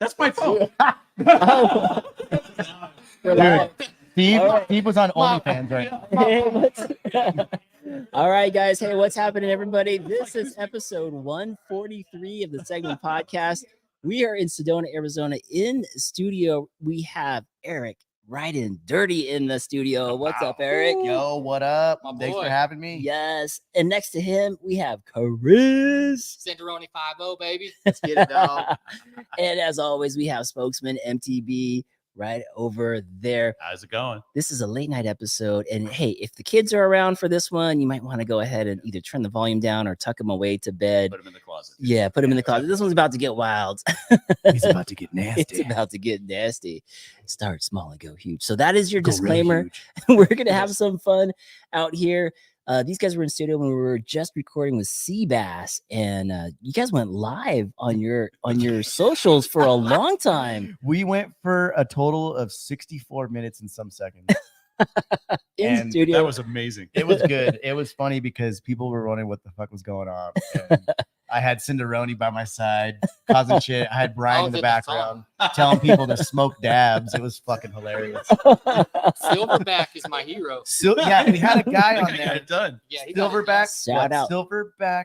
That's my phone. Dude, Steve was on OnlyFans right now. All right, guys. Hey, what's happening, everybody? This is episode 143 of the Segment Podcast. We are in Sedona, Arizona. In studio, we have Erik Ryden Dirty in the studio. What's up, Erik? Yo, what up? Thanks for having me. Yes. And next to him, we have Chris. Senderoni 5-0, baby. Let's get it, dog. And as always, we have spokesman MTB right over there. How's it going? This is a late night episode. And hey, if the kids are around for this one, you might want to go ahead and either turn the volume down or tuck them away to bed. Put them in the closet. Yeah, put them in the closet. This one's about to get wild. He's about to get nasty. It's about to get nasty. Start small and go huge. So that is your Go disclaimer. really huge. We're going to have some fun out here. These guys were in studio when we were just recording with Seabass, and you guys went live on your socials for a long time. We went for a total of 64 minutes and some seconds. In And studio. That was amazing. It was good. It was funny because people were wondering what the fuck was going on. And I had Senderoni by my side causing shit. I had Brian in the background telling people to smoke dabs. It was fucking hilarious. Silverback is my hero. Yeah, we had a guy on Got there. it done. Yeah, he got it Silverback. Shout out. Silverback.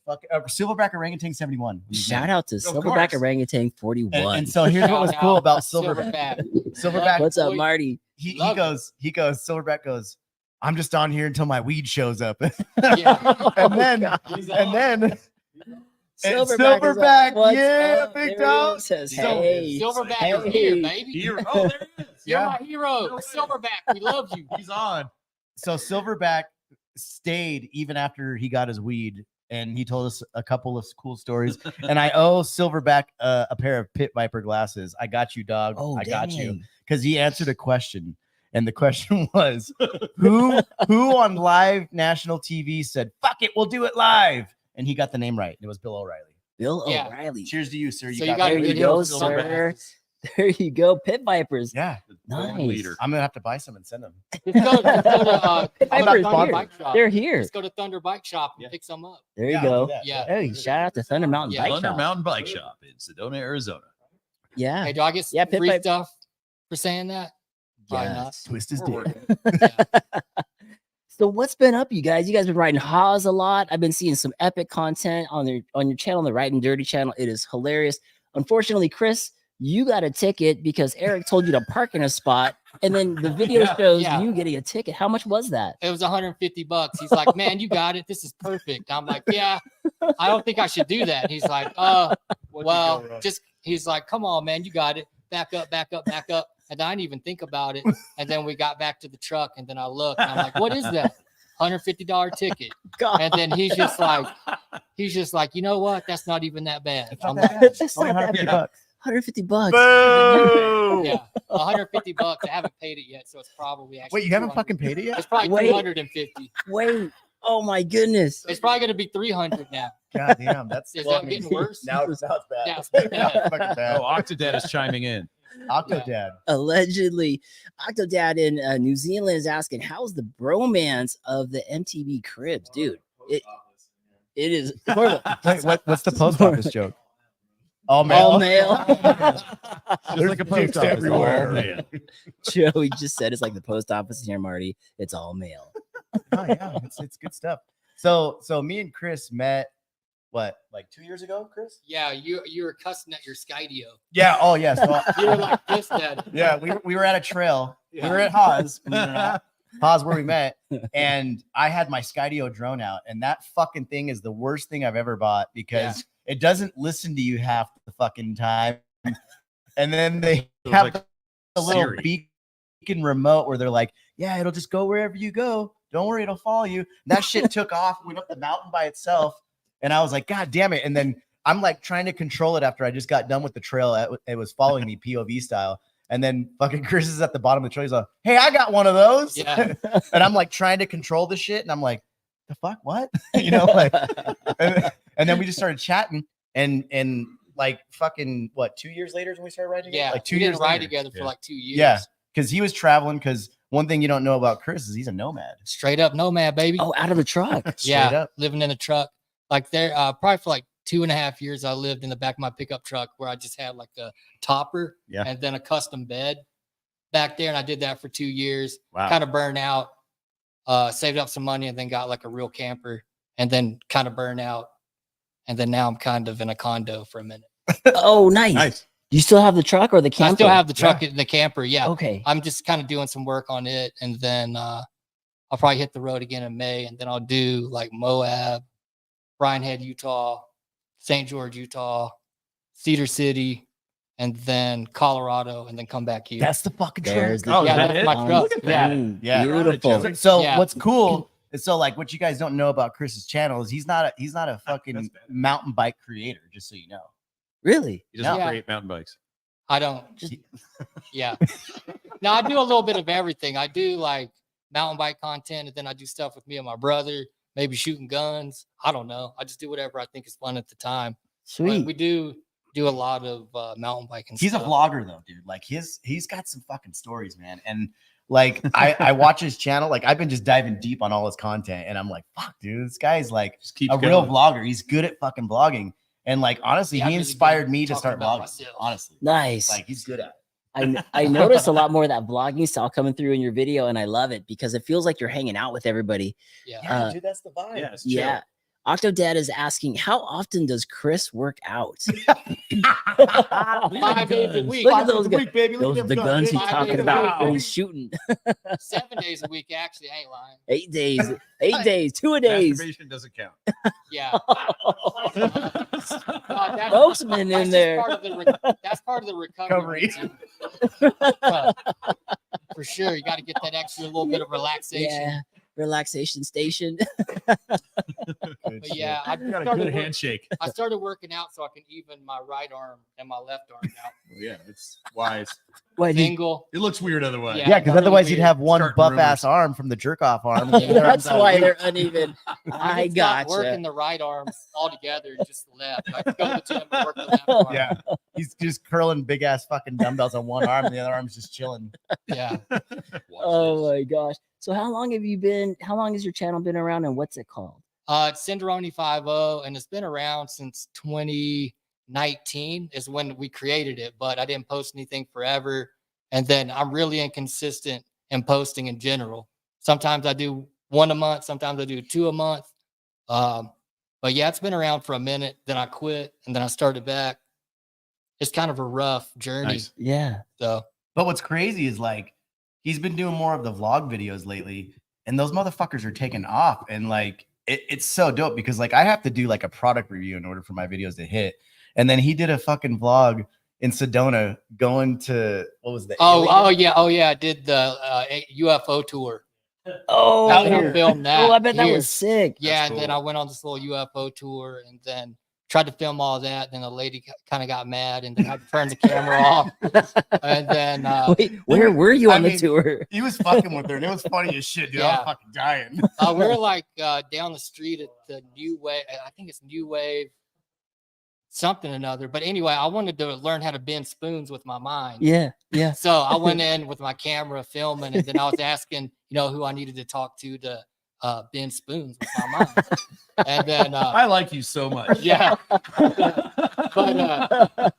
Silverback orangutan 71. Shout out to Of Silverback course. Orangutan 41. And so here's what was Shout cool out about Silverback. Silverback. What's up, boy. Marty? He Love goes. Silverback goes. I'm just on here until my weed shows up. Yeah. and then And Silverback, What's yeah, up? big There he dog. says, So- hey, Silverback hey. is here, baby. Here. Oh, there he is. You're Yeah. my hero. No way. Silverback, we love you. He's on. So Silverback stayed even after he got his weed, and he told us a couple of cool stories. And I owe Silverback a pair of Pit Viper glasses. I got you, dog. Oh, I got you, dang. because he answered a question, and the question was, who on live national TV said, "Fuck it, we'll do it live," and he got the name right. It was Bill O'Reilly. Bill Yeah. O'Reilly. Cheers to you, sir. So you got got There a you good go, hero, Silverback. sir. There you go. Pit Vipers. Yeah, Born Nice. leader. I'm gonna have to buy some and send them. Just go to Pit Vipers Thunder here. Bike Shop. They're here. Just go to Thunder Bike Shop and Yeah. pick some up. There you Yeah, I'll go. do that. Yeah. Hey, shout out to Thunder Mountain Yeah. Bike Thunder Shop. Mountain Bike Shop in Sedona, Arizona. Yeah. Hey, do I get Yeah, Pit free Viper. stuff for saying that? Probably Yes. Twist his We're dick. working. Yeah. So what's been up, you guys? You guys been riding Haas a lot. I've been seeing some epic content on your channel, the Ryden Dirty channel. It is hilarious. Unfortunately, Chris, you got a ticket because Erik told you to park in a spot, and then the video Yeah, shows yeah. you getting a ticket. How much was that? It was $150. He's like, man, you got it. This is perfect. I'm like, yeah, I don't think I should do that. He's like, well, just, he's like, come on, man, you got it. Back up, back up, back up. And I didn't even think about it. And then we got back to the truck, and then I looked, and I'm like, what is that? $150 ticket. God, And then he's just like, you know what? That's not even that bad. It's not I'm that like, bad. that's Only not that 150 bad. bucks. $150. Boo! yeah, $150. I haven't paid it yet, so it's probably actually. Wait, you haven't 200. fucking paid it yet? It's probably Wait. 250. Wait. Oh my goodness. It's probably gonna be 300 now. God damn, that's Is that getting worse? Now it sounds bad. Yeah, it's Now bad. it's fucking bad. Oh, Octodad is chiming in. Octodad. Allegedly, Octodad in New Zealand is asking, how's the bromance of the MTV Cribs, dude? It is horrible. Wait, what's the post office joke? All mail. All mail. There's like a post dicks office. everywhere. Oh, man. Joey just said it's like the post office here, Marty. It's all mail. Oh yeah, it's good stuff. So me and Chris met what, like 2 years ago, Chris? Yeah, you were cussing at your Skydio. Yeah. Oh yeah. So You were like pissed at it. yeah, we were at a trail. We were at Haas. believe it or not. Haas where we met, and I had my Skydio drone out, and that fucking thing is the worst thing I've ever bought because it doesn't listen to you half the fucking time. And then they So it's have like a little Siri. beacon remote where they're like, yeah, it'll just go wherever you go. Don't worry, it'll follow you. And that shit took off, went up the mountain by itself. And I was like, God damn it. And then I'm like trying to control it after I just got done with the trail. It was following me POV style. And then fucking Chris is at the bottom of the trail. He's like, hey, I got one of those. Yeah. And I'm like trying to control the shit. And I'm like, the fuck, what? You know, like, and then we just started chatting and like fucking what, 2 years later is when we started riding together? Yeah, Like 2 we didn't years ride later. together for like 2 years. Yeah. Because he was traveling. Because one thing you don't know about Chris is he's a nomad. Straight up nomad, baby. Oh, out of the truck. Straight yeah, up. living in a truck. Like there, probably for like 2.5 years, I lived in the back of my pickup truck where I just had like a topper Yeah. and then a custom bed back there. And I did that for 2 years, Wow. kind of burned out, saved up some money and then got like a real camper and then kind of burned out. And then now I'm kind of in a condo for a minute. Oh, nice. Nice. You still have the truck or the camper? I still have the truck in the camper. Yeah. Okay. I'm just kind of doing some work on it. And then I'll probably hit the road again in May. And then I'll do like Moab, Bryan Head, Utah, St. George, Utah, Cedar City, and then Colorado, and then come back here. That's the fucking There's truck. the Oh, yeah, is that that's it? my on truck. that. screen. Yeah. Beautiful. So Yeah. what's cool is so like what you guys don't know about Chris's channel is he's not a fucking That's bad. mountain bike creator, just so you know. Really? He doesn't Yeah. create mountain bikes. I don't. Just- Yeah. No, I do a little bit of everything. I do like mountain bike content, and then I do stuff with me and my brother, maybe shooting guns. I don't know. I just do whatever I think is fun at the time. But Sweet. we do a lot of mountain biking. He's a stuff. vlogger though, dude. Like he's got some fucking stories, man. And like I watch his channel, like I've been just diving deep on all his content, and I'm like, fuck, dude, this guy's like Just keep a real vlogger. He's good at fucking vlogging. And like honestly, Yeah, I'm he really good inspired at me to talking start about vlogging. myself. Honestly. Nice. Like he's good at it. I noticed a lot more of that vlogging style coming through in your video, and I love it because it feels like you're hanging out with everybody. Yeah. Dude, that's the vibe. Yeah, it's chill. Yeah. Octodad is asking, how often does Chris work out? 5 days a week. Look at those guns. baby. Those are the guns he's 5 talking days a about week. when he's shooting. 7 days a week, actually. I ain't lying. 8 days. 8 days. 2 a days. Masturbation doesn't count. Yeah. That's Boatman in just there. part of the that's part of the recovery. routine. For sure. You got to get that extra little bit of relaxation. Yeah. Relaxation station. But yeah, I You got a started, good handshake. I started working out so I can even my right arm and my left arm out. Yeah, it's wise. Why do you- Single. It looks weird otherwise. Yeah. Yeah, because really otherwise you'd weird. have one Starting buff rumors. ass arm from the jerk off arm. Yeah, That's why they're uneven. I just stopped gotcha. working the right arm altogether, just the left. I could go to the gym and work the left arm. Yeah, he's just curling big ass fucking dumbbells on one arm, and the other arm's just chilling. Yeah. Oh my gosh. So how long has your channel been around, and what's it called? It's Cinderoni 50, and it's been around since 2019 is when we created it, but I didn't post anything forever. And then I'm really inconsistent in posting in general. Sometimes I do 1 a month, sometimes I do 2 a month. But yeah, it's been around for a minute. Then I quit, and then I started back. It's kind of a rough journey. Nice. Yeah. So But what's crazy is like he's been doing more of the vlog videos lately, and those motherfuckers are taking off. And like it's so dope because like I have to do like a product review in order for my videos to hit. And then he did a fucking vlog in Sedona going to what was the oh yeah, I did the UFO tour. Oh, Out here, here. filmed that. Oh, I bet that here. was sick. Yeah, That's and then cool. I went on this little UFO tour and then tried to film all that. Then the lady kind of got mad and then I had to turn the camera off. And then Wait, where were you I on the mean, tour? He was fucking with her, and it was funny as shit, dude. I Yeah. was fucking dying. we were like down the street at the New Wave. I think it's New Wave something or another. But anyway, I wanted to learn how to bend spoons with my mind. Yeah, yeah. So I went in with my camera filming, and then I was asking, who I needed to talk to bend spoons with my mind. And then I like you so much. yeah. But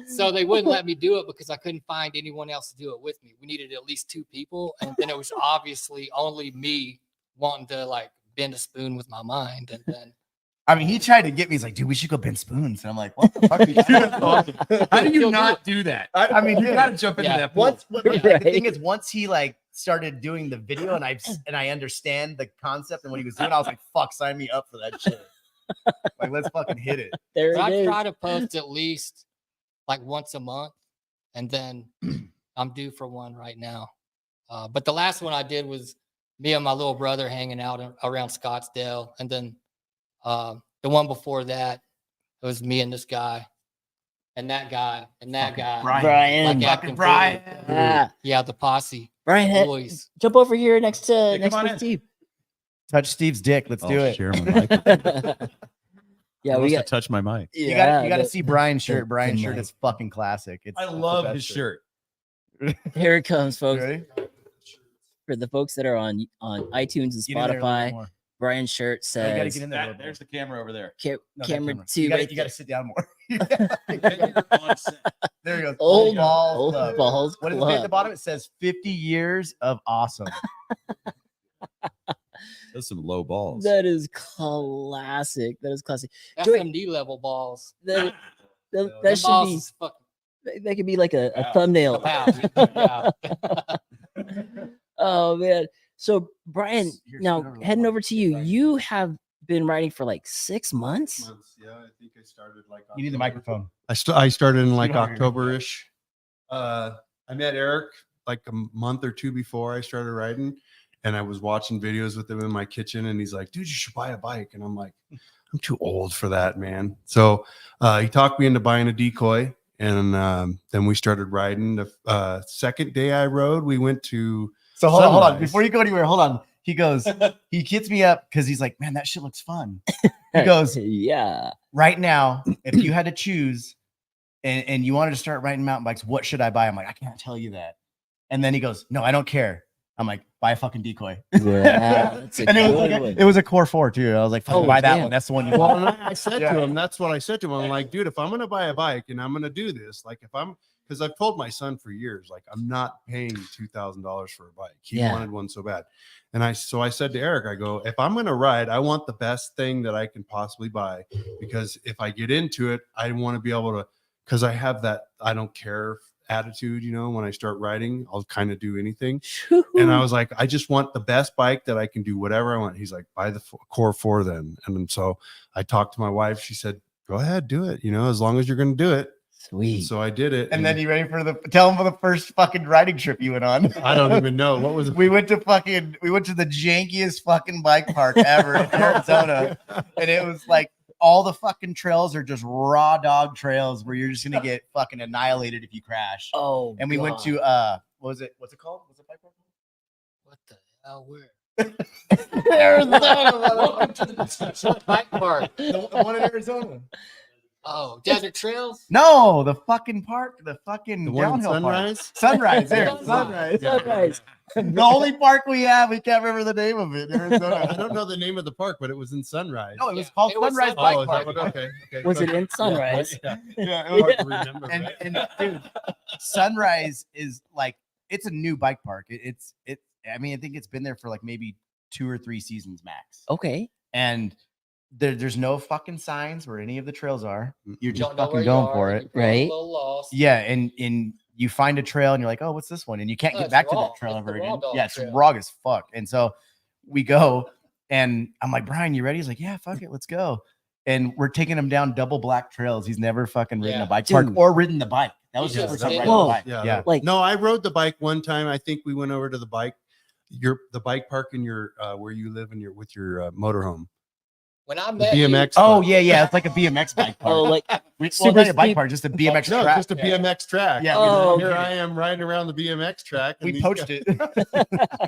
so they wouldn't let me do it because I couldn't find anyone else to do it with me. We needed at least 2 people, and then it was obviously only me wanting to like bend a spoon with my mind. And then I mean, he tried to get me. He's like, dude, we should go bend spoons. And I'm like, what the fuck are you doing? How do you Feel not do that? I mean, You dude, gotta jump into Yeah. that pool. once Right. the thing is, once he like started doing the video and I understand the concept and what he was doing, I was like, fuck, sign me up for that shit. Like, let's fucking hit it. There but it I is. try to post at least like once a month, and then I'm due for one right now. But the last one I did was me and my little brother hanging out around Scottsdale, and then the one before that, it was me and this guy, and that guy, and that guy. Brian. Like Fucking acting Brian. fool. Ah, Yeah, the posse Brian, boys. jump over here next to Hey, next come on to in. Steve. Touch Steve's dick. Let's do it. Share my mic. Yeah, He we wants to got. touch my mic. You got to the- see Brian's shirt. the Brian's shirt mic. is fucking classic. It's I the love best his shirt. Here it comes, You folks. ready? For the folks that are on iTunes and Get in there a little Spotify, more. Brian's shirt Oh, you gotta says get in there. There's the camera over there. No, that camera camera. 2. You right gotta there. sit down more. There There you go. Old Balls Old Club. Balls What does it say at the Club. bottom? It says 50 years of awesome. That's some low balls. That is classic. That is classic. That's Joey- some knee-level balls. That, Them that should balls be. is fucking That could be like a Wow. thumbnail. yeah. Oh man. So Brian, Here's now whatever the heading fuck over to you. You have been writing for like 6 months. Yeah, I think I started like. You need the October. microphone. I started in like don't have your October-ish. I met Eric like a month or two before I started riding, and I was watching videos with him in my kitchen, and he's like, "Dude, you should buy a bike," and I'm like, "I'm too old for that, man." So he talked me into buying a decoy, and then we started riding. The second day I rode, we went to. So hold on. Sunrise. Before you go anywhere, hold on. He goes, he hits me up because he's like, man, that shit looks fun. He goes, Yeah. right now, if you had to choose and you wanted to start riding mountain bikes, what should I buy? I'm like, I can't tell you that. And then he goes, no, I don't care. I'm like, buy a fucking decoy. Yeah. That's a And it was, good like one. it was a Core 4 too. I was like, fucking Oh, buy that damn. one. That's the one you Well, want. and I said Yeah. to him, that's what I said to him. I'm like, dude, if I'm gonna buy a bike and I'm gonna do this, like if I'm, because I've told my son for years, like I'm not paying $2,000 for a bike. He Yeah. wanted one so bad, and I said to Eric, I go, if I'm gonna ride, I want the best thing that I can possibly buy, because if I get into it, I want to be able to, because I have that I don't care attitude, you know. When I start riding, I'll kind of do anything. And I was like, I just want the best bike that I can do whatever I want. He's like, buy the Core 4 then. And then so I talked to my wife. She said, go ahead, do it. You know, as long as you're going to do it. And Sweet. so I did it. And then you ready for tell him for the first fucking riding trip you went on. I don't even know what was. We went to the jankiest fucking bike park ever in Arizona. And it was like all the fucking trails are just raw dog trails where you're just gonna get fucking annihilated if you crash. Oh. And we went God. to what's it called? What's the bike park? What the hell? Where? Arizona. Welcome to the bike park. The one in Arizona. Oh, Desert Trails. No, the fucking park, the fucking The one in downhill park. Sunrise. Sunrise. There, Sunrise. Sunrise. Yeah. Sunrise. The only park we have, we can't remember the name of it. In I Arizona. don't know the name of the park, but it was in Sunrise. No, it was Yeah, called it was Sunrise Sunrise. Bike Oh, is that Park. what- okay. Was it in Sunrise? Yeah. Yeah, it was Hard to remember, and, right? and dude, Sunrise is like, it's a new bike park. I mean, I think it's been there for like maybe 2 or 3 seasons max. Okay. And there's no fucking signs where any of the trails are. You're just Don't know where fucking you going are, for and it. you're probably Right. A little lost. Yeah, and you find a trail and you're like, oh, what's this one? And you can't Oh, get it's back to raw. that trail It's the ever raw again. dog Yeah, it's trail. raw as fuck. And so we go, and I'm like, Brian, you ready? He's like, yeah, fuck it, let's go. And we're taking him down double black trails. He's never fucking ridden Yeah. a bike park Dude. or ridden the bike. That was You his just first time did. riding Whoa. a bike. Yeah, Yeah. Like, No, I rode the bike one time. I think we went over to the bike park in your where you live in with your motorhome. When I The met BMX. Oh park. yeah, it's like a BMX bike park. oh, like Well, super not a bike steep- park, just a BMX No, track. just a Yeah. BMX track. Yeah, Oh, Here okay. I am riding around the BMX track. and We these poached guys- it.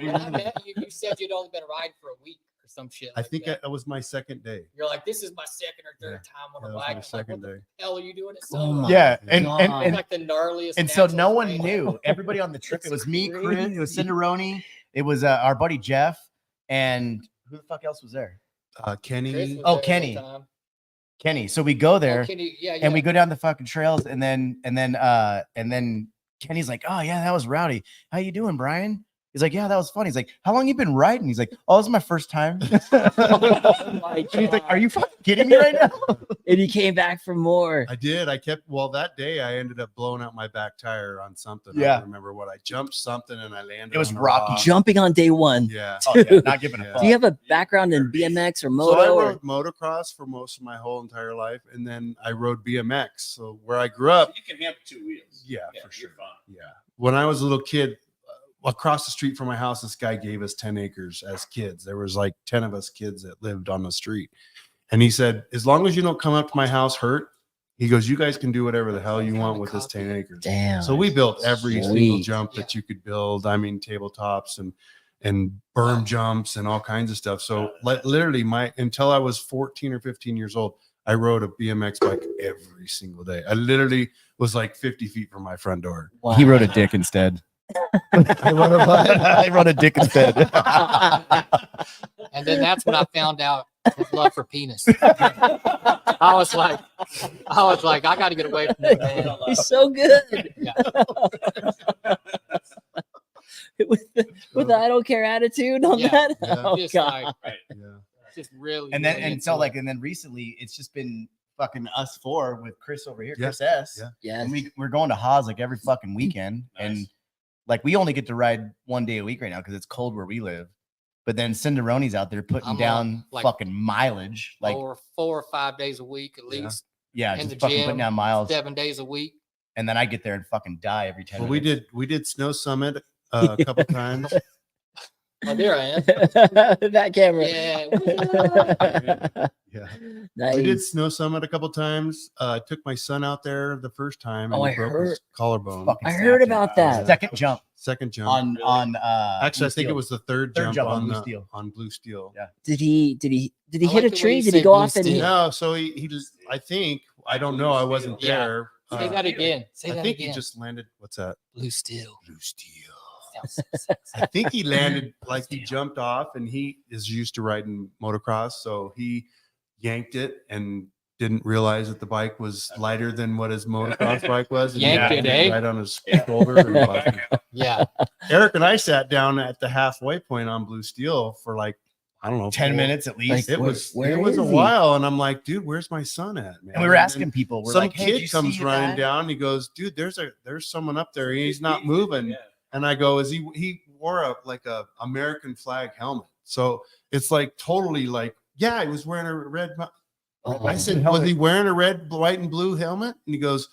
you, when I met you, you said you'd only been riding for a week or some shit. I like think that. that was my second day. You're like, this is my second or third time on That a was bike. my I'm like, second what day. the hell are you doing at Oh Sedona? my Yeah, and God. and, It's and like the gnarliest. and so no natural one terrain. knew. Everybody on the trip. It was me, Chris. It was crazy. Cinderoni. It was our buddy Jeff, and who the fuck else was there? Kenny. Chris was Oh, there at Kenny. the time. Kenny. So we go Oh, there, Kenny, yeah, and we go down the fucking trails, and then Kenny's like, oh yeah, that was rowdy. How you doing, Brian? He's like, yeah, that was funny. He's like, how long you been riding? He's like, oh, this is my first time. Oh my And he's like, God. are you fucking kidding me right now? And he came back for more. I did. That day I ended up blowing out my back tire on something. I Yeah. don't remember what. I jumped something and I landed. It was on a rocky. rock. Jumping on day one. Yeah. Oh, yeah, not giving a Yeah. fuck. Do you have a background in BMX or So moto? I or- rode motocross for most of my whole entire life, and then I rode BMX. So where I grew up, You can handle 2 wheels. yeah, for sure. You're fine. Yeah. When I was a little kid, across the street from my house, this guy gave us 10 acres as kids. There was like 10 of us kids that lived on the street. And he said, as long as you don't come up to my house hurt, he goes, you guys can do whatever the hell you want with this 10 acres. Damn. So we built every single Sweet. jump that you could build. I mean, tabletops and berm jumps and all kinds of stuff. So literally until I was 14 or 15 years old, I rode a BMX bike every single day. I literally was like 50 feet from my front door. Wow. He rode a dick instead. I run a butt. I run a dick instead. And then that's when I found out his love for penis. I was like, I got to get away from this man. He's so good. Yeah. with the I don't care attitude on Yeah. that. Yeah. Oh Just god. like, Yeah. just really. and then really and into so it. like and then recently it's just been fucking us four with Chris over here, Yeah. Chris S. Yeah. Yeah. And we're going to Haas like every fucking weekend. And like we only get to ride 1 day a week right now because it's cold where we live. But then Cinderoni's out there putting I'm down on, like, fucking mileage. Like, 4 or 5 days a week at Yeah. least. yeah, in just the fucking gym, putting down miles. 7 days a week. And then I get there and fucking die every 10 Well, minutes. we did Snow Summit a couple times. Oh, there I am. That camera. Yeah. Yeah. Nice. We did Snow Summit a couple times. I took my son out there the first time and Oh, he I broke heard- his collarbone. Fucking I heard snapped it. about that. Second jump Second jump. on Actually, I Blue think it Steel. was the third Third jump, jump on on Blue the- Steel. on Blue Steel. Yeah. Did he I hit like a the way tree? you Did he say go Blue off and Steel. hit? No, so he just I think I don't know. I wasn't Yeah. there. Say that again. Say I that think again. he just landed. What's that? Blue Steel. Blue Steel. I think he landed like he jumped off, and he is used to riding motocross, so he yanked it and didn't realize that the bike was lighter than what his motocross bike was. And he Yanked yanked it, eh? right on his shoulder. And busted. Yeah. Eric and I sat down at the halfway point on Blue Steel for like I don't know 10 minutes at least. Like, It was where it was a is he? while, and I'm like, dude, where's my son at, man? and we were then asking people, we're some like, hey, did kid you comes see running that? down. He goes, dude, there's someone up there. He's not moving. And I go, is he wore a American flag helmet. So it's like totally like, yeah, he was wearing a red. I said, was he wearing a red, white, and blue helmet? And he goes,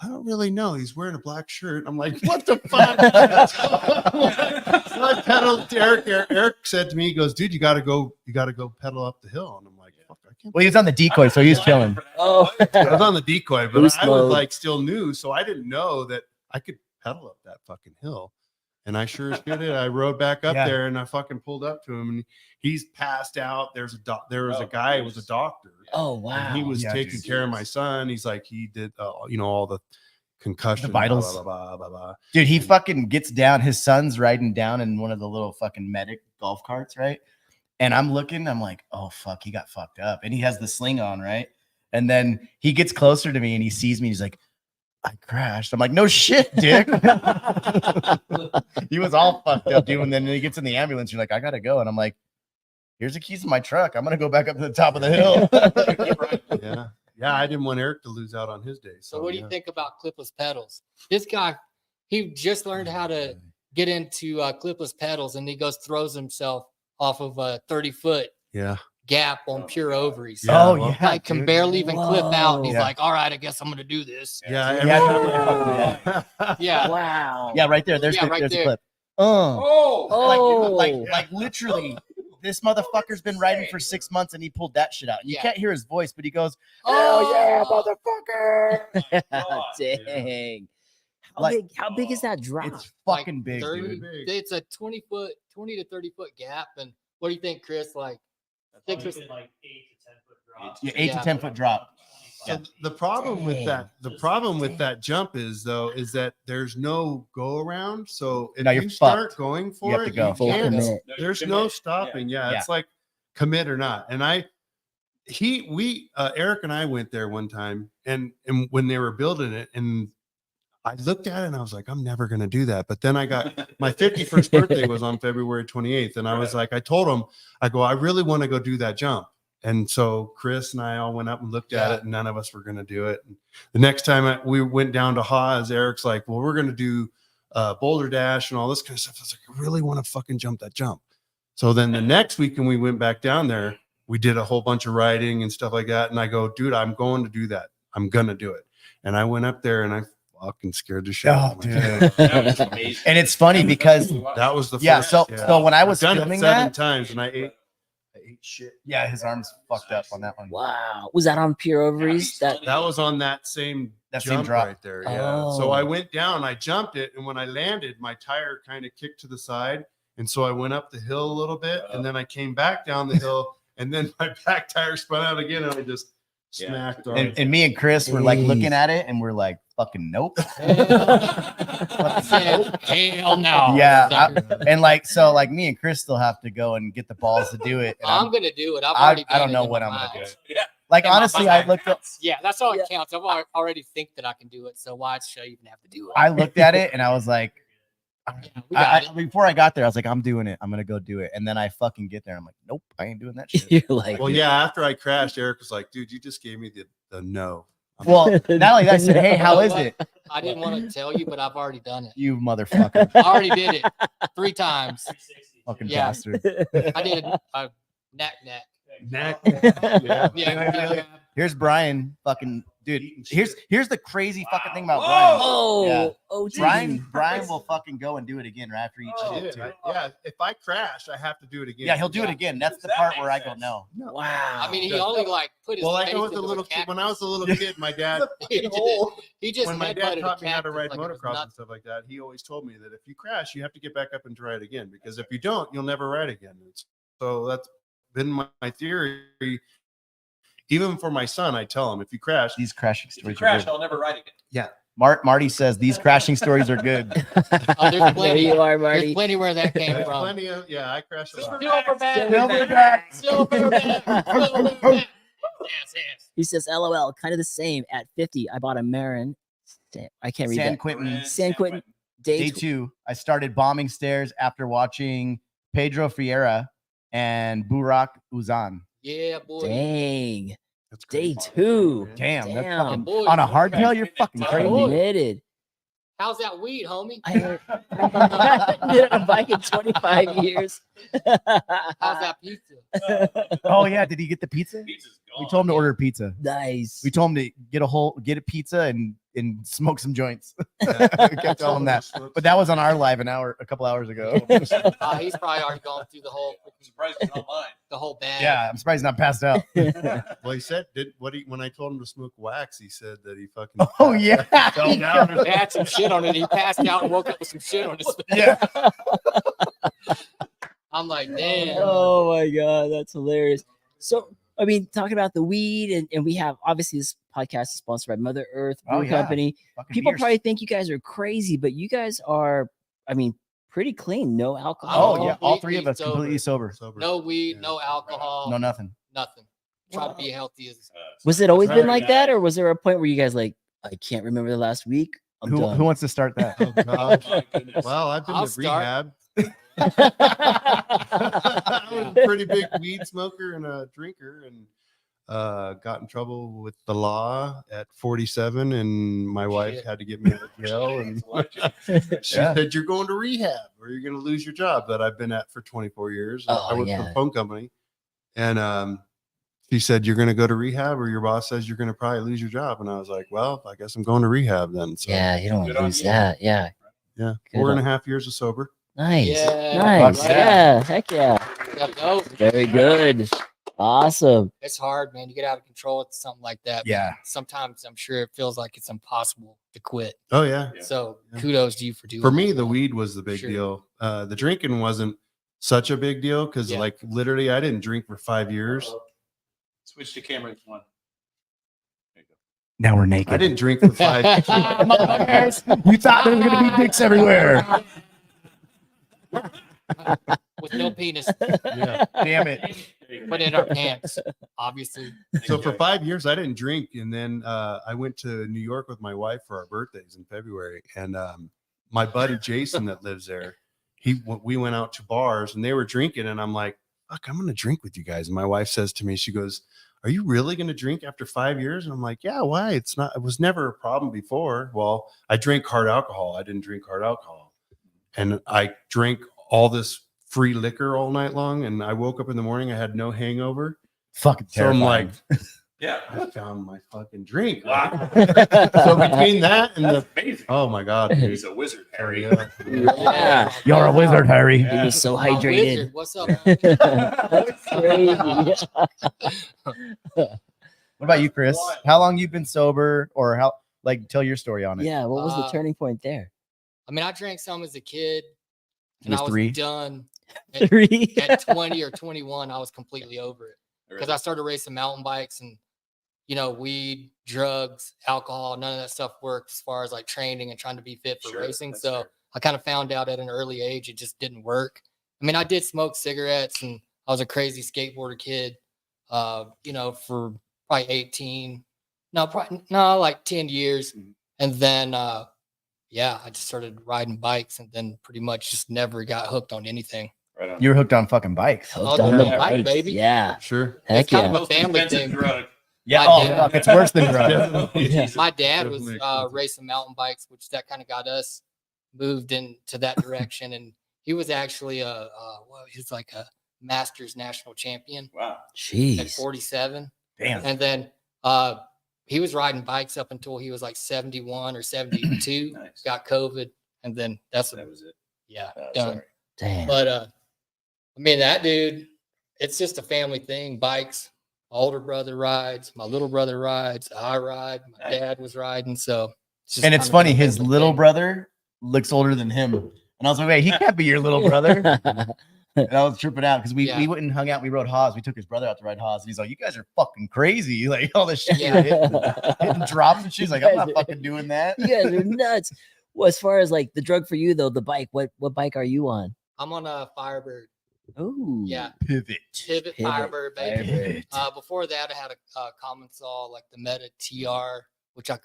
I don't really know. He's wearing a black shirt. I'm like, what the fuck? So I pedaled to Eric. Eric said to me, he goes, dude, you gotta go pedal up the hill. And I'm like, fuck, I can't. Well, he was on the decoy, so he was chilling. Oh, I was on the decoy, but Boost I was mode. like still new, so I didn't know that I could pedal up that fucking hill. And I sure as shit did. I rode back up Yeah. there and I fucking pulled up to him and he's passed out. There was a guy who was a doctor. oh wow. And he was Yeah, taking dude. care of my son. He's like, he did, all the concussion, The vitals. blah, blah, blah, blah, blah. Dude, he fucking gets down. His son's riding down in one of the little fucking medic golf carts, right? And I'm looking, I'm like, oh fuck, he got fucked up. And he has the sling on, right? And then he gets closer to me and he sees me. He's like, I crashed. I'm like, no shit, dick. He was all fucked up, dude. And then he gets in the ambulance. You're like, I gotta go. And I'm like, here's the keys to my truck. I'm gonna go back up to the top of the hill. Yeah. Yeah. I didn't want Eric to lose out on his day. So what do yeah. you think about clipless pedals? This guy, he just learned how to get into clipless pedals, and he throws himself off of a 30-foot Yeah. gap on pure ovaries. Yeah, Oh, well, yeah. Like can dude. barely even clip out. And he's Yeah. like, all right, I guess I'm gonna do this. Yeah. Yeah, Yeah. Wow. Yeah, right there. There's Yeah, the, right there's the there. clip. Oh. Like literally, this motherfucker's been riding for 6 months and he pulled that shit out. You Yeah. can't hear his voice, but he goes, Oh, yeah, motherfucker. God, Dang. Like- How big is that drop? it's Like fucking big, 30 dude. big. It's a 20 to 30 foot gap. And what do you think, Chris? Like, think Chris- like 8 to 10 foot drop. Yeah, 8 Yeah. to 10 foot drop. So the problem with that jump is that there's no go around. So if No, you're you start fucked. going You for have it, to go. you Full can't. commit. There's no stopping. Yeah, Yeah. it's like commit or not. And Eric and I went there one time, and when they were building it, and I looked at it and I was like, I'm never gonna do that. But then I got my 51st birthday was on February 28th, and I was like, I told him, I go, I really want to go do that jump. And so Chris and I all went up and looked at Yeah. it, and none of us were going to do it. And the next time we went down to Haas, Eric's like, well, we're going to do Boulder Dash and all this kind of stuff. I was like, I really want to fucking jump that jump. So then the next weekend we went back down there, we did a whole bunch of riding and stuff like that. And I go, dude, I'm going to do that. I'm going to do it. And I went up there and I fucking scared the shit out Oh, of me. dude. That was amazing. And it's funny because That was the yeah, first. so when I was I've done filming it 7 that, times, and I ate shit. yeah, his arms fucked up on that one. Wow. Was that on pure ovaries? That That was on that same Same jump drop. right there. Yeah. So Oh. I went down, I jumped it, and when I landed, my tire kind of kicked to the side, and so I went up the hill a little bit, and then I came back down the hill, and then my back tire spun out again, and I just smacked on. And me and Chris were like Jeez. looking at it, and we're like, "Fucking nope." Hell no. Yeah, and like so, like me and Chris still have to go and get the balls to do it. And I'm gonna do it. I've I already. don't done it know in what my I'm gonna mind. do. Yeah. Like In my honestly, I mind. looked up. Yeah, that's all Yeah. it counts. I've already think that I can do it. So why should I even have to do it? I looked at it and I was like, Yeah, we got it. before I got there, I was like, I'm doing it. I'm gonna go do it. And then I fucking get there. I'm like, nope, I ain't doing that shit. You're like, Well, yeah. After I crashed, Eric was like, "Dude, you just gave me the no." I'm Well, not only that, I said, hey, how is it? I didn't want to tell you, but I've already done it. You motherfucker. I already did it 3 times. 360. Fucking Yeah. bastard. I did a neck. Neck. Yeah, yeah. Here's Brian. Fucking dude. Eating shit. Here's the crazy fucking thing about oh, Yeah. oh, geez. Brian. Brian will fucking go and do it again right after each Oh, shit too. yeah. If I crash, I have to do it again. Yeah, he'll do it Yeah. again. That's the That part makes where I go, sense. no. Wow. I mean, he only like put his Well, face I was a into little a kid. When I was a little cactus. kid, my dad. He just- he just When my headbutted dad a taught me how to cactus ride like it was motocross and nothing. stuff like that, he always told me that if you crash, you have to get back up and try it again, because if you don't, you'll never ride again. So that's been my theory. Even for my son, I tell him, if you crash, These crashing If you stories are crash, good. I'll never ride again. Marty says these crashing stories are good. Oh, there's there plenty. you are, There's Marty. plenty where that came there's from. plenty of, I crash a lot. Silverback. Silverback. Silverback. Silverback. Yes. He says, LOL, kind of the same. At 50, I bought a Marin. I can't read San that. Quentin. San Quentin. Day 2. I started bombing stairs after watching Pedro Fiera and Burak Uzan. Yeah, boy. Dang. That's Day crazy. 2. Damn, that's Damn. fucking Boy, on a boy. hardtail. You're fucking crazy. Committed. How's that weed, homie? I haven't been on a bike in 25 years. How's that pizza? Oh yeah, did he get the pizza? Pizza's We gone. told him to order pizza. Nice. We told him to get a pizza and smoke some joints. Yeah. We kept telling him that. But that was on our live a couple hours ago. He's probably already gone through the whole Surprised it's not mine. bag. Yeah, I'm surprised he's not passed out. Well, he said, when I told him to smoke wax, he said that he fucking. Oh yeah. Fell down. He had some shit on it. He passed out and woke up with some shit on his face. Yeah. I'm like, damn. Oh my god, that's hilarious. So, I mean, talking about the weed, and we have obviously this podcast is sponsored by Mother Earth Oh, Brew yeah. Company. Fucking People beers. probably think you guys are crazy, but you guys are, I mean, pretty clean. No alcohol. Oh yeah, all three of us completely sober. Sober. No weed, Yeah. no alcohol, No nothing. nothing. Try to be healthy as Was it always That's been right. like that, or was there a point where you guys like, I can't remember the last week? I'm Who done. wants to start that? Oh, gosh. My goodness. Well, I've been I'll to start. rehab. I was a pretty big weed smoker and a drinker, and got in trouble with the law at 47, and my wife Shit. had to get me out of jail, and she Yeah. said, "You're going to rehab, or you're going to lose your job that I've been at for 24 years." Oh, I worked for yeah. a phone company, and she said, "You're going to go to rehab, or your boss says you're going to probably lose your job." And I was like, "Well, I guess I'm going to rehab then." So Yeah, you don't want Good to on lose you. that. Yeah. yeah, Good 4.5 years of sober. Nice. Yeah, Nice. fuck Yeah. Heck yeah. no, Very good. Awesome. it's hard, man. You get out of control with something like that. Yeah. man. Sometimes I'm sure it feels like it's impossible to quit. Oh yeah. Yeah. So Yeah. kudos to you for doing For that, me, the man. weed was the big Sure. deal. The drinking wasn't such a big deal because, Yeah. like, literally, I didn't drink for 5 years. Switch to Cameron's one. Now we're I naked. didn't drink for 5 years. Motherfuckers. You thought there was gonna be dicks everywhere. With no penis, Yeah. Damn it. but in our pants, obviously. So for 5 years, I didn't drink, and then I went to New York with my wife for our birthdays in February, and my buddy Jason that lives there, we went out to bars and they were drinking, and I'm like, "Fuck, I'm gonna drink with you guys." And my wife says to me, she goes, "Are you really gonna drink after 5 years?" And I'm like, "Yeah, why? It was never a problem before." Well, I drank hard alcohol. I didn't drink hard alcohol, and I drank all this free liquor all night long, and I woke up in the morning, I had no hangover. Fucking So I'm terrifying. like, Yeah. I found my fucking drink. Wow. So between that and That's the amazing. oh my god, dude. He's a wizard, Harry. Yeah. Yeah. You're a wizard, Harry. He was so My hydrated. wizard, what's up? That's crazy. What about you, Chris? How long you been sober, or how? Like, tell your story on it. Yeah. What was the Uh, turning point there? I mean, I drank some as a kid, It and was I was 3. done 3. at 20 or 21. I was completely over it because I started racing mountain bikes, and weed, drugs, alcohol, none of that stuff worked as far as like training and trying to be fit for Sure, racing. that's So fair. I kind of found out at an early age it just didn't work. I mean, I did smoke cigarettes and I was a crazy skateboarder kid, for probably 18, like 10 years. Mhm. And then, I just started riding bikes and then pretty much just never got hooked on anything. Right on. You were hooked on fucking bikes. Hooked Oh, on the yeah, bikes, baby. Yeah. Sure. Heck It's kind yeah. of a Most family expensive thing. drug. Yeah. My Oh, dad- fuck, it's worse than drugs. Definitely. Yeah. My dad was Definitely expensive. racing mountain bikes, which that kind of got us moved into that direction. And he was actually he's like a Masters national champion Wow. at Jeez. 47. Damn. And then he was riding bikes up until he was like 71 or 72. Nice. Got COVID, and then that's That was it. done. Sorry. Damn. But I mean, that dude, it's just a family thing. Bikes. My older brother rides. My little brother rides. I ride. My Nice. dad was riding. So, just And it's kind of funny, a his family little thing. brother looks older than him. And I was like, wait, he can't be your little brother. And I was tripping out because we went and hung out. We rode Haas. We took his brother out to ride Haas. And he's like, you guys are fucking crazy. Like all this shit. Yeah. Hitting drops and shit. He's like, I'm not fucking doing that. You guys are nuts. Well, as far as like the drug for you though, the bike, what bike are you on? I'm on a Firebird. Oh, Yeah. Pivot. Pivot Firebird, baby. Pivot. Before that, I had a common saw like the Meta TR, which I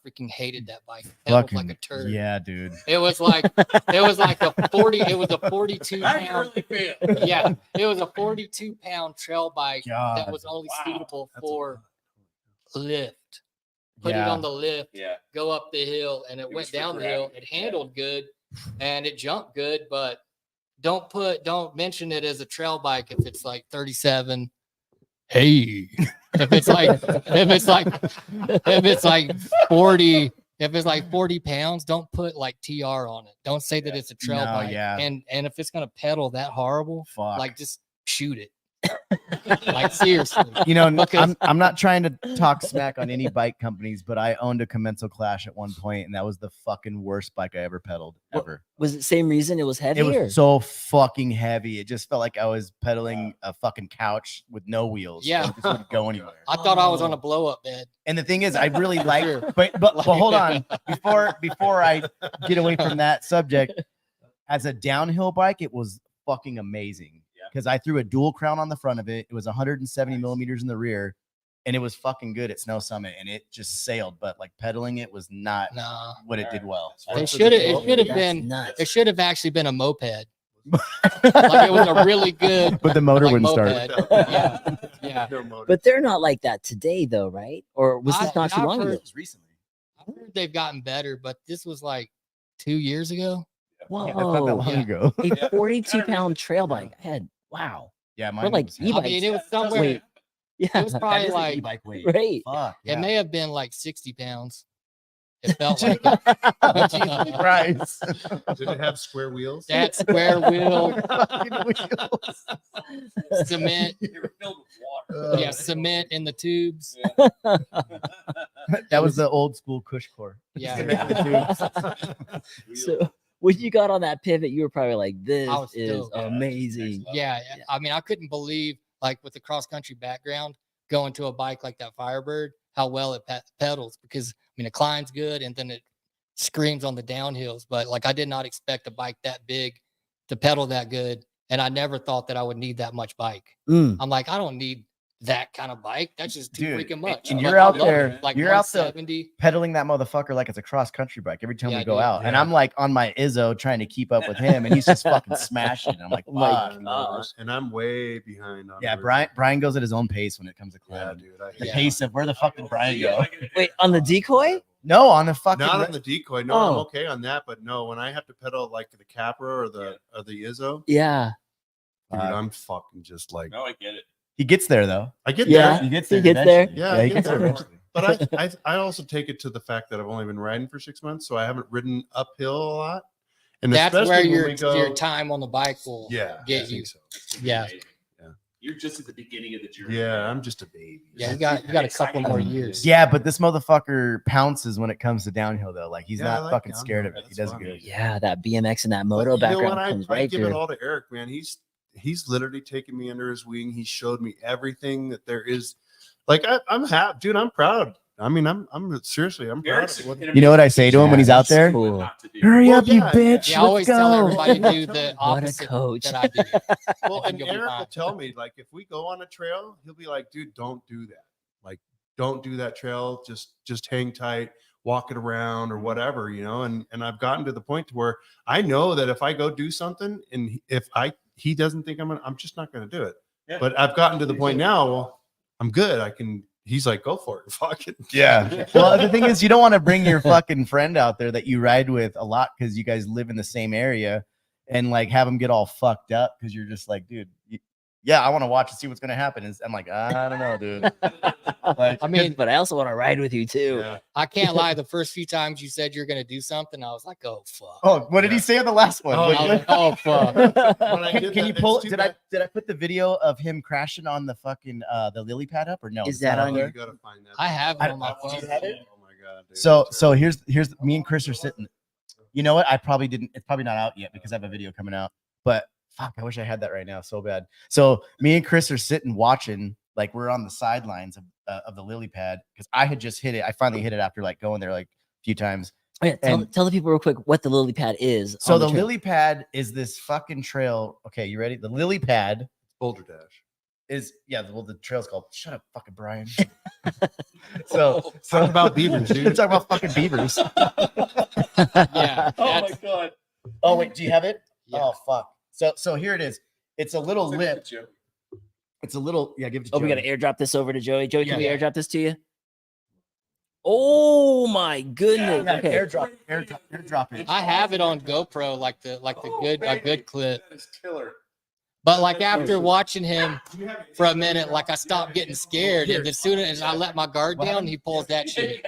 freaking hated that bike. It was like a turd. Yeah, dude. It was like a 40. It was a 42 I pound. really feel. Yeah, it was a 42-pound trail bike that God. was only Wow, suitable That's a for lot. lift. Put it Yeah. on the lift, Yeah. go up the hill, and it It went was for down the hill. gravity, It yeah. handled good, and it jumped good, but don't mention it as a trail bike if it's like 37. Hey, if it's like 40. If it's like 40 pounds, don't put like TR on it. Don't say that it's a trail No, bike. yeah. And if it's gonna pedal that horrible, Fuck. like just shoot it. Like seriously. You know, Because- I'm not trying to talk smack on any bike companies, but I owned a Commensal Clash at one point, and that was the fucking worst bike I ever pedaled What- ever. Was it same reason? It was It heavier. was so fucking heavy. It just felt like I was pedaling a fucking couch with no wheels. Yeah. It just wouldn't go anywhere. I thought I was on a blow up bed. And the thing is, I really like, Sure. but hold on, before I get away from that subject, as a downhill bike, it was fucking amazing. Yeah. Because I threw a dual crown on the front of it. It was 170 millimeters in the rear, and it was fucking good at Snow Summit, and it just sailed. But like pedaling it was not Nah. what it did well. It should have That's been nuts. it should have actually been a moped. Like it was a really good But the motor like, wouldn't moped. start. Yeah. Yeah. No motor. But they're not like that today, though, right? Or was this not too I've long heard- ago? It was recently. I heard they've gotten better, but this was like 2 years ago. Whoa, Yeah, that's not that long yeah. ago. a Yeah. 42-pound trail bike. I had wow. Yeah, We're mine like was I e-bikes. mean, it was somewhere. Wait. Yeah, It was That probably is an like e-bike weight. right. Fuck. it yeah. may have been like 60 pounds. It felt like it. Jesus Christ. Did it have square wheels? That square wheel, Fucking wheels. cement, They were filled with water. yeah, cement in the tubes. That was the old school Kush core. Yeah. So when you got on that pivot, you were probably like, "This I was is stoked. Yeah, amazing." Yeah, I mean, I couldn't believe, like, with the cross country background, going to a bike like that Firebird, how well it pedals. Because I mean, it climbs good, and then it screams on the downhills. But like, I did not expect a bike that big to pedal that good, and I never thought that I would need that much bike. Mm. I'm like, I don't need that kind of bike. That's just too Dude, freaking much. and But you're I out love there- it. Like you're out there 170. Pedaling that motherfucker like it's a cross country bike every time Yeah, we go dude. out. And Yeah. I'm like on my Izzo trying to keep up with him, and he's just fucking smashing. I'm like, Oh my fuck. gosh. And I'm way behind on Yeah, everything. Brian goes at his own pace when it comes to Yeah, climbing. dude. I The hate pace of where the fuck did Brian go? Wait, on the decoy? No, on the fucking. Not on the decoy. No, I'm Oh. okay on that. But no, when I have to pedal like the Capra or the Izzo, Yeah. dude, Uh, I'm fucking just like No, I get it. He gets there though. I get Yeah. there. He gets He there. gets there? eventually. Yeah, he gets there there. eventually. But I also take it to the fact that I've only been riding for 6 months, so I haven't ridden uphill a lot. And That's especially where when your we go, your time on the bike will yeah, get I you. think so. Yeah. Yeah. You're just at the beginning of the journey. Yeah, I'm just a baby. Yeah, you got a couple more years. Yeah, but this motherfucker pounces when it comes to downhill though. Like he's Yeah, I not like fucking downhill. scared of it. He That's does fun. good. Yeah, that BMX and that But moto you know background what? comes I right give it through. all to Eric, man. He's literally taken me under his wing. He showed me everything that there is Like I'm happy, dude. I'm proud. I mean, I'm seriously, I'm proud Eric's of what. You know what I say to him when he's out there? Cool. Not to do. Hurry Well, up, you yeah, bitch. Yeah, I always Let's tell go. everybody to do the What a opposite coach. that I do. Well, I and think you'll be Eric fine. will tell me, like, if we go on a trail, he'll be like, dude, don't do that. Like, don't do that trail. Just hang tight, walk it around or whatever, you know. And I've gotten to the point to where I know that if I go do something and if he doesn't think I'm just not gonna do it. Yeah. But I've gotten to the point now, well, I'm good. I can. He's like, go for it. Fuck it. Yeah. Well, the thing is, you don't want to bring your fucking friend out there that you ride with a lot because you guys live in the same area and like have them get all fucked up because you're just like, dude, yeah, I want to watch and see what's going to happen. And I'm like, I don't know, dude. Like, I mean, but I also want to ride with you too. Yeah. I can't lie. The first few times you said you're going to do something, I was like, oh, fuck. oh, what did he say on the last one? Oh, What- I was like, oh, fuck. When I Can, did can that, you it's pull? too Did bad. I put the video of him crashing on the fucking the lily pad up or no? Is It's that not on up You your- there? gotta find that. I have it I- on my do phone. you have it? Oh my god. Dude, So it's so terrible. here's me and Chris are sitting. You know what? I probably didn't. It's probably not out yet because I have a video coming out. But fuck, I wish I had that right now so bad. So me and Chris are sitting watching, like we're on the sidelines of the lily pad because I had just hit it. I finally hit it after like going there like a few times. Oh, yeah, And- tell the people real quick what the lily pad is. So on the trail. lily pad is this fucking trail. Okay, you ready? The lily pad Boulder Dash. is well the trail's called. Shut up, fucking Brian. so Talk about beavers, We're dude. talking about fucking beavers. Yeah. Oh my that's- god. Oh wait, do you have it? Yeah. Oh fuck. So here it is. It's a little lip. It's a little give it to Oh, we got to Joey. airdrop this over to Joey. Joey, can we Yeah. airdrop this to you? Oh my goodness. Yeah, Okay. airdrop it. I have it on GoPro, like the a good clip. That is killer. But like after watching him for a minute, like I stopped getting scared, and as soon as I let my guard down, he pulls that shit.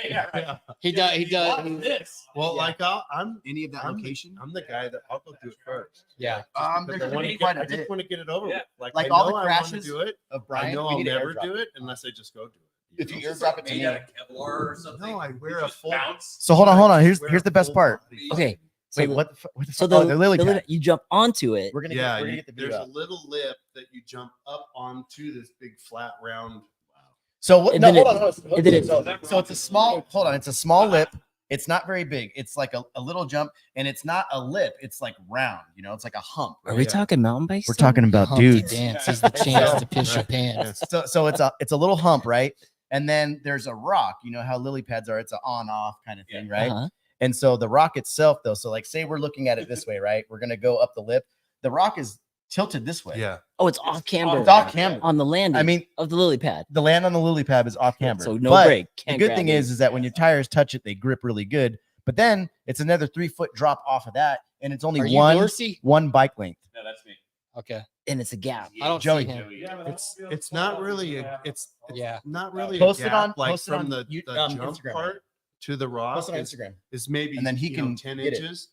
He does. He does. This. Well, Yeah. like I'm Any of that I'm, location? I'm the guy that I'll go do it first. Yeah. There's I gonna be want quite a I just bit want to get it over Yeah. with. Like I all know the I want to crashes do it. of I Brian. know we I'll need to never airdrop do it. it unless I just go do it. If you Just airdrop it to made me. out of Kevlar or something. No, I wear You a just full. bounce. So hold on. Here's Wear the a best full part. body. Okay. So Wait, the, what the so fuck? Oh, the lily the pad. you jump onto it. We're gonna Yeah, get, we're gonna get the there's video a up. little lip that you jump up onto this big flat round. So what? And No, then hold it- on. and then it- So it's a small. Hold on. It's a small lip. It's not very big. It's like a little jump, and it's not a lip. It's like round. You know, it's like a hump. Are we Yeah. talking mountain bikes? We're still? talking about Humpty dudes. Dance is the chance to piss your pants. So it's a little hump, right? And then there's a rock. You know how lily pads are. It's an on-off kind of thing, right? Uh-huh. And so the rock itself, though, so like say we're looking at it this way, right? We're gonna go up the lip. The rock is tilted this way. Yeah. Oh, it's off camber. It's off camber. on the landing. I mean, of the lily pad. the land on the lily pad is off camber. So no But break. The Can't good grab thing it. is that when your tires touch it, they grip really good. But then it's another 3-foot drop off of that, and it's only Are you one Dorsey? bike length. No, that's me. Okay. and it's a gap. I don't Joey. see him. It's not really it's Yeah. not really Post a it gap, on- like post it from on the jump Instagram. part to the rock Post it on is, Instagram. is maybe And then he can 10 get it. inches,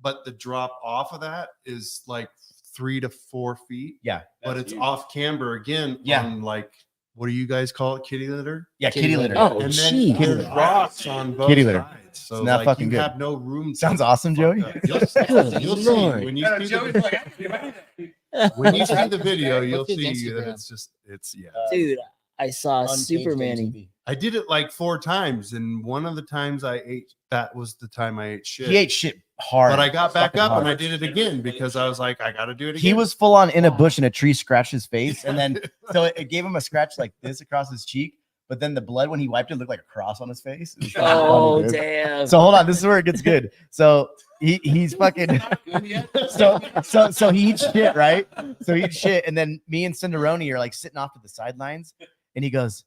but the drop off of that is like 3 to 4 feet. Yeah. But That's it's huge. off camber again. Yeah. On like what do you guys call it? Kitty litter. Yeah, Kitty kitty litter. litter. Oh, And then gee. there's rocks on both Kitty litter. sides. So It's not like, fucking you good. have no room. to Sounds awesome, fuck Joey. up. You'll, Good you'll see Lord. when you No, see Joey's the, like, "Hey, when you see the video, you'll What's his see that Instagram? it's just it's yeah. Dude, I saw Uncaged Superman. TV. I did it like 4 times, and one of the times I ate, that was the time I ate shit. He ate shit hard. but I got back Fucking up and I hard. did it again because I was like, I got to do it again. He was full on in a bush and a tree scratched his face, and then so it gave him a scratch like this across his cheek. But then the blood when he wiped it looked like a cross on his face. It was fucking Oh funny, dude. damn! So hold on, this is where it gets good. So he's fucking not good yet. so he eats shit, right? So he eats shit, and then me and Cinderoni are like sitting off to the sidelines, and he goes,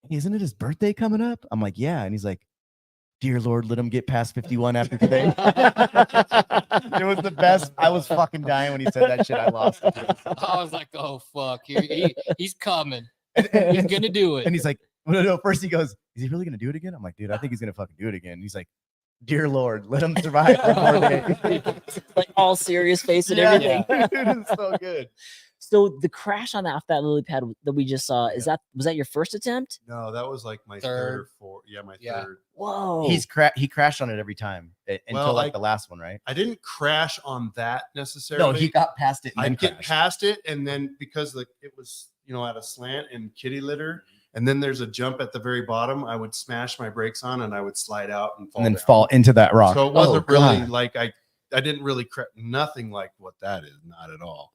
"Isn't it his birthday coming up?" I'm like, "Yeah," and he's like, "Dear Lord, let him get past 51 after today." It was the best. I was fucking dying when he said that shit. I lost it. I was like, oh fuck, he's coming. He's gonna do it. And he's like, no, first he goes, "Is he really gonna do it again?" I'm like, "Dude, I think he's gonna fucking do it again." And he's like, "Dear Lord, let him survive one more day." Like all serious face and Yeah, everything. dude, it's so good. So the crash on that off that lily pad that we just saw was that your first attempt? No, that was like my Third. third or fourth. Yeah, my Yeah. third. Whoa! He crashed on it every time until Well, like like- the last one, right? I didn't crash on that necessarily. No, he got past it. And I then get crashed. past it, and then because it was at a slant and kitty litter, And then there's a jump at the very bottom. I would smash my brakes on and I would slide out and fall and then down. fall into that rock. So it wasn't really God. like I didn't really nothing like what that is, not at all.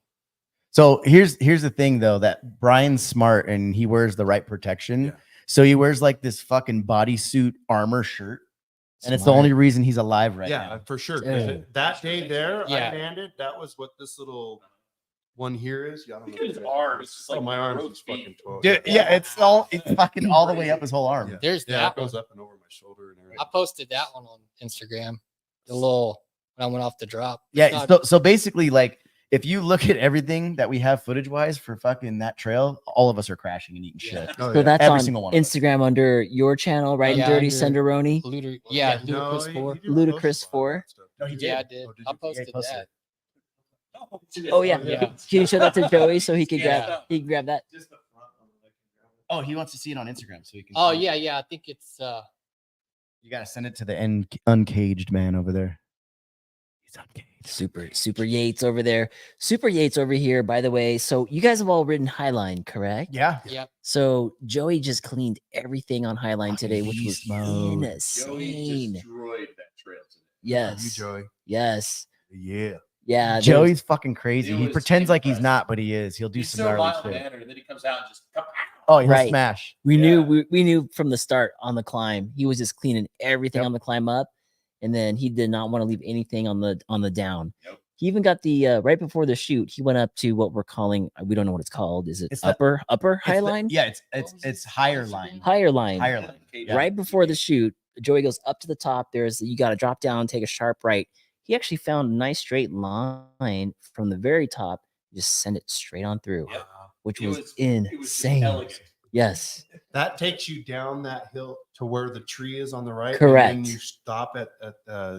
So here's the thing though, that Brian's smart and he wears the right protection. Yeah. So he wears like this fucking bodysuit armor shirt. And it's the Smart. only reason he's alive right Yeah, now. for sure. 'Cause Dude. that day there, Yeah. I landed. That was what this little one here is. Yeah, I don't know. Look at his arms, it's Oh, like my arms roast is fucking beef. 12. Dude, yeah, it's fucking all the way up his whole arm. Yeah. There's Yeah, that it goes one. up and over my shoulder and everything. I posted that one on Instagram. The little when I went off the drop. It's Yeah, not- so basically, like, if you look at everything that we have footage wise for fucking that trail, all of us are crashing and eating shit. Oh, So yeah. that's Every on single one of us. Instagram under your channel, right? Yeah, Dirty under- Senderoni. Yeah, No, Ludacris he 4. didn't Ludacris post a lot of 4. that stuff. No, he Yeah, I did. did. Oh, did I you? posted posted that. Oh yeah. Yeah. Can you show that to Joey so he could Yeah. grab he can grab that? Just the front on the leg. Oh, he wants to see it on Instagram, so he can. Oh see it. yeah. I think it's You gotta send it to the uncaged man over there. He's uncaged. Super Yates over there. Super Yates over here, by the way. So you guys have all ridden Highline, correct? Yeah. yep. So Joey just cleaned everything on Highline today, which was beast mode. Joey insane. destroyed that trail today. You, Yes. Joey. Yes. Yeah. Yeah. there was- Joey's fucking crazy. It He was pretends like he's impressive. not, but he is. He'll do He's some so gnarly mild shit. mannered, and then he comes out and just kapow. Oh, he'll Right. smash. we knew Yeah. we knew from the start on the climb. He was just cleaning everything Yep. on the climb up. And then he did not want to leave anything on the down. Yep. He even got the right before the shoot, he went up to what we're calling, we don't know what it's called. Is it It's the- upper It's high the- line? Yeah, What was it's his higher Instagram? line. Higher line. Higher line. Yeah. Right before the shoot, Joey goes up to the top. There's you got to drop down, take a sharp right. He actually found a nice straight line from the very top. Just send it straight on through, Yep. which It was, was insane. elegant. Yes, That takes you down that hill to where the tree is on the right. And Correct. then you stop at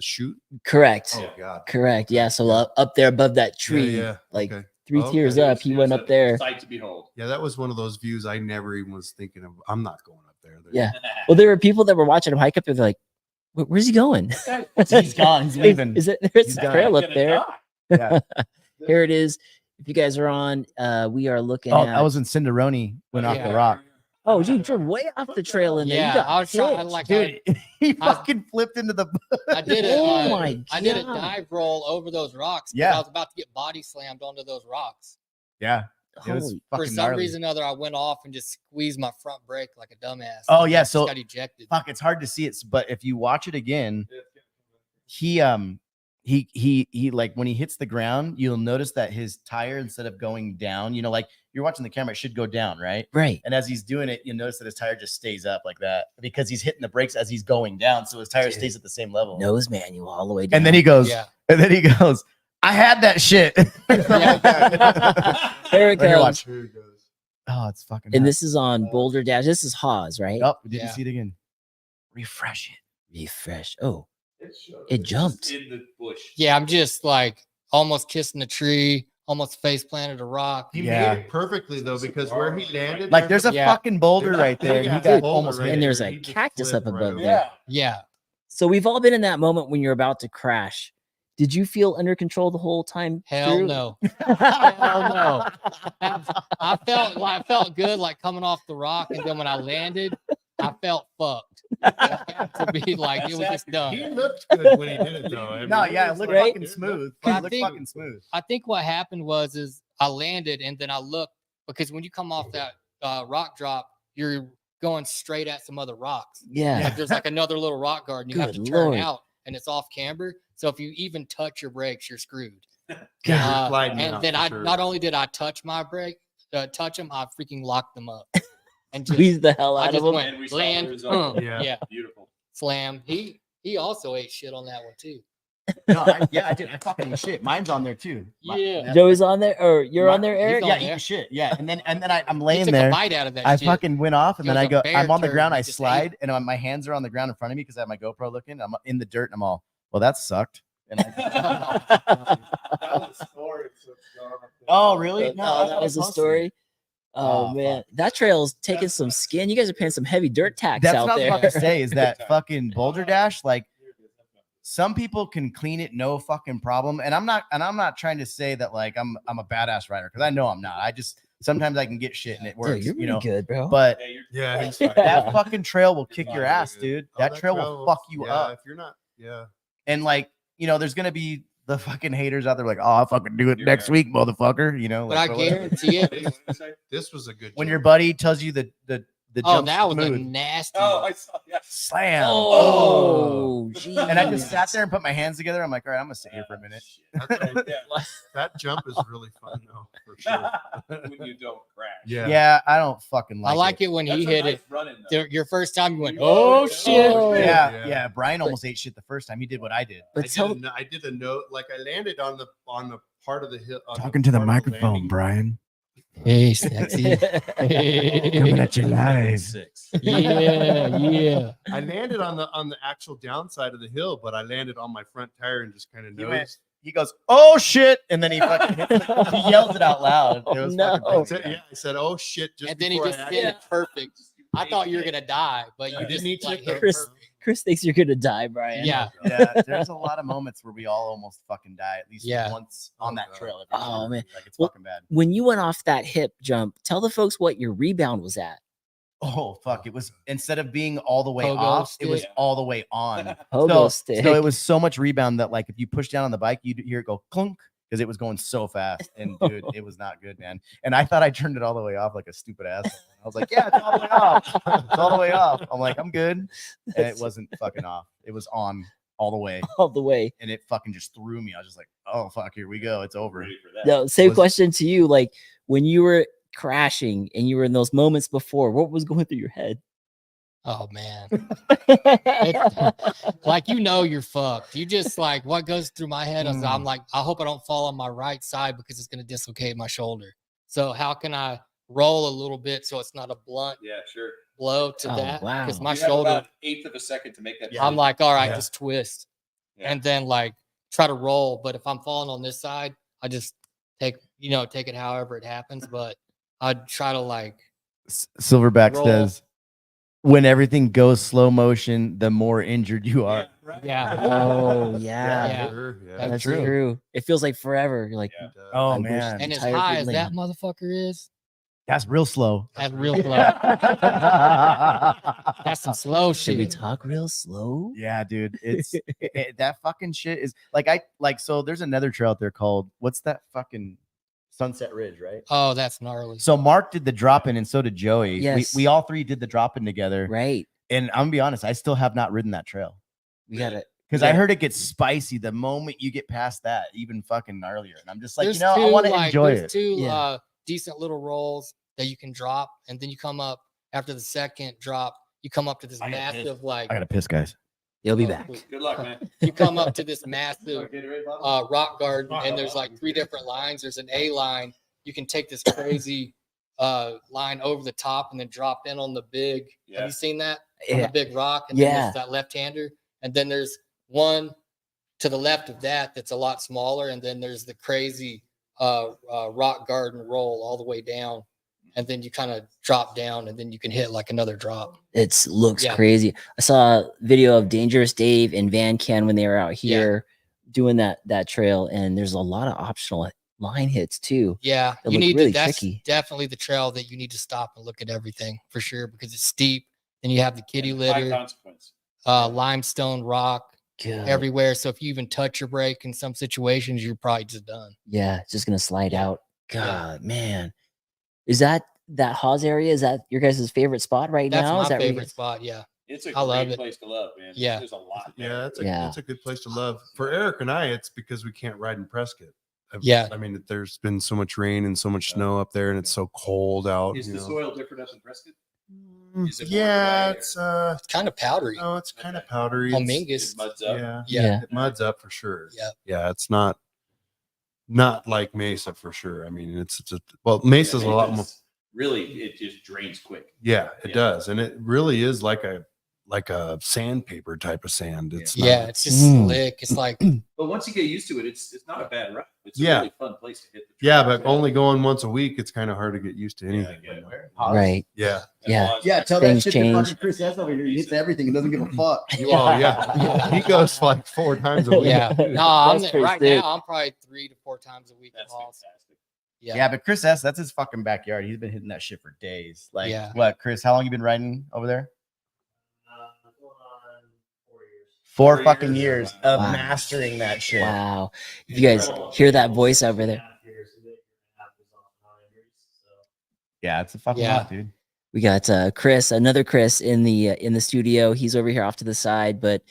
shoot. correct, Oh God. correct. Yeah, so up there above that Yeah, tree, yeah. like Okay. 3 Okay. tiers It up, was- he it went was up a there. Sight to behold. Yeah, that was one of those views I never even was thinking of. I'm not going up there. Yeah. Well, there were people that were watching him hike up there. They're like, Where's he going?" He's gone. He's leaving. Is it? There's He's a gone. trail up Gonna there. die. Yeah. Here it is. If you guys are on, we are looking Oh, at. I was in Cinderoni, went off Yeah. the rock. Oh, you drove way off the trail in there. Yeah, you got I was trying pitched. like Dude, he I- fucking flipped into the. I did it. Oh my I did a God. dive roll over those rocks. 'cause Yeah. I was about to get body slammed onto those rocks. Yeah, it was Holy- fucking For some gnarly. reason or other, I went off and just squeezed my front brake like a dumbass. Oh, and yeah, just so- got ejected. Fuck, it's hard to see it, but if you watch it again, he like when he hits the ground, you'll notice that his tire, instead of going down, like you're watching the camera, it should go down, right? Right. And as he's doing it, you'll notice that his tire just stays up like that because he's hitting the brakes as he's going down, so his tire Dude. stays at the same level. Nose manual all the way down. And then he goes, Yeah. I had that shit. There it Right here, goes. watch. Here it goes. Oh, it's fucking. And hot. this is on Boulder Dash. This is Hawes, right? Oh, we didn't Yeah. see it again. Refresh it. Refresh. Oh, showed. It was jumped. just in the bush. Yeah, I'm just like almost kissing the tree, almost face planted a rock. He Yeah. made it perfectly though, because where he landed, Like there's a Yeah. fucking boulder Yeah. right there. And Yeah. he got Boulder almost right hit. and it. there's there. a He just cactus up flipped right above over. there. Yeah. So we've all been in that moment when you're about to crash. Did you feel under control the whole time? Hell through? no. Hell no. I felt good like coming off the rock, and then when I landed, I felt fucked. To be like it was just He done. looked good when he did it though. I No, mean, yeah, it was looked Right? fucking smooth. But I It looked think- fucking smooth. I think what happened is I landed and then I looked, because when you come off that rock drop, you're going straight at some other rocks. Yeah. Like there's like another little rock garden. You have to Good turn Lord. out, and it's off camber. So if you even touch your brakes, you're screwed. God. sliding And out then for I sure. not only did I touch my brake, touch them, I freaking locked them up. And just, Squeeze the hell I out just of him. And we went saw the land, result. Yeah. yeah, Beautiful. slam. He also ate shit on that one too. No, I did. I fucking ate shit. Mine's on there too. Yeah. Joey's on there, or you're on there, He's Eric? on Yeah, there. eating shit. Yeah, and then I'm He laying took there. a bite out of that I shit. fucking went off, and It then was I go. a bear I'm on the turd, ground. he I just ate slide, and my hands are on the ground in front of me because I have my GoPro looking. I'm in the dirt, and I'm all, well, that sucked. And oh, really? No, that was the story. Oh, Oh, man, that trail's taking some skin. You guys are paying some heavy dirt tax That's out what I was there. about to say. Is that fucking Boulder Dash? Like, some people can clean it, no fucking problem. And I'm not trying to say that like I'm a badass rider, because I know I'm not. Sometimes I can get shit and it works, Dude, you're you really know. good, bro. But Yeah, you're Yeah, he's that fucking trail will kick It's your fine, ass, dude. dude. Oh, That trail will fuck you up. If you're not, yeah. And like, you know, there's gonna be the fucking haters out there like, oh, I'll fucking do it You're next right. week, motherfucker. You know, But like, I or whatever. guarantee it. What did you say? This was a good. When jump. your buddy tells you the Oh, jump that was a smooth, nasty. Oh, I saw. Yeah. slam. Oh, geez. And I just sat there and put my hands together. I'm like, all right, I'm gonna sit here for a minute. That jump is really fun though, for sure. When you don't crash. Yeah. Yeah, I don't fucking I like like it. it when That's he a hit nice it. running, though. Your first time, you went, Oh, oh shit. Yeah, Yeah. yeah. Brian almost ate shit the first time. He did what I did. But tell I did a note, like I landed on the part of the hill. on Talking to the part of microphone, landing. Brian. Hey, sexy. Coming at you live. Yeah. I landed on the actual downside of the hill, but I landed on my front tire and just kind of You went- nosed. He goes, oh shit, and then he fucking hits it. He yells it out loud. It was No. fucking I said, funny. yeah, I said, "Oh shit!" Just And then he before just I hit acted- it perfect. I thought you were gonna die, but you You just didn't eat like shit, hit though. it Chris, perfect. Chris thinks you're gonna die, Brian. Yeah. Yeah, there's a lot of moments where we all almost fucking die at least Yeah. once on Oh, that God. trail. Oh, man. Like it's Well- fucking bad. When you went off that hip jump, tell the folks what your rebound was at. Oh fuck! It was instead of being all the way Pogo off, it was stick. all the way on. Pogo stick. So it was so much rebound that like if you push down on the bike, you'd hear it go clunk because it was going so fast. And dude, it was not good, man. And I thought I turned it all the way off like a stupid asshole. I was like, yeah, it's all the way off. It's all the way off. I'm like, I'm good. And it wasn't fucking off. It was on all the way. all the way. And it fucking just threw me. I was just like, oh fuck, here we go. It's over. Ready for that. No, same Was- question to you. Like when you were crashing and you were in those moments before, what was going through your head? Oh man. Like you're fucked. You just like what goes through my head is I'm like, I hope I don't fall on my right side because it's gonna dislocate my shoulder. So how can I roll a little bit so it's not a blunt Yeah, sure. blow to Oh, that? wow. Because my You have shoulder, about an eighth of a second to make that. Yeah. I'm like, all right, Yeah. just twist. Yeah. And then like try to roll. But if I'm falling on this side, I just take it however it happens. But I'd try to like Silverback Roll. says, when everything goes slow motion, the more injured you are. right. yeah. Oh yeah, Yeah. Sure, yeah. that's true. true. It feels like forever. You're like, Yeah. Oh I wish- man, And as Entire high good as that lane. motherfucker is, that's real slow. that's real slow. That's some slow should we shit. talk real slow? Yeah, dude, it's that fucking shit is like so. There's another trail out there called what's that fucking Sunset Ridge, right? Oh, that's gnarly. So Mark did the drop in, and so did Joey. Yes. We all three did the drop in together. Right. And I'm gonna be honest, I still have not ridden that trail We got it. because I heard it gets spicy the moment you get past that, even fucking gnarlier. And I'm just like, There's I two, want to like, enjoy there's it. two Yeah. decent little rolls that you can drop, and then you come up after the second drop. You come up to this I gotta piss. massive like. I gotta piss, guys. You'll be Oh, back. cool. Good luck, man. You come up to this massive Gatorade bottle? rock garden, and there's like 3 different lines. There's an A line. You can take this crazy line over the top and then drop in on the big. Have Yeah. you seen that? On Yeah. the big rock, and then Yeah. there's that left-hander, and then there's one to the left of that that's a lot smaller, and then there's the crazy rock garden roll all the way down, and then you kind of drop down, and then you can hit like another drop. It looks Yeah. crazy. I saw a video of Dangerous Dave and Van Ken when they were out here doing that trail, and there's a lot of optional line hits too. Yeah, It you looked need really to. That's tricky. definitely the trail that you need to stop and look at everything for sure because it's steep. Then you have the kitty And high litter, consequence. limestone rock Good. everywhere. So if you even touch your brake in some situations, you're probably just done. Yeah, it's just gonna slide Yeah. out. God, man, is that Hawes area? Is that your guys' favorite spot right That's now? my Is that where you favorite guys- spot. Yeah. It's a I love great it. place to love, man. Yeah. There's a lot. Yeah, there. that's a good place to love. For Eric and I, it's because we can't ride in Prescott. Yeah. I mean, there's been so much rain and so much snow up there, and it's so cold out. Is you the know. soil different up in Prescott? Is it more Yeah, dry it's It's kind of powdery. no, it's kind of Okay. powdery. On It's- Mingus. It muds up. Yeah, Yeah. it muds up for sure. Yeah. Yeah, it's not like Mesa for sure. I mean, it's well, Mesa's a lot more. Really, it just drains quick. Yeah, it Yeah. does, and it really is like a sandpaper type of sand. It's Yeah, not- it's just Mm. slick. It's like But once you get used to it, it's not a bad ride. It's a Yeah. really fun place to hit the yeah, trails. but only going once a week, it's kind of hard to get used to Yeah, anything. yeah. Right. Yeah. Yeah. Yeah, tell Things that shit change. to fucking Chris S over here. He hits everything and doesn't give a fuck. Well, yeah, he goes like 4 times a week. yeah. No, I'm That's pretty right sick. now. I'm probably 3 to 4 times a week. at That's Halls. fantastic. Yeah, but Chris S, that's his fucking backyard. He's been hitting that shit for days. Like, Yeah. what, Chris? How long you been riding over there? Going on 4 years. 4 4 fucking years. years of Wow. mastering that shit. Wow. You guys hear that voice over there? Yeah, it's a fucking Yeah. lot, dude. We got Chris, another Chris in the studio. He's over here off to the side, but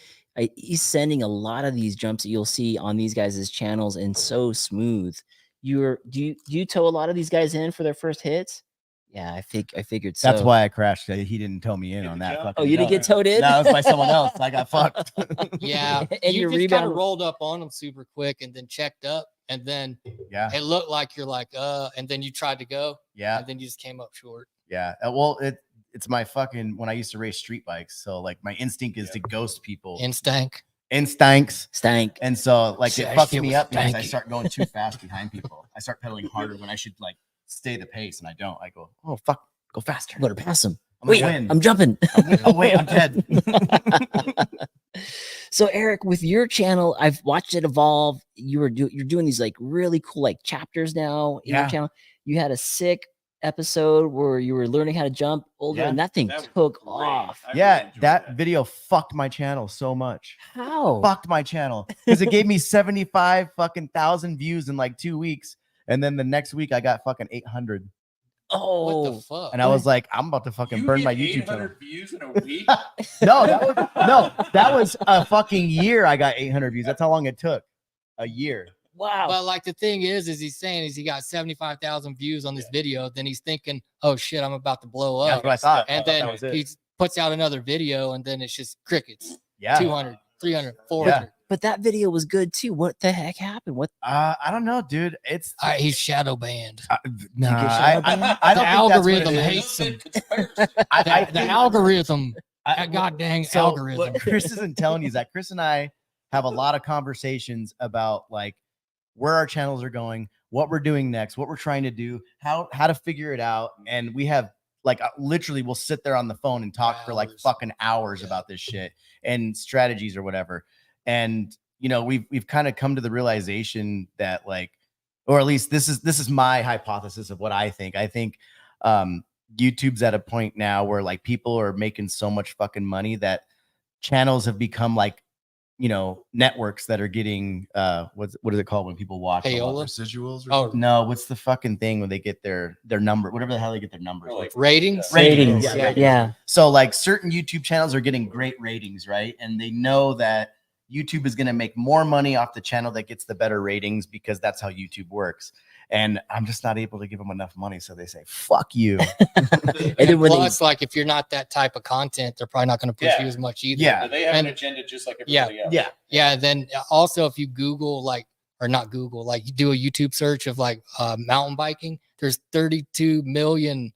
he's sending a lot of these jumps that you'll see on these guys' channels, and so smooth. Do you tow a lot of these guys in for their first hits? Yeah, I figured so. That's why I crashed. He didn't tow me in Get on the that. jump? Fucking Oh, you didn't jump. get towed in? No, it was by someone else. I got fucked. Yeah. And you your just kind rebound- of rolled up on them super quick and then checked up. And then Yeah, it looked like you're like, and then you tried to go. yeah, And then you just came up short. yeah. Well, it's my fucking when I used to race street bikes. So like my instinct is to ghost people. Instinct. Instincts. Stank. And so like it That fucks shit me was up because I stanky. start going too fast behind people. I start pedaling harder when I should like stay the pace, and I don't. I go, oh fuck, go faster. I'm gonna pass him. I'm gonna Wait, win. I'm jumping. Oh wait, I'm dead. So Eric, with your channel, I've watched it evolve. You're doing these like really cool like chapters now in your Yeah. channel. You had a sick episode where you were learning how to jump older, Yeah. and that thing That was took great. off. I really Yeah, enjoyed that video fucked my channel so much. How? Fucked my channel because it gave me 75 fucking thousand views in like 2 weeks, and then the next week I got fucking 800, Oh, What the fuck? and I was like, I'm about to fucking You burn get my YouTube channel. 800 views in a week. That was a fucking year. I got 800 views. That's how long it took. A year. wow. But like the thing is he's saying he got 75,000 views on this video. Then he's thinking, oh shit, I'm about to blow That's up. what I thought. And I thought then that was it. he puts out another video and then it's just crickets. Yeah. 200, 300, 400. But that video was good too. What the heck happened? What? I don't know, dude. It's He's shadow banned. nah, get shadow banned? I The don't think that's what algorithm it is. hates him. I The think- algorithm. I- That goddamn so algorithm. What Chris isn't telling you is that Chris and I have a lot of conversations about like where our channels are going, what we're doing next, what we're trying to do, how to figure it out, and we have like literally we'll sit there on the phone and talk for like Hours. fucking hours Yeah. about this shit and strategies or whatever. And you know, we've kind of come to the realization that like, or at least this is my hypothesis of what I think. I think YouTube's at a point now where like people are making so much fucking money that channels have become like, you know, networks that are getting what is it called when people watch a lot? Payola? Residuals. Or Oh, something? No, what's the fucking thing when they get their number, whatever the hell they get their numbers. Oh, like ratings. Ratings. Ratings. Yeah, Yeah. So like certain YouTube channels are getting great ratings, right? And they know that YouTube is going to make more money off the channel that gets the better ratings because that's how YouTube works. And I'm just not able to give them enough money. So they say, fuck you. And then when Plus, like if you're not that type of content, they're probably not going to push Yeah. you as much either. Yeah. But they have And- an agenda just like Yeah. everybody else. Yeah. Yeah. Then also, if you Google like, or not Google, like you do a YouTube search of like mountain biking, there's 32 million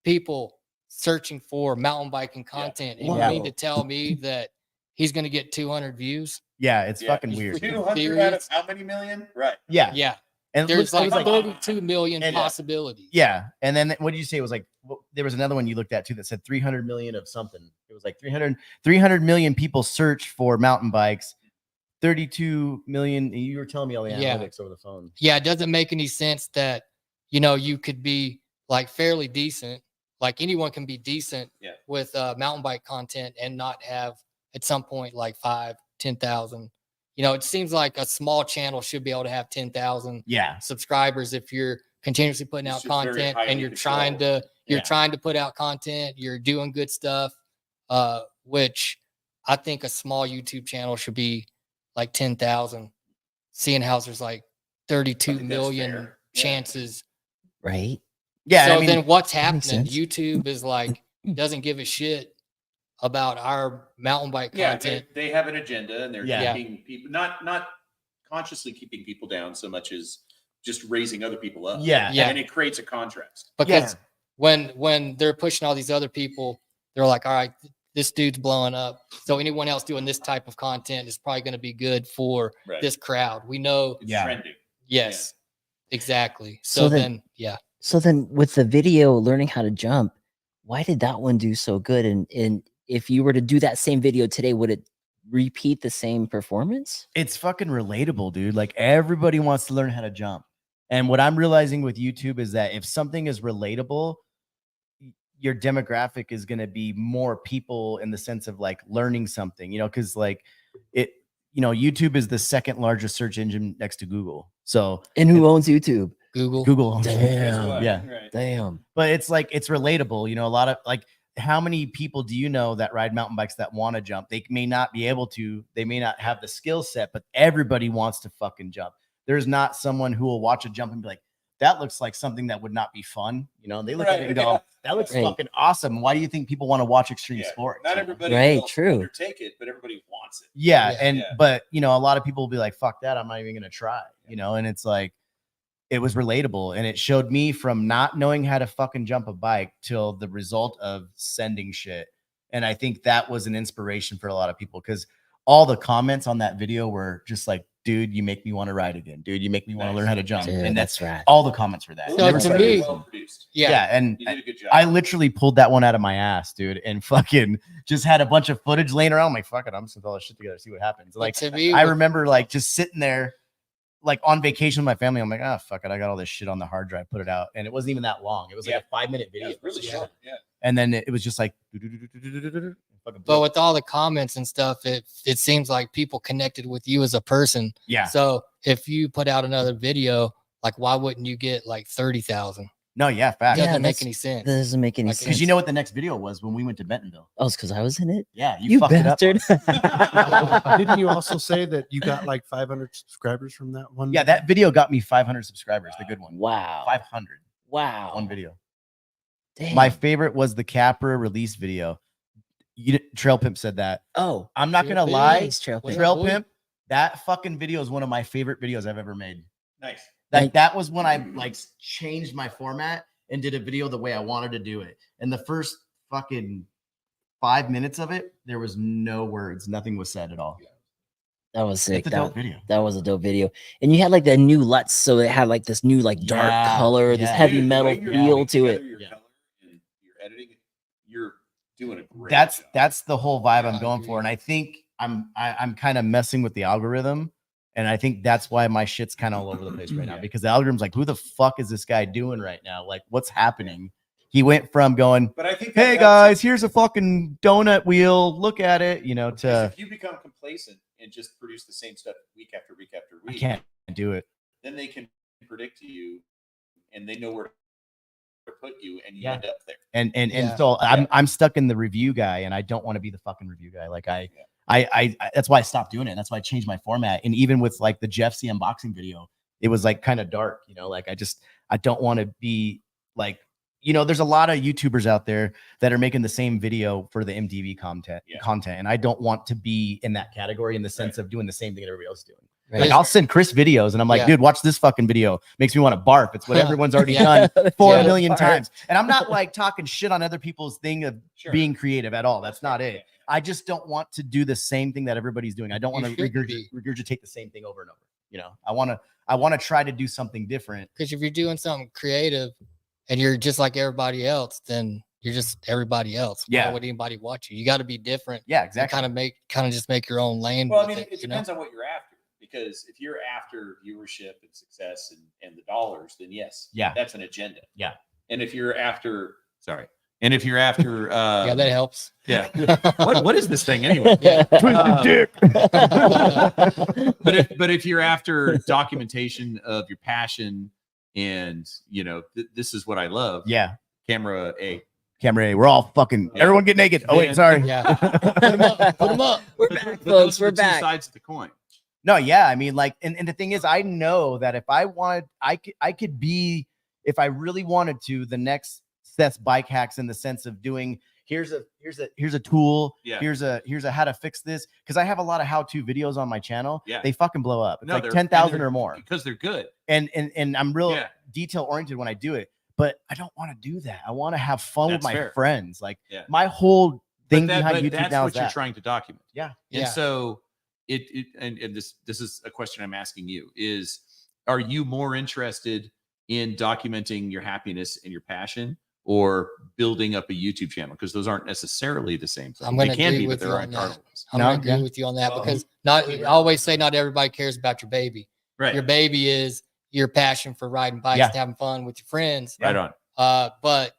people searching for mountain biking content. And Wow. you mean to tell me that he's going to get 200 views? Yeah. It's Yeah. fucking weird. 200 out of Serious? how many million? Right. Yeah. Yeah. And There's it was like 32 million and, possibilities. yeah. And then what did you say? It was like, there was another one you looked at too that said 300 million of something. It was like 300 million people search for mountain bikes. 32 million. You were telling me all the Yeah. analytics over the phone. Yeah, it doesn't make any sense that, you know, you could be like fairly decent. Like anyone can be decent Yeah. with mountain bike content and not have at some point like 10,000. You know, it seems like a small channel should be able to have 10,000 Yeah. subscribers if you're continuously putting It's out just very content highly and you're trying controlled. to you're Yeah. trying to put out content, you're doing good stuff, which I think a small YouTube channel should be like 10,000. Seeing how there's like 32 think that's million fair. Yeah. chances. right? Yeah. So I mean, then what's that makes happening? sense. YouTube is like doesn't give a shit about our mountain bike Yeah, content. they have an agenda and they're Yeah. keeping people not consciously keeping people down so much as just raising other people up. yeah. Yeah. And it creates a contrast. Because when they're pushing all these other people, they're like, all right, this dude's blowing up. So anyone else doing this type of content is probably going to be good for Right. this crowd. We know. It's Yeah. trending. Yes, exactly. So So then- then, yeah. So then with the video learning how to jump, why did that one do so good? And if you were to do that same video today, would it repeat the same performance? It's fucking relatable, dude. Like everybody wants to learn how to jump. And what I'm realizing with YouTube is that if something is relatable, your demographic is going to be more people in the sense of like learning something, you know, because like it, you know, YouTube is the second largest search engine next to Google. So, And who owns YouTube? Google. Google owns it. Damn. Yeah. Right. Damn. But it's like, it's relatable. You know, a lot of like, how many people do you know that ride mountain bikes that want to jump? They may not be able to, they may not have the skill set, but everybody wants to fucking jump. There's not someone who will watch a jump and be like, that looks like something that would not be fun. You know, they look at it and go, that looks Right. fucking awesome. Why do you think people want to watch extreme sports? Not you know? everybody Right, will true. undertake it, but everybody wants it. Yeah, Yeah. and Yeah. but you know, a lot of people will be like, fuck that, I'm not even gonna try, you know, and it's like it was relatable, and it showed me from not knowing how to fucking jump a bike till the result of sending shit. And I think that was an inspiration for a lot of people, because all the comments on that video were just like, dude, you make me want to ride again, dude, you make me want to learn how to jump. Dude, And that's that's right. all the comments were that. It So was to very me- well produced. Yeah, and You did a good job. I literally pulled that one out of my ass, dude, and fucking just had a bunch of footage laying around. I'm like, fuck it, I'm just gonna put all this shit together, see what happens. Like, to me, I remember like just sitting there, like on vacation with my family. I'm like, ah, fuck it, I got all this shit on the hard drive, put it out, and it wasn't even that long. It was like a 5-minute Yeah, video, it was really Yeah. short. Yeah. and then it was just like, fucking but with all the comments and stuff, it seems like people connected with you as a person. yeah, So if you put out another video, like why wouldn't you get like 30,000? no, yeah, It fact. Yeah, doesn't make that's- any sense. That doesn't make any Like, sense. Because you know what the next video was when we went to Bentonville. Oh, it's because I was in it. Yeah, You fucked it up. bastard. Didn't you also say that you got like 500 subscribers from that one? Yeah, that video got me 500 subscribers. The good one. Wow. 500. Wow. One video. Damn. My favorite was the Capra release video. Trail Pimp said that. Oh, I'm not Trail gonna Pimp. lie. nice Trail What Pimp. up, Trail boy? Pimp, that fucking video is one of my favorite videos I've ever made. Nice. Like Like- that was when I like changed my format and did a video the way I wanted to do it. And the first fucking 5 minutes of it, there was no words, nothing was said at all. That was sick. It's a dope video. That was a dope video. And you had like the new LUTs, so it had like this new like dark Yeah, color, this yeah. heavy Dude, the metal way you're feel putting to it. together Your Yeah. color and your editing, you're doing a great That's job. that's the whole vibe Yeah, I'm I going agree. for. And I think I'm kind of messing with the algorithm. And I think that's why my shit's kind of all over the place right now, Yeah. because the algorithm's like, who the fuck is this guy doing right now? Like, what's happening? He went from going, But I think hey that's- guys, here's a fucking donut wheel, look at it, you know, because to if you become complacent and just produce the same stuff week after week after I week, can't do it. then they can predict you and they know where to put you, and you Yeah. end up there. And Yeah. so I'm stuck in the review guy, and I don't want to be the fucking review guy. Like I that's why I stopped doing it. That's why I changed my format. And even with like the Jeff C unboxing video, it was like kind of dark, you know, like I don't want to be like, you know, there's a lot of YouTubers out there that are making the same video for the MTV content. And I don't want to be in that category in the sense of doing the same thing that everybody else is doing. Right. Like I'll send Chris videos and I'm like, Yeah. dude, watch this fucking video. Makes me want to barf. It's what everyone's already Yeah. done 4 Yeah. million times. And I'm not like talking shit on other people's thing of Sure. being creative at all. That's not it. Yeah. I just don't want to do the same thing that everybody's doing. I don't want to You shouldn't be. regurgitate the same thing over and over. You know, I want to try to do something different. Because if you're doing something creative and you're just like everybody else, then you're just everybody else. Yeah. Why would anybody watch you? You got to be different. Yeah, And exactly. kind of just make your own lane. Well, I with mean, it you know? depends on what you're after. Because if you're after viewership and success and the dollars, then yes, Yeah. that's an agenda. Yeah. And if you're after, and if you're after, Yeah, that helps. yeah. what is this thing anyway? Yeah. But if you're after documentation of your passion and you know this is what I love, Yeah. camera A. Camera A. We're all fucking Yeah. everyone get naked. Oh wait, Man. sorry. Yeah. Put them up. Put them up. We're But back, but those folks. are We're the two back. sides of the coin. No, yeah. I mean, like, and the thing is, I know that if I wanted, I could be, if I really wanted to, the next Seth's Bike Hacks in the sense of doing here's a tool, Yeah. here's a how to fix this, because I have a lot of how-to videos on my channel. Yeah. They fucking blow up. It's No, like they're- 10,000 and they're- or more. because they're good. And I'm real Yeah. detail oriented when I do it, but I don't want to do that. I want to have fun with That's my fair. friends. Like Yeah. my whole thing But behind YouTube that's now what is you're that. trying to document. Yeah. Yeah. And so and this is a question I'm asking you is, are you more interested in documenting your happiness and your passion or building up a YouTube channel? Because those aren't necessarily the same thing. I'm They gonna can agree be, but with there you aren't on that. always. I'm No, gonna agree yeah. with you on that Well, because I always say not everybody cares about your baby. Right. Your baby is your passion for riding bikes Yeah. and having fun with your friends. Right on. But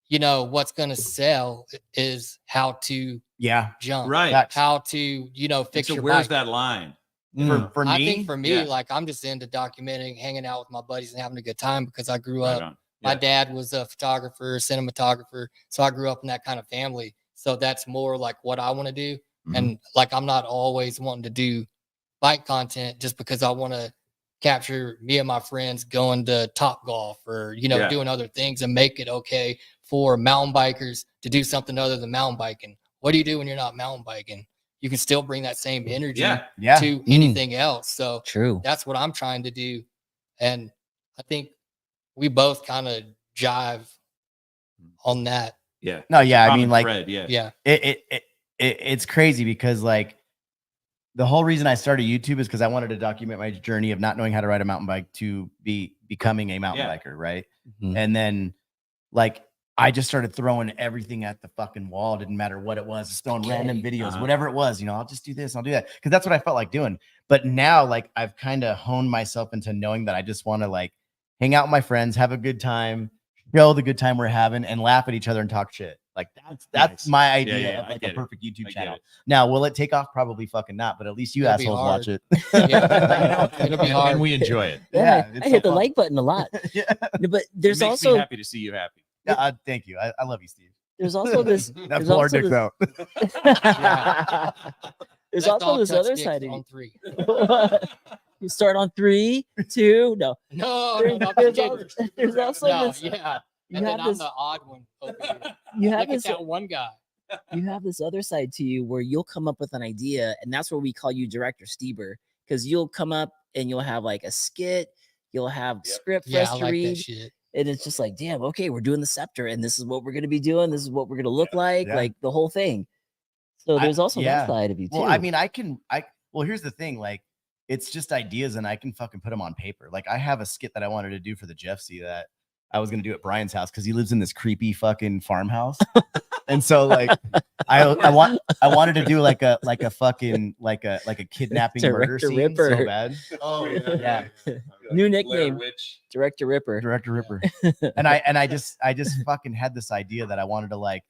you know what's gonna sell is how to Yeah. jump, Right. Facts. how to, you know, And fix so your where's bike. that line? For I me, think for me, Yeah. like I'm just into documenting, hanging out with my buddies and having a good time because I grew Right up. on. My Yeah. dad was a photographer, cinematographer, so I grew up in that kind of family. So that's more like what I want to do. Mhm. And like I'm not always wanting to do bike content just because I want to capture me and my friends going to Top Golf or, you know, Yeah. doing other things and make it okay for mountain bikers to do something other than mountain biking. What do you do when you're not mountain biking? You can still bring that same energy Yeah. yeah. to anything else. So True. that's what I'm trying to do. And I think we both kind of jive on that. Yeah. No, There's a yeah, I common mean, like, thread, yeah. Yeah. It's crazy because like the whole reason I started YouTube is because I wanted to document my journey of not knowing how to ride a mountain bike to becoming a mountain Yeah. biker, right? Mhm. And then like I just started throwing everything at the fucking wall. Didn't matter what it was, just throwing random videos, Uh-huh. whatever it was, you know, I'll just do this, I'll do that. Because that's what I felt like doing. But now like I've kind of honed myself into knowing that I just want to like hang out with my friends, have a good time, show the good time we're having, and laugh at each other and talk shit. Like that's Nice. my idea yeah, of I like a get it. perfect YouTube I get channel. it. Now, will it take off? Probably fucking not, but at least you It'll be assholes watch hard. it. Yeah. It'll be hard. And we enjoy it. Yeah, it's I so hit the fun. like button a lot. Yeah. No, but It there's makes also me happy to see you happy. Yeah, thank you. I love you, Steve. there's also this That there's pull our also dicks this- out. There's Let also dog this touch other dicks side of on you. 3. You start on 3, 2. No, No, There's- not there's the al- kids. there's also No, this. yeah. You And have then I'm this. the odd one over here. You have Look at this. that one guy. You have this other side to you where you'll come up with an idea, and that's where we call you Director Steber, because you'll come up and you'll have like a skit, you'll have script for Yeah, us I to like read, that shit. and it's just like, damn, okay, we're doing the scepter, and this is what we're gonna be doing, this is what we're gonna look like, Yeah. like the whole thing. So there's also yeah. that side of you too. Well, I mean, well, here's the thing, like, it's just ideas and I can fucking put them on paper. Like, I have a skit that I wanted to do for the Jeff C that I was gonna do at Brian's house because he lives in this creepy fucking farmhouse. And so like I wanted to do like a fucking like a kidnapping murder Director scene Ripper. so bad. Oh Yeah. New nickname, Director Ripper. Director Ripper. And I just fucking had this idea that I wanted to like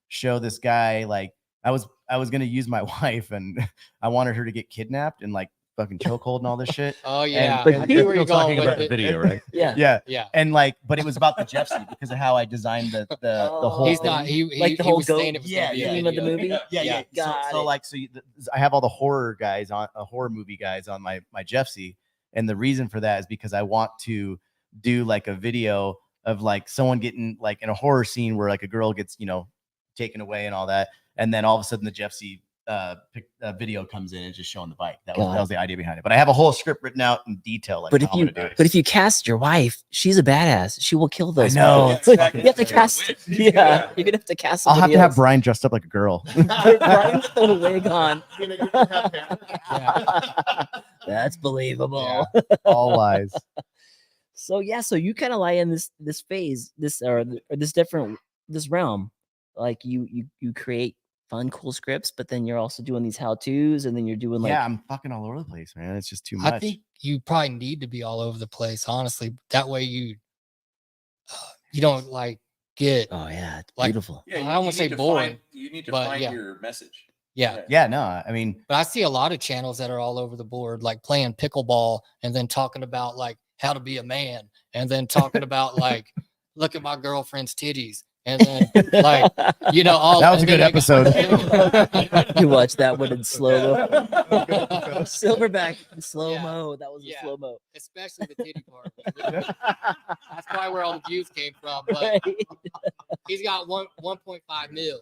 show this guy, like I was gonna use my wife and I wanted her to get kidnapped and like fucking chokehold and all this shit. Oh yeah. but I he- see where you're Still talking going about with the it. video, right? Yeah. Yeah. Yeah. And like, but it was about the Jeff C because of how I designed the whole He's thing. not. He Like the he whole was saying it was yeah, gonna be a theme of the video. movie. Yeah. Yeah. Got So it. like, I have all the horror guys on horror movie guys on my Jeff C, and the reason for that is because I want to do like a video of like someone getting like in a horror scene where like a girl gets, you know, taken away and all that, and then all of a sudden the Jeff C video comes in and just showing the bike. That was the idea behind it. But I have a whole script written out in detail. Like, But how I'm gonna do it. if you cast your wife, she's a badass. She will kill those. know. people. Yeah, You have to cast. Witch. Yeah, you're gonna have to cast. I'll have somebody to have else. Brian dressed up like a girl. Brian's got a wig on. Yeah. That's believable. All lies. So yeah, so you kind of lie in this phase, this realm. Like you create fun, cool scripts, but then you're also doing these how-tos, and then you're doing like Yeah, I'm fucking all over the place, man. It's just too much. I think you probably need to be all over the place, honestly. That way you don't like get oh yeah, it's like- beautiful. I don't wanna say boring, You need to but find yeah. your message. yeah. Yeah, no, I mean, But I see a lot of channels that are all over the board, like playing pickleball and then talking about like how to be a man, and then talking about like look at my girlfriend's titties, and then like all that was a and good then episode. You watch that one in slow mo. they- Silverback in slow Yeah. mo. That was Yeah. a slow mo. especially the titty part. That's probably where all the views came from. But he's got 1.5 mil.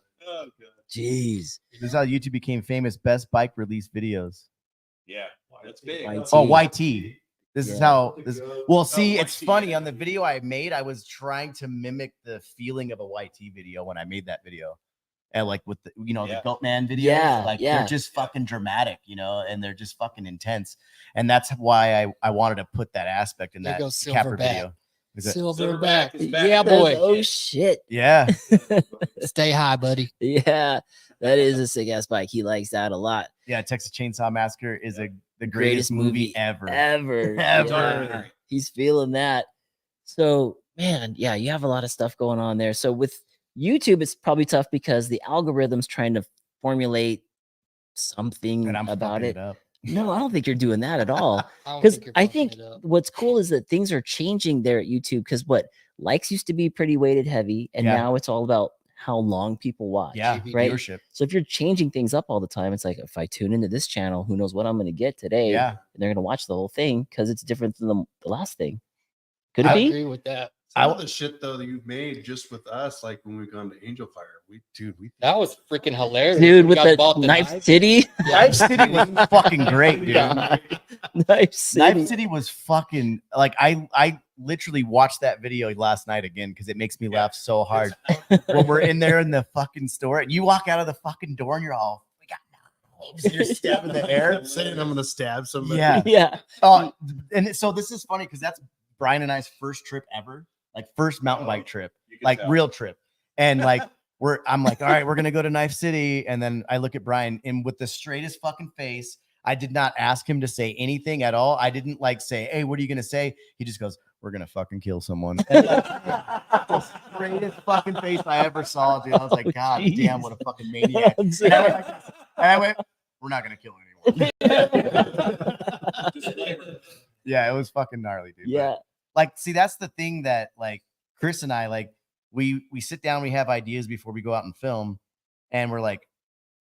Jeez. This is how YouTube became famous. Best bike release videos. Yeah, that's big. YT. Oh, YT. This is Yeah. how this. Well, see, Oh, it's YT, funny yeah. on the video I made. I was trying to mimic the feeling of a YT video when I made that video, and like with the Yeah. the Goat Man videos. Yeah, like yeah. they're just fucking dramatic, and they're just fucking intense, and that's why I wanted to put that aspect in There that goes capper Silverback. video. Is it- Silverback. is back. Yeah, boy. Oh shit. Yeah, Stay high, buddy. Yeah. That is a sick ass bike. He likes that a lot. yeah. Texas Chainsaw Massacre is the Greatest greatest movie movie ever. Ever. Ever. Yeah. He's feeling that. So, man, yeah, you have a lot of stuff going on there. So with YouTube, it's probably tough because the algorithm's trying to formulate something And I'm about fucking it. it up. No, I don't think you're doing that at all. I don't Because think you're I fucking think it up. what's cool is that things are changing there at YouTube. Because what likes used to be pretty weighted heavy, and Yeah. now it's all about how long people watch. Yeah, right. viewership. So if you're changing things up all the time, it's like if I tune into this channel, who knows what I'm going to get today? Yeah. And they're going to watch the whole thing because it's different than the last thing. Could it I be? agree with that. Some of the shit though that you've made just with us, like when we've gone to Angel Fire, we That was freaking hilarious. Dude, You with guys the bought Knife City. Knife City was fucking great, dude. Knife City. Knife City was fucking like I literally watched that video last night again because it makes me laugh so hard when we're in there in the fucking store and you walk out of the fucking door and you're all we got knives and you're stabbing the air. saying I'm gonna stab somebody. Yeah. Yeah. And so this is funny because that's Brian and I's first trip ever, like first mountain bike trip, You can like tell. real trip. And like I'm like, all right, we're gonna go to Knife City. And then I look at Brian and with the straightest fucking face, I did not ask him to say anything at all. I didn't like say, hey, what are you gonna say? He just goes, we're gonna fucking kill someone. And, like, the straightest fucking face I ever saw, dude. I was like, God damn, what a fucking maniac. And I went, like this. And I went, we're not gonna kill anyone. Yeah, it was fucking gnarly, dude. Yeah. But, like, see, that's the thing that like Chris and I like. We sit down, we have ideas before we go out and film, and we're like,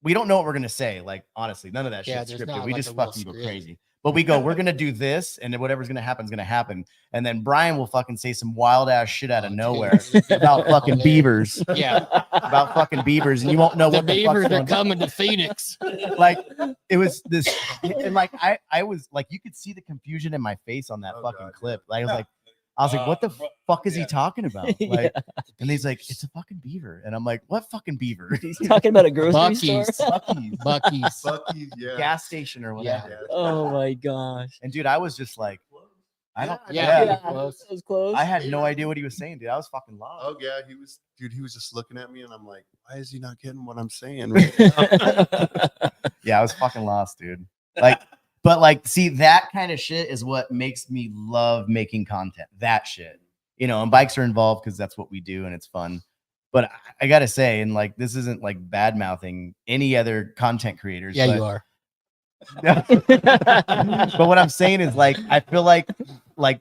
we don't know what we're gonna say. Like, honestly, none of that Yeah, shit's there's scripted. not We like just a real fucking go script. crazy. But we go, we're gonna do this, and then whatever's gonna happen is gonna happen. And then Brian will fucking say some wild ass shit out of Oh, dude. nowhere about fucking beavers, Yeah. about fucking beavers, and you won't know The what the beavers fuck's are going. coming to Phoenix. Like it was this, and like I was like, you could see the confusion in my face on that Oh, fucking God, clip. Like I was like, what the fuck is he talking about? Like, Yeah. and he's like, it's a fucking beaver, and I'm like, what fucking beaver? He's talking about a grocery store. Buc-ee's. Buc-ee's, Bucky's. Bucky, yeah. gas station or whatever. Yeah. Oh my gosh. And dude, I was just like, I don't. Yeah. Yeah, Close. That was close. I had no idea what he was saying, dude. I was fucking lost. Oh yeah, he was, dude. He was just looking at me, and I'm like, why is he not getting what I'm saying? Right now? Yeah, I was fucking lost, dude. Like, but like, see, that kind of shit is what makes me love making content. That shit, you know, and bikes are involved because that's what we do and it's fun. But I gotta say, and like, this isn't like bad mouthing any other content creators. Yeah, but, you are. but what I'm saying is like, I feel like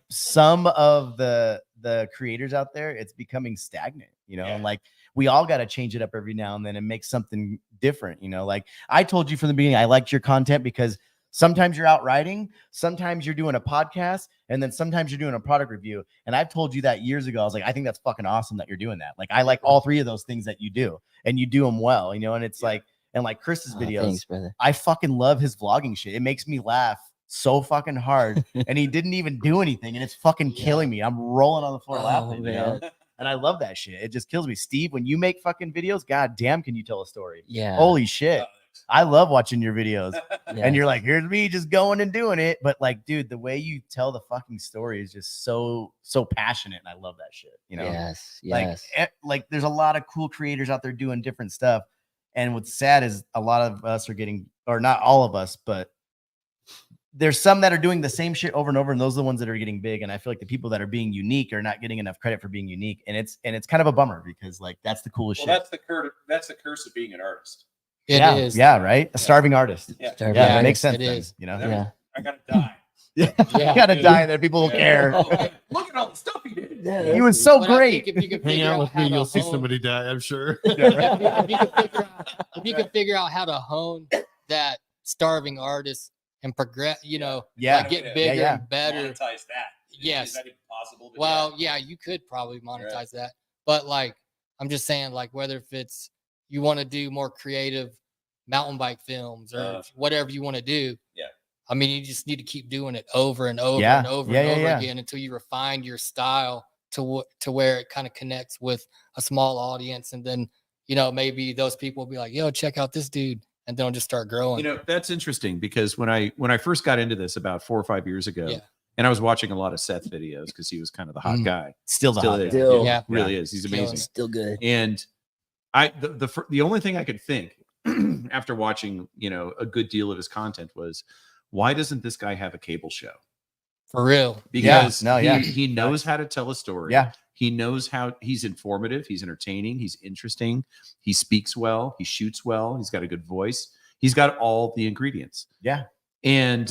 some of the creators out there, it's becoming stagnant, you know, and like we all got to change it up every now and then and make something different, you know. Like I told you from the beginning, I liked your content because sometimes you're out riding, sometimes you're doing a podcast, and then sometimes you're doing a product review. And I've told you that years ago. I was like, I think that's fucking awesome that you're doing that. Like I like all three of those things that you do, and you do them well, you know. And it's like, and like Chris's Oh, videos, thanks, brother. I fucking love his vlogging shit. It makes me laugh so fucking hard, and he didn't even do anything, and it's fucking killing me. I'm rolling on the floor Oh, laughing, you know? man. And I love that shit. It just kills me. Steve, when you make fucking videos, god damn, can you tell a story? Yeah. Holy shit. I love watching your videos. Yeah. And you're like, here's me just going and doing it. But like, dude, the way you tell the fucking story is just so passionate. And I love that shit. You know, Yes. like, Yes. like there's a lot of cool creators out there doing different stuff. And what's sad is a lot of us are getting, or not all of us, but there's some that are doing the same shit over and over, and those are the ones that are getting big. And I feel like the people that are being unique are not getting enough credit for being unique. And it's kind of a bummer because like that's the coolest shit. That's the curse of being an artist. It yeah, is. yeah, right. A starving artist. Yeah. Starving Yeah, it artist. makes sense. It then, is. you know. Yeah. I gotta die. Yeah, Yeah. you gotta die, and then people will care. Look at all the stuff he did. Yeah, He was so But I great. think if you can Hang figure out out with how me, to you'll see hone- somebody die. I'm sure. if you can figure out how to hone that starving artist and progress, you know, Yeah. like get Yeah, bigger yeah. and better. Monetize that. Yes. Is that even possible? to do? Well, yeah, you could probably monetize that, but like I'm just saying, like whether if it's you want to do more creative mountain bike films or whatever you want to do. Yeah. I mean, you just need to keep doing it over and over Yeah. and over Yeah, and yeah, over yeah. again until you refine your style to where it kind of connects with a small audience, and then you know maybe those people will be like, "Yo, check out this dude," and then it'll just start growing. You know, that's interesting because when I first got into this about 4 or 5 years ago, Yeah. and I was watching a lot of Seth videos because he was kind of the hot Mm. guy. Still the hot is. guy. Still. Yeah. Really is. He's Killing amazing. Still good. And the only thing I could think after watching, you know, a good deal of his content was, why doesn't this guy have a cable show? For real. because no, yeah. he knows how to tell a story. Yeah. He knows how he's informative, he's entertaining, he's interesting, he speaks well, he shoots well, he's got a good voice. He's got all the ingredients. Yeah. And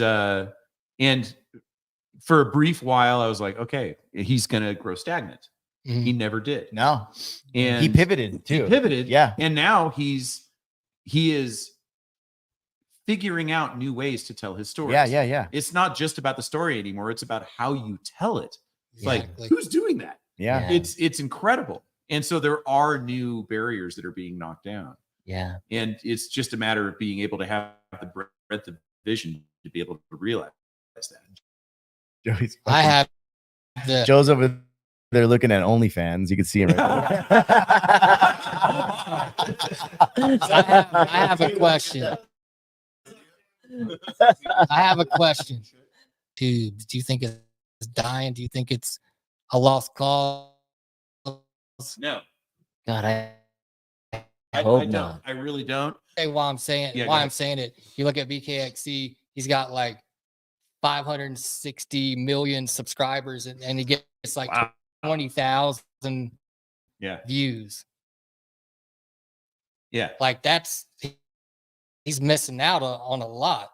for a brief while, I was like, okay, he's gonna grow stagnant. Mhm. He never did. No. And He pivoted too. He pivoted. Yeah. And now he is figuring out new ways to tell his stories. Yeah. It's not just about the story anymore. It's about how you tell it. It's like, Exactly. who's doing that? Yeah. Yeah. It's incredible. And so there are new barriers that are being knocked down. Yeah. And it's just a matter of being able to have the breadth of vision to be able to realize that. Joey's I have the Joe's over there looking at OnlyFans. You can see him right there. I have a question. I have a question. Do you think it's dying? Do you think it's a lost cause? No, God, I I hope don't. not. I really don't. Say why I'm saying Yeah, go why ahead. I'm saying it. You look at BKXC, he's got like 560 million subscribers, and he gets like Wow. 20,000 Yeah. views. Yeah. Like he's missing out on a lot.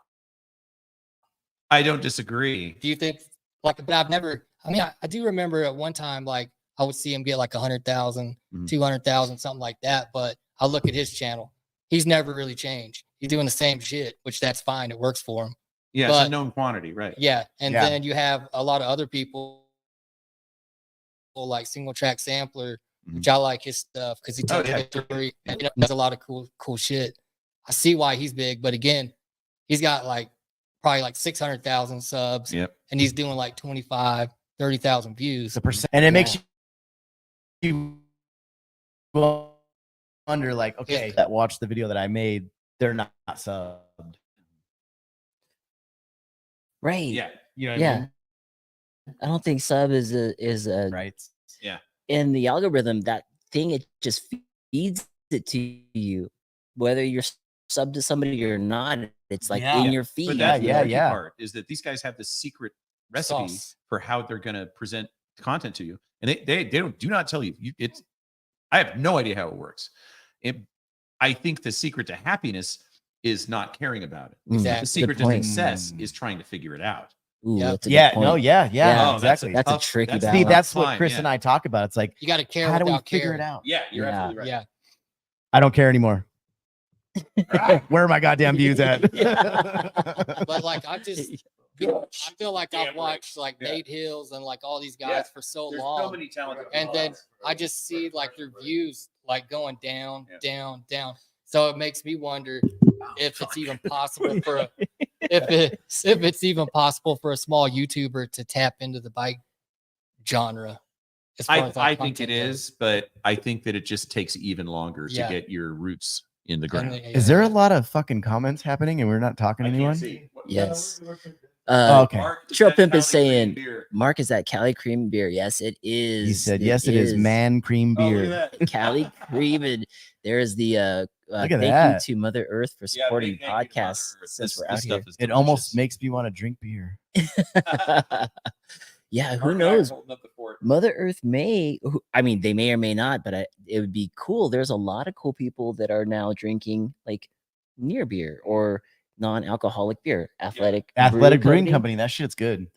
I don't disagree. Do you think but I've never, I mean, I do remember at one time, like I would see him get like 100,000, Mhm. 200,000, something like that. But I look at his channel. He's never really changed. He's doing the same shit, which that's fine. It works for him. Yeah, it's But- a known quantity, right? Yeah. And Yeah. then you have a lot of other people like Single Track Sampler, which I like his stuff because he tells yeah. a story and does a lot of cool shit. I see why he's big, but again, he's got like probably like 600,000 subs, Yep. and he's doing like 25, 30,000 views. It's a percent, and it makes you wonder, like, okay, that watched the video that I made, they're not subbed. Right. Yeah. You know what I Yeah. mean? I don't think sub is a Right. in the algorithm, that thing, it just feeds it to you, whether you're sub to somebody or not. It's like Yeah. in your feed. But that's Yeah, the tricky yeah. part is that these guys have this secret recipe Sauce. for how they're going to present content to you, and they do not tell you. It's I have no idea how it works. I think the secret to happiness is not caring about it. Exactly. The secret to point. success is trying to figure it out. Ooh, Yep. that's a good Yeah, point. no, yeah, Yeah. Oh, exactly. That's a tough- tricky that's- See, balance. that's what Fine, Chris yeah. and I talk about. It's like, You got to care how do we without figure caring. it out? Yeah, you're Yeah. absolutely right. Yeah. I don't care anymore. Where are my goddamn views at? But like I feel like Damn I've right. watched like Yeah. Nate Hills and like all these guys Yeah. for so There's long. so many talented And then people. I just see like their views like going down, Yeah. down, down. So it makes me wonder if it's even possible for if it's even possible for a small YouTuber to tap into the bike genre. As far as, I like, think it content goes. is, but I think that it just takes even longer Yeah. to get your roots in the And ground. then- Is there a lot of fucking comments happening and we're not talking to anyone? Yes. Oh, okay. Trail Pimp is saying, Mark, is that Cali cream beer? Yes, it is. He said, yes, it is man cream beer. Cali cream. And there is the Look at thank that. you to Mother Earth for supporting podcasts since we're out here. It almost makes me want to drink beer. Yeah, who knows? Mother Earth I mean, they may or may not, but it would be cool. There's a lot of cool people that are now drinking like near beer or non-alcoholic beer. Athletic Brewing Company. That shit's good.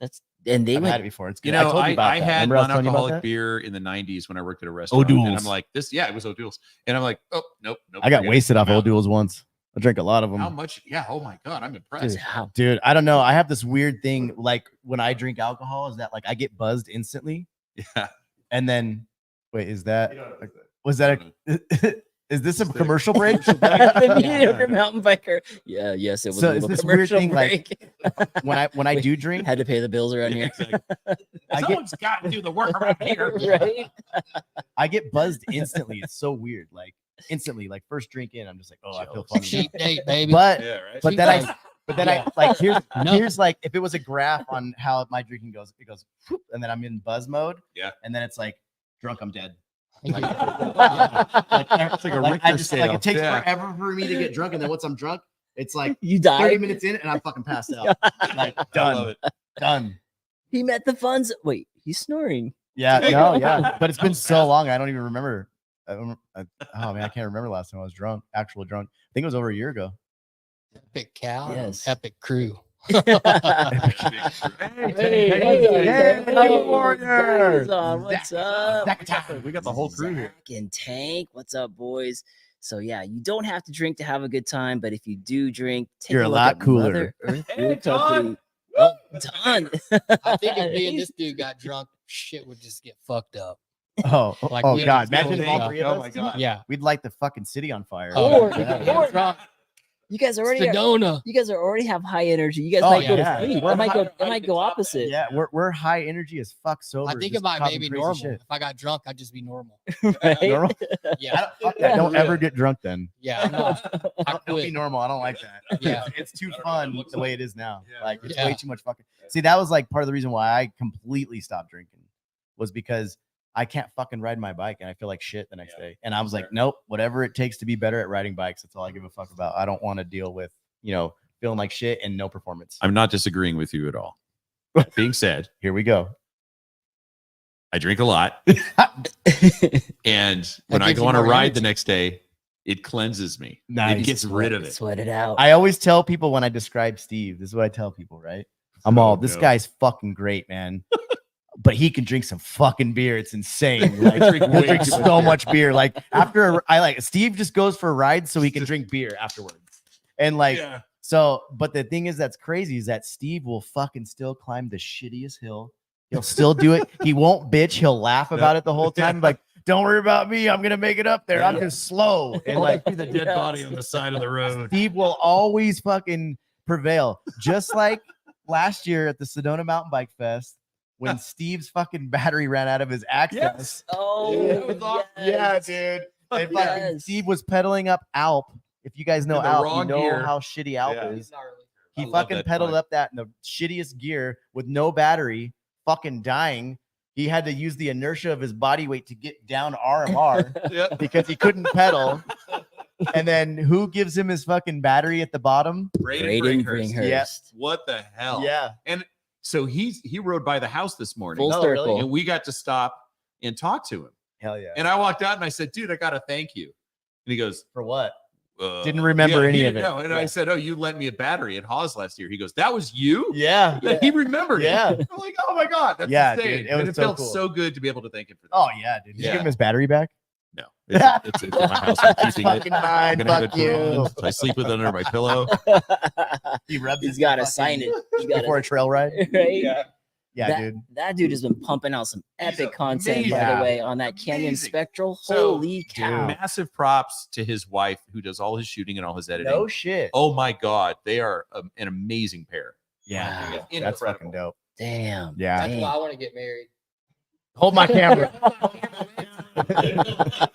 And they I've had went it before. It's good. You know, told you about I that. had Remember I was telling you about non-alcoholic that? beer in the 90s when I worked at a restaurant. And I'm O'Doul's. like, it was O'Doul's. And I'm like, oh, nope. I got forget it. wasted off I'm out. O'Doul's once. I drank a lot of them. How much? Yeah. Oh my God. I'm impressed. dude, how Dude, I don't know. I have this weird thing, like when I drink alcohol, is that like I get buzzed instantly, Yeah. and then wait, is that was that is this a commercial break? the mediocre mountain biker. Yeah, yes, it was So a is little this weird commercial thing, like, break. when I do drink, Had to pay the bills around here. I get Someone's got to do the work around here. right? I get buzzed instantly. It's so weird. Like instantly, like first drink in, I'm just like, oh, I feel funny. now. Cheap date, baby. But Yeah. Right. but Cheap then date. I like No. here's like if it was a graph on how my drinking goes, it goes whoop, and then I'm in buzz mode. Yeah. And then it's like drunk, I'm dead. Yeah. It's like a I Richter just scale. like it takes Yeah. forever for me to get drunk, and then once I'm drunk, it's like You 30 died. minutes in and I'm fucking passed out. Like I love done, it. done. He met the funds. Wait, he's snoring. Yeah, no, yeah. But it's been so long, I don't even remember. Oh man, I can't remember last time I was drunk, actual drunk. I think it was over a year ago. Epic Cal. Yes. Epic crew. Warrior. What's up? We got the whole crew here. Zach and Tank. What's up, boys? So yeah, you don't have to drink to have a good time, but if you do drink, take You're a a look lot at cooler. Mother Earth Hey, Brew Don. Company. Oh, Don. I think if me and this dude got drunk, shit would just get fucked up. Oh, Like, oh we God! had to Imagine if go all down. three of Oh us. my God. Yeah. We'd light the fucking city on fire. Or- Yeah. Drunk. You guys already Sedona. you guys already have high energy. You guys Oh, might go yeah. to sleep. We're It might go. high- It might go opposite. Yeah, we're high energy as fuck sober. I think it just might causing maybe crazy normal. shit. If I got drunk, I'd just be normal. Right? Normal? Yeah. Fuck that. Don't ever get drunk then. Yeah. I'm not. I Don't be quit. normal. I don't like that. Yeah. It's too fun the way it is now. Yeah. Like it's Yeah. way too much fucking. See, that was like part of the reason why I completely stopped drinking was because I can't fucking ride my bike and I feel like shit the next day. And I was like, nope, whatever it takes to be better at riding bikes, that's all I give a fuck about. I don't want to deal with, feeling like shit and no performance. I'm not disagreeing with you at all. That being said, Here we go. I drink a lot, and when I gives go you on a more ride energy. the next day, it cleanses me. Nice. It gets rid of it. Sweat it out. I always tell people when I describe Steve, this is what I tell people, right? I'm all, this no. guy's fucking great, man. But he can drink some fucking beer. It's insane. Like, drink he'll way drink too much so beer. much beer. Like Steve just goes for a ride so he can drink beer afterwards. And like, so, but the thing is that's crazy is that Steve will fucking still climb the shittiest hill. He'll still do it. He won't bitch. He'll laugh about it the whole time. Like, don't worry about me. I'm gonna make it up there. I'm just slow. And like the dead body on the side of the road. Steve will always fucking prevail. Just like last year at the Sedona Mountain Bike Fest, when Steve's fucking battery ran out of his access. Oh, Yeah, dude. And fucking Yes. Steve was pedaling up Alp. If you guys know In the Alp, you wrong know gear. how shitty Alp Yeah. is. I He love fucking that pedaled climb. up that in the shittiest gear with no battery, fucking dying. He had to use the inertia of his body weight to get down RMR because he couldn't pedal. And then who gives him his fucking battery at the bottom? Braden Bringhurst. Yeah. What the hell? Yeah. So he rode by the house this morning, Full Oh, circle. really? and we got to stop and talk to him. Hell yeah. And I walked out and I said, "Dude, I gotta thank you." And he goes, For what? "Uh, Didn't remember yeah, any he of didn't it. know." And Yeah. I said, "Oh, you lent me a battery at Haas last year." He goes, "That was you?" Yeah. And he remembered Yeah. it. I'm like, "Oh my god, that's Yeah, insane!" dude, it and was it so felt cool. so good to be able to thank him for that. Oh yeah, dude. Did you Yeah. give him his battery back? No, it's in my house. I'm keeping it. Fucking mine. I'm gonna have Fuck it you. on. I sleep with it under my pillow. He rubbed He's his got to fucking- sign it. You got before a trail ride. right? Yeah, that, dude. That dude has been pumping out some epic content, amazing. by Yeah. the way, on that Canyon Amazing. Spectral. So, Holy cow. Massive props to his wife who does all his shooting and all his editing. No shit. Oh my god, they are an amazing pair. Yeah, Wow. dude. That's fucking Incredible. dope. Damn. Yeah. That's Damn. why I want to get married. Hold my camera.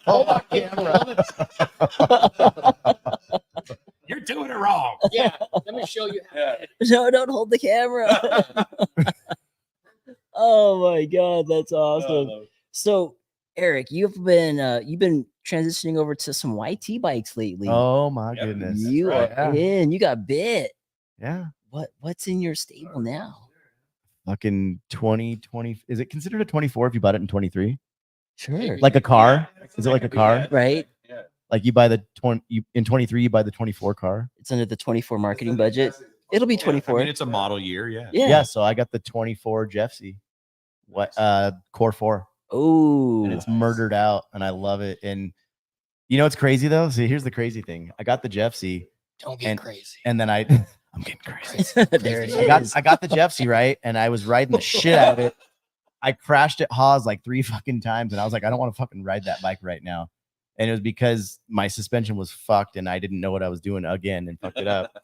Hold my camera. You're doing it wrong. Yeah. Let me show you how. No, don't hold the camera. Oh my god, that's awesome. So, Eric, you've been transitioning over to some YT bikes lately. Oh my goodness. you right. are in. You got bit. Yeah. What's in your stable now? Fucking 2020. Is it considered a 24 if you bought it in 23? Sure. Like a car? Is it like a car? Right? Like you buy the 20 in 23, you buy the 24 car. It's under the 24 marketing budget. It'll be 24. I mean, it's a model year. Yeah. yeah. So I got the 24 Jeffsy. What Core 4. Oh. And it's murdered out and I love it. And you know what's crazy though? See, here's the crazy thing. I got the Jeffsy Don't get And- crazy. and then I'm getting crazy. There it is. I got the Jeffsy, right? And I was riding the shit out of it. I crashed at Haas like 3 fucking times and I was like, I don't want to fucking ride that bike right now. And it was because my suspension was fucked and I didn't know what I was doing again and fucked it up.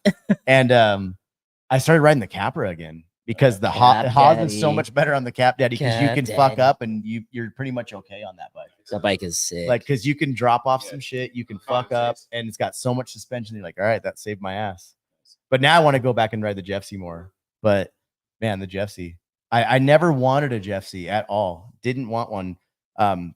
And I started riding the Capra again because the Cap Haas is so Daddy. much better on the Cap Daddy because you Cap can fuck Daddy. up and you're pretty much okay on that bike. That bike is sick. Like, because you can drop off some shit, you can fuck up, and it's got so much suspension. You're like, all right, that saved my ass. But now I want to go back and ride the Jeffsy more. But man, the Jeffsy, I never wanted a Jeffsy at all. Didn't want one.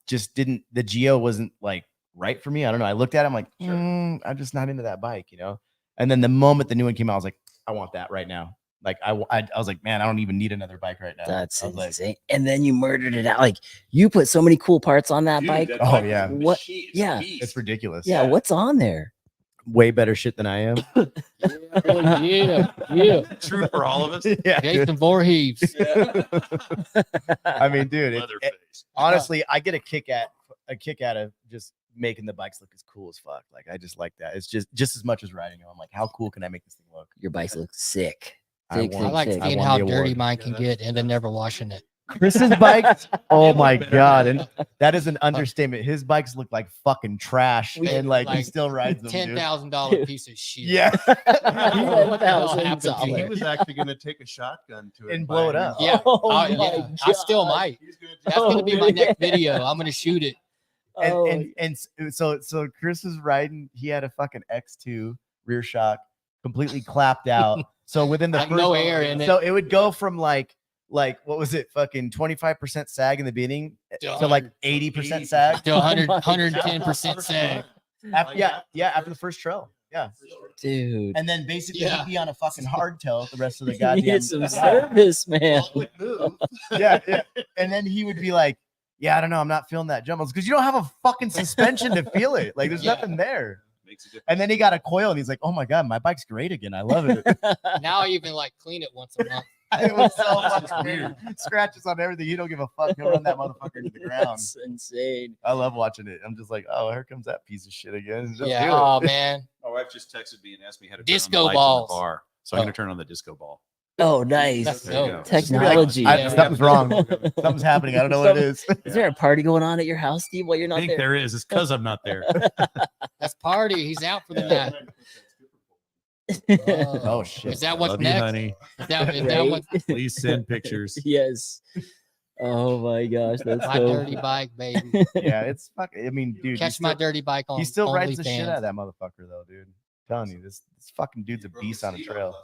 Just didn't. The Geo wasn't like right for me. I don't know. I looked at it, I'm like, I'm just not into that bike, you know. And then the moment the new one came out, I was like, I want that right now. Like I was like, man, I don't even need another bike right now. That's I was like, insane. And then you murdered it out. Like you put so many cool parts on that Dude, bike. that Oh, bike is yeah. a What- machine. It's a yeah. beast. it's ridiculous. Yeah, what's on there? Way better shit than I am. Yeah. True for all of us. Yeah, dude. Jason Voorhees. I mean, dude, Leatherface. honestly, I get a kick out of just making the bikes look as cool as fuck. Like I just like that. It's just as much as riding them. I'm like, how cool can I make this thing look? Your bikes look sick. I Sick, want- I like sick. seeing won how the dirty award. mine can get and then never washing it. Chris's bikes, oh my better god, than and that is an understatement. His bikes look like fucking trash, We- and like he like still rides them. dude. $10,000 piece of shit. Yeah, What the hell $10,000. happened to He you? was actually going to take a shotgun to it And blow it up. Yeah. Oh Oh, my yeah. I still God. might. He's gonna That's Oh, gonna be my man. next video. I'm gonna shoot it. Oh, and so Chris was riding. He had a fucking X2 rear shock, completely clapped out. So within the Like first, no air in it. so it would go from like what was it, fucking 25% sag in the beginning to like 80% sag. To 100, Oh my 110% sag. After the first trail, yeah. dude. And then basically Yeah. he'd be on a fucking hardtail the rest of the You goddamn. need some service, man. yeah. And then he would be like, "Yeah, I don't know, I'm not feeling that jump." Because you don't have a fucking suspension to feel it. Like there's Yeah. nothing there. Makes a difference. And then he got a coil, and he's like, "Oh my god, my bike's great again. I love it." Now I even like clean it once a month. It was so fucking weird. Scratches on everything. He don't give a fuck. He'll run that motherfucker into the ground. That's insane. I love watching it. I'm just like, oh, here comes that piece of shit again. Just Yeah. do it. Oh man. My wife just texted me and asked me how to Disco turn on the lights in balls. the bar. So I'm Oh. going to turn on the disco ball. Oh, nice. That's There you dope. go. Technology. Yeah. Something's wrong. Something's happening. I don't know what it is. Is there a party going on at your house, Steve, while you're I not think there? there is. It's because I'm not there. That's party. He's out for the night. Oh shit. Is that what's Love you, next? honey. Is that Right? what Please send pictures. Yes. Oh my gosh, that's my so. dirty bike, baby? Yeah, it's fucking. I mean, dude, Catch my dirty bike on. he still rides the OnlyFans. shit out of that motherfucker, though, dude. I'm telling you, this fucking dude's a beast on a trail.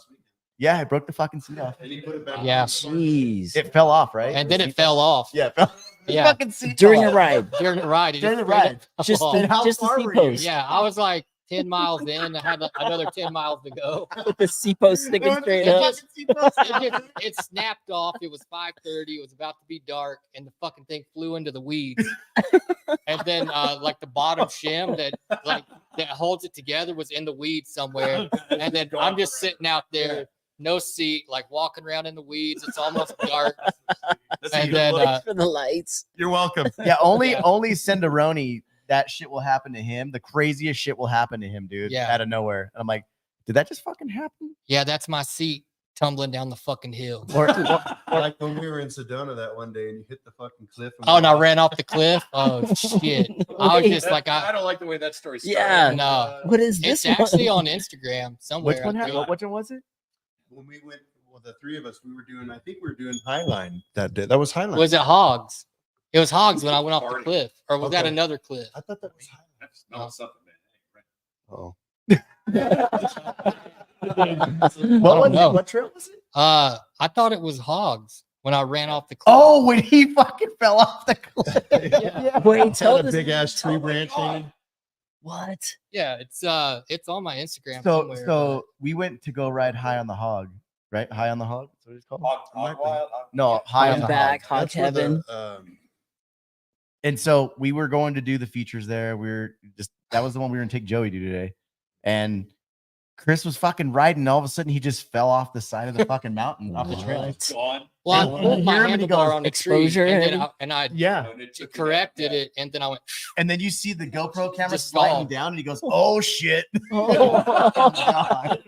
Yeah, I broke the fucking seat off. And he put it back. Yeah. Jeez. It fell off, right? And then The it seat fell off. Yeah, it fell. The Yeah. fucking seat During fell the off. ride. During the ride. it During just the straight ride. up Just fell the, And how just the far seat were you? post. Yeah, I was like 10 miles in. I had another 10 miles to go. With the seat post sticking It was straight the up. fucking seat post. It snapped off. It was 5:30. It was about to be dark, and the fucking thing flew into the weeds. And then, like the bottom shim that holds it together was in the weeds somewhere. And then I'm just sitting out there, no seat, like walking around in the weeds. It's almost dark. And then, Thanks for the lights. You're welcome. Yeah, only Yeah. Cinderoni, that shit will happen to him. The craziest shit will happen to him, dude. Yeah. Out of nowhere. And I'm like, did that just fucking happen? yeah, that's my seat tumbling down the fucking hill. Or Like when we were in Sedona that one day and you hit the fucking cliff. Oh, and I ran off the cliff. Oh shit! I was just like, I don't like the way that story started. Yeah. no. What is this It's actually one? on Instagram somewhere. which one I happened? think. Which one was it? When we went, well, the three of us, we were doing, I think we were doing Highline that day. That was Highline. Was it Hogs? It was Hogs when I went off the Party. cliff, or was that Okay. another cliff? I thought that was Highline. No, something, man. Oh. What was know. it? What trail was it? I thought it was Hogs when I ran off the cliff. Oh, when he fucking fell off the cliff. Wait, tell Had a this. big ass tree branch hanging. What? Yeah, it's on my Instagram. So somewhere, so we went to go ride High on the Hog, right? High on the Hog? That's what it's called? Wild. No, High on Hog the back, Hog. Hog heaven. And so we were going to do the features there. That was the one we were gonna take Joey to today. And Chris was fucking riding, and all of a sudden he just fell off the side of the fucking mountain off the trail. What? Gone. well, I and pulled my hear him and he goes, handlebar on the exposure tree, and, heavy? then I Yeah. And it took me corrected down. it, and then I went. And then you see the GoPro camera Just sliding fall. down, and he goes, "Oh shit!" Oh, God.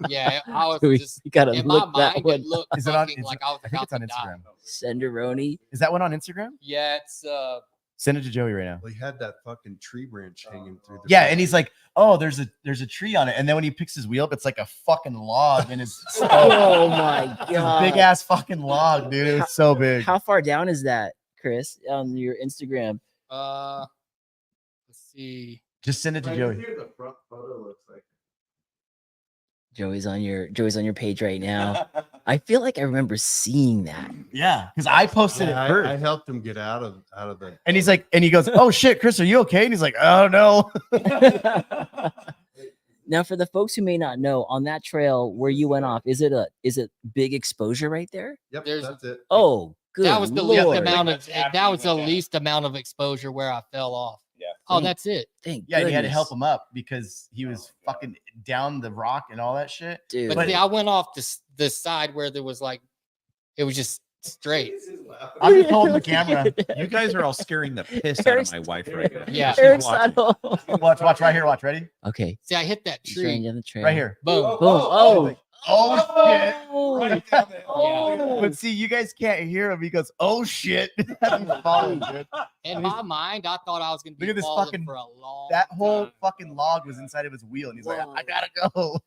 Yeah, I was we just gotta in my look that mind. one. It looked Is it on? fucking like I was I think about it's to on die. Instagram. Senderoni. Is that one on Instagram? Yeah, it's Send it to Joey right now. Well, he had that fucking tree branch hanging through the. Yeah, and he's like, "Oh, there's a tree on it," and then when he picks his wheel up, it's like a fucking log in his Oh my big god. ass fucking log, dude. It was so big. How far down is that, Chris, on your Instagram? let's see. Just send it to Joey. Here the front photo looks like. Joey's on your page right now. I feel like I remember seeing that. Yeah, because I posted Yeah, it first. I helped him get out of the. And he's like, and he goes, "Oh shit, Chris, are you okay?" And he's like, "Oh no." Now, for the folks who may not know, on that trail where you went off, is it big exposure right there? Yep, There's- that's it. Oh, good. That was the Lord. least amount of. After That you was the went down. least amount of exposure where I fell off. Yeah. Oh, Thank- that's it. Thank Yeah, and you had to help goodness. him up because he was fucking down the rock and all that shit. dude. But see, I went off the side where there was like, it was just straight. I'm just holding the camera. You guys are all scaring the piss out Eric's- of my wife right now. Yeah. She's Eric's watching. saddle. Watch right here. Watch, ready? Okay. See, I hit that He's running tree. down the trail. Right here. Boom. Boom. Oh. Oh shit! Oh. Right down there. Oh. But see, you guys can't hear him. He goes, "Oh shit!" As he's falling, dude. In my mind, I thought I was gonna be Look at this falling fucking- for a long That whole time. fucking log was inside of his wheel, and he's like, Whoa. "I gotta go."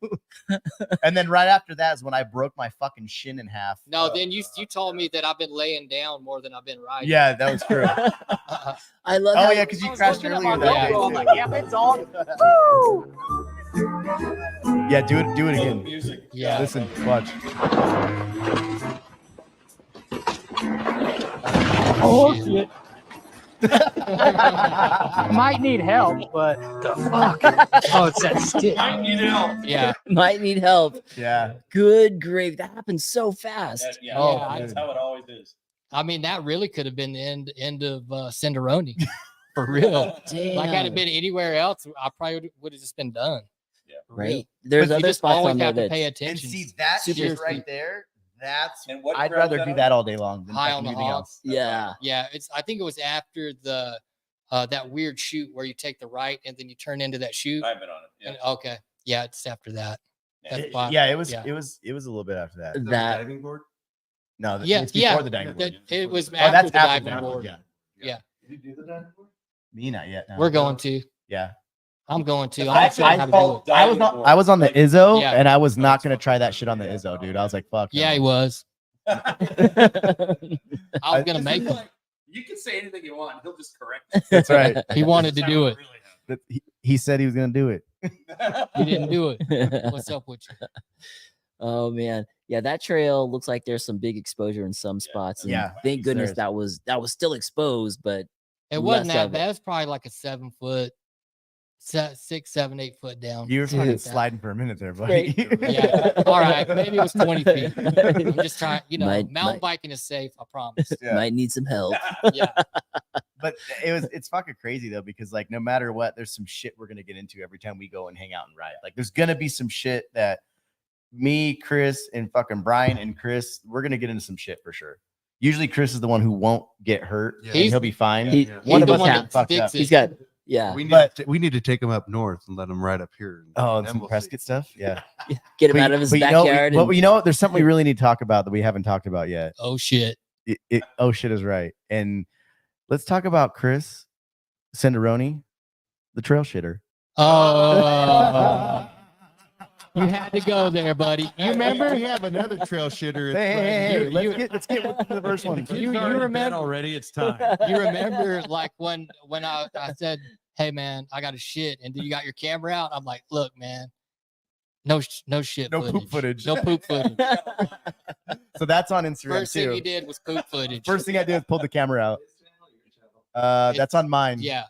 And then right after that is when I broke my fucking shin in half. No, then you told me that I've been laying down more than I've been riding. Yeah, that was true. I love Oh how yeah, because you crashed earlier that day. GoPro, I'm too. like, yeah, it's on. Yeah, do it again. Yeah. Listen, watch. Oh shit. Might need help, but the fuck? Oh, it's that stick. Yeah. might need help. Yeah. Good grave. That happened so fast. Yeah, Oh, that's how it always is. I mean, that really could have been the end of Cinderoni. For real. Damn. Like, had it been anywhere else, I probably would have just been done. For real. right. There's But you other just spots always on there have to that pay And attention. see that Super shit steep. right there. That's. And what I'd trail rather was do that that all day long than High fucking on the anything hog. else. yeah. Yeah, I think it was after the that weird chute where you take the right and then you turn into that chute. I've been on it. Yeah. And, okay. Yeah, it's after that. That's It- fine. yeah, it was. Yeah. It was a little bit after that. That diving board. No, Yeah, it's before yeah. the diving That- board. it was Oh, after that's the after diving that. board. Yeah. Did you do the diving board? Me not yet. No. We're going to. Yeah. I'm going to. I'm I, not sure how to do it. I was on the Izzo, Yeah. and I was not gonna try that shit on the Izzo, dude. I was like, fuck. Yeah, no. he was. I was gonna make him. You can say anything you want. He'll just correct it. That's right. He wanted to do it. But he said he was gonna do it. He didn't do it. What's up with you? Oh man. Yeah, that trail looks like there's some big exposure in some spots. And Yeah, thank goodness there that was still exposed, but It wasn't Less that of it. bad. It was probably like a 7 foot, 6, 7, 8 foot down. You were fucking Dude. sliding for a minute there, buddy. Yeah. All right. Maybe it was 20 feet. I'm just trying, Might- mountain might- biking is safe. I promise. Yeah. might need some help. Yeah. But it's fucking crazy though, because like no matter what, there's some shit we're gonna get into every time we go and hang out and ride. Like there's gonna be some shit that me, Chris, and fucking Brian and Chris, we're gonna get into some shit for sure. Usually Chris is the one who won't get hurt Yeah. and he'll be fine. He- Yeah. One He's of the us one got that fucked sticks up. it. He's got yeah. We need to take him up north and let him ride up here. Oh, and then some we'll Prescott see. stuff. Yeah. Get him But- out of his but you know- backyard. But and- you know what? There's something we really need to talk about that we haven't talked about yet. Oh, shit. Oh shit is right. And let's talk about Chris Cinderoni, the trail shitter. Oh, you had to go there, buddy. You remember? We have another trail shitter. Hey, you- let's get with the first one. You remember already? It's time. You remember like when I said, "Hey man, I got a shit," and then you got your camera out. I'm like, "Look, man, no shit, No poop footage. no poop footage." So that's on Instagram First thing too. you did was poop footage. First thing I did was pull the camera out. That's on mine. Yeah.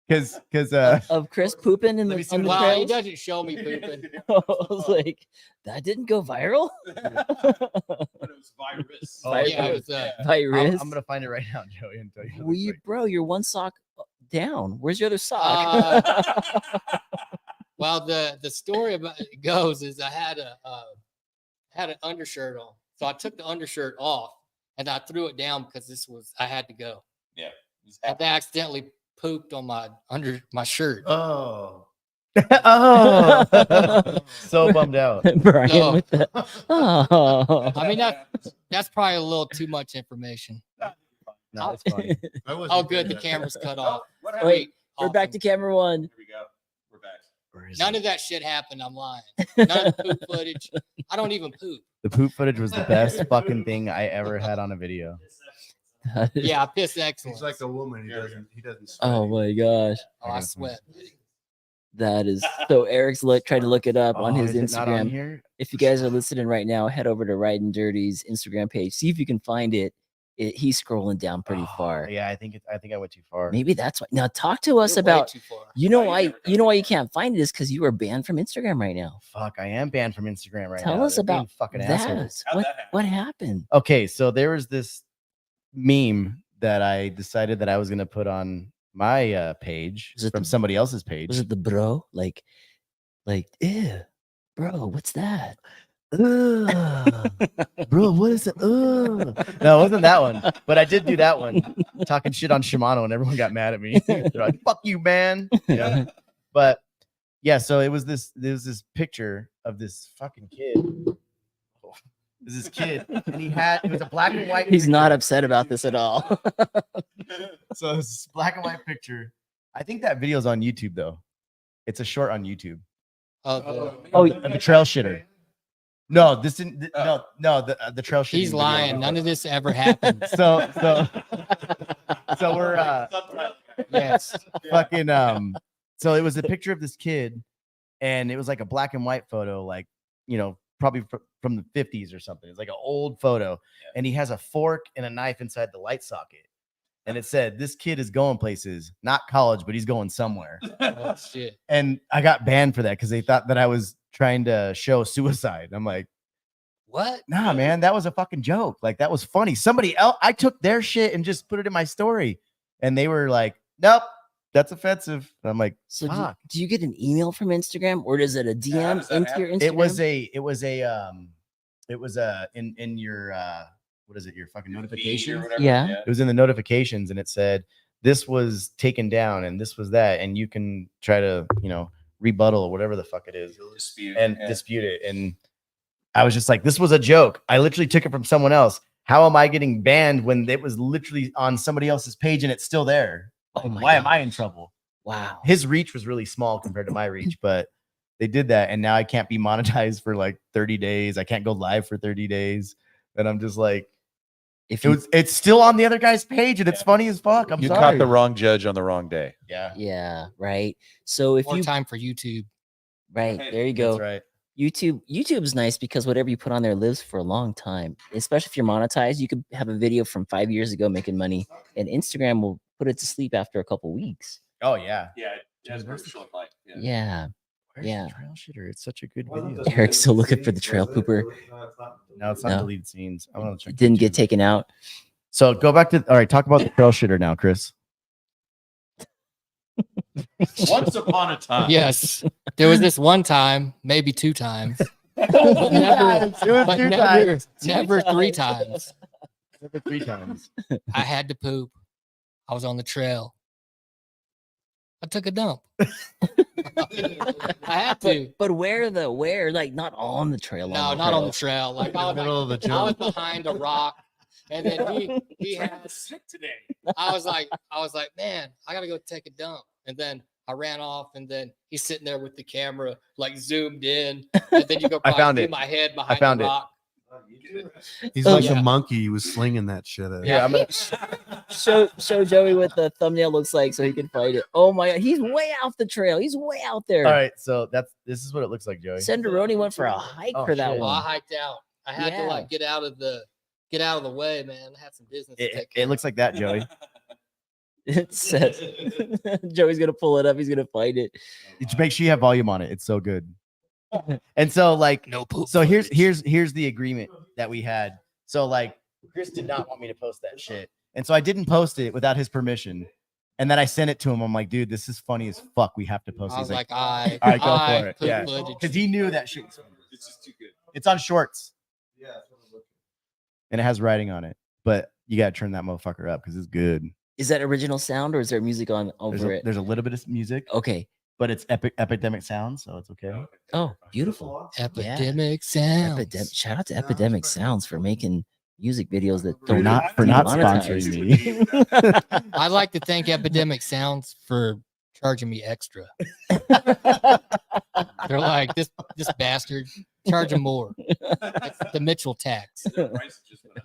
Because of Chris pooping in Let me the, see on the what Well, he trails. doesn't show me pooping. I was like, that didn't go viral. But it was virus. Oh, Yeah, it was, Virus. I'm gonna find it right now, Joey, and tell you. what it Well, looks you, like. bro, you're one sock down. Where's your other sock? well, the story about it goes is I had an undershirt on, so I took the undershirt off and I threw it down because I had to go. Yeah. And I accidentally pooped on my shirt. Oh. Oh, so bummed out. Brian No. with the oh. I mean that's probably a little too much information. No, it's fine. Oh, good, the camera's cut off. Wait, we're back Awesome. to camera one. Here we go. We're back. None of that shit happened. I'm lying. None of the poop footage. I don't even poop. The poop footage was the best fucking thing I ever had on a video. Yeah, I piss excellent. He's like a woman. He doesn't. Oh my gosh. Oh, I sweat. That is so Eric's tried to look it up on Oh, his is it not on Instagram. here? If you guys are listening right now, head over to Ryden Dirty's Instagram page. See if you can find it. he's scrolling down pretty Oh, far. Yeah, I think I went too far. Maybe that's why. Now talk to us You're way about. too far. You know why you can't find it is because you are banned from Instagram right now. Fuck, I am banned from Instagram right now. Tell us They're being about fucking that. assholes. How'd What that happen? what happened? Okay, so there was this meme that I decided that I was gonna put on my page Was it from the- somebody else's page. Was it the bro? Like, ew, bro, what's that? Ugh. Bro, what is it? No, it wasn't that one. But I did do that one, talking shit on Shimano, and everyone got mad at me. They're like, "Fuck you, man." Yeah. But yeah, so there was this picture of this fucking kid. This kid, and it was a black and white. He's picture. not upset about this at all. So it's this black and white picture. I think that video's on YouTube though. It's a short on YouTube. Oh, Of the trail shitter. No, this didn't. No, the trail shitter. He's lying. None of this ever happened. So we're Yes. fucking so it was a picture of this kid, and it was like a black and white photo, like, you know, probably from the 50s or something. It's like an old photo, and he has a fork and a knife inside the light socket, and it said, "This kid is going places, not college, but he's going somewhere." Oh, shit. And I got banned for that because they thought that I was trying to show suicide. I'm like, What? nah, man, that was a fucking joke. Like, that was funny. Somebody else, I took their shit and just put it in my story, and they were like, "Nope, that's offensive." And I'm like, so fuck. do you get an email from Instagram, or is it a DM does that into your Instagram? It was in your what is it, your fucking notifications? Yeah. It was in the notifications, and it said this was taken down and this was that, and you can try to, you know, rebuttal or whatever the fuck it is Dispute. and dispute it. And I was just like, this was a joke. I literally took it from someone else. How am I getting banned when it was literally on somebody else's page and it's still there? Oh my Why am God. I in trouble? Wow. His reach was really small compared to my reach, but they did that, and now I can't be monetized for like 30 days. I can't go live for 30 days. And I'm just like, If you, it's still on the other guy's page, and it's funny as fuck. I'm You sorry. caught the wrong judge on the wrong day. Yeah, yeah, right. So if More you time for YouTube. right, there you go. that's right. YouTube's nice because whatever you put on there lives for a long time. Especially if you're monetized, you could have a video from 5 years ago making money, and Instagram will put it to sleep after a couple weeks. Oh yeah. Yeah, that's what it's like. Yeah. Yeah. Where's Yeah. the trail shitter? It's such a good video. Eric's still looking for the trail pooper. No, it's not No. deleted scenes. I want to check. It didn't get YouTube. taken out. So go back to, all right, talk about the trail shitter now, Chris. Once upon a time. Yes. There was this one time, maybe 2 times, but never 3 times. Never 3 times. I had to poop. I was on the trail. I took a dump. I had to. But where like not on the trail? No, not on the trail. Like I was, middle of the I was jump. behind a rock, and then he had. sick today. I was like, man, I gotta go take a dump. And then I ran off, and then he's sitting there with the camera like zoomed in, and then you go I probably found see it. my head behind found the it. rock. He's Oh, like yeah. the monkey. He was slinging that shit at. Yeah, I'm gonna. Show Joey what the thumbnail looks like so he can find it. Oh my God, he's way off the trail. He's way out there. All right, so this is what it looks like, Joey. Senderoni went for a hike Oh, for that shit. Well, I one. hiked out. I had to Yeah. like get out of the way, man. I had some business to take care It looks like that, Joey. It says Joey's gonna pull it up. He's gonna find it. Just make sure you have volume on it. It's so good. And so like, of. No poop. so here's footage. the agreement that we had. So like, Chris did not want me to post that shit, and so I didn't post it without his permission. And then I sent it to him. I'm like, dude, this is funny as fuck. We have to post. I He's was like, like, I all right, go for it. poop Yeah, footage. because he knew that shit. It's just too good. It's on shorts. And it has writing on it, but you gotta turn that motherfucker up because it's good. Is that original sound or is there music on over it? There's a little bit of music, Okay. but it's epidemic sound, so it's okay. Oh, beautiful. Epidemic sound. Shout out to Epidemic Sounds for making music videos that For don't not monetize. sponsoring me. I'd like to thank Epidemic Sounds for charging me extra. They're like, this bastard, charge him more. It's the Mitchell tax.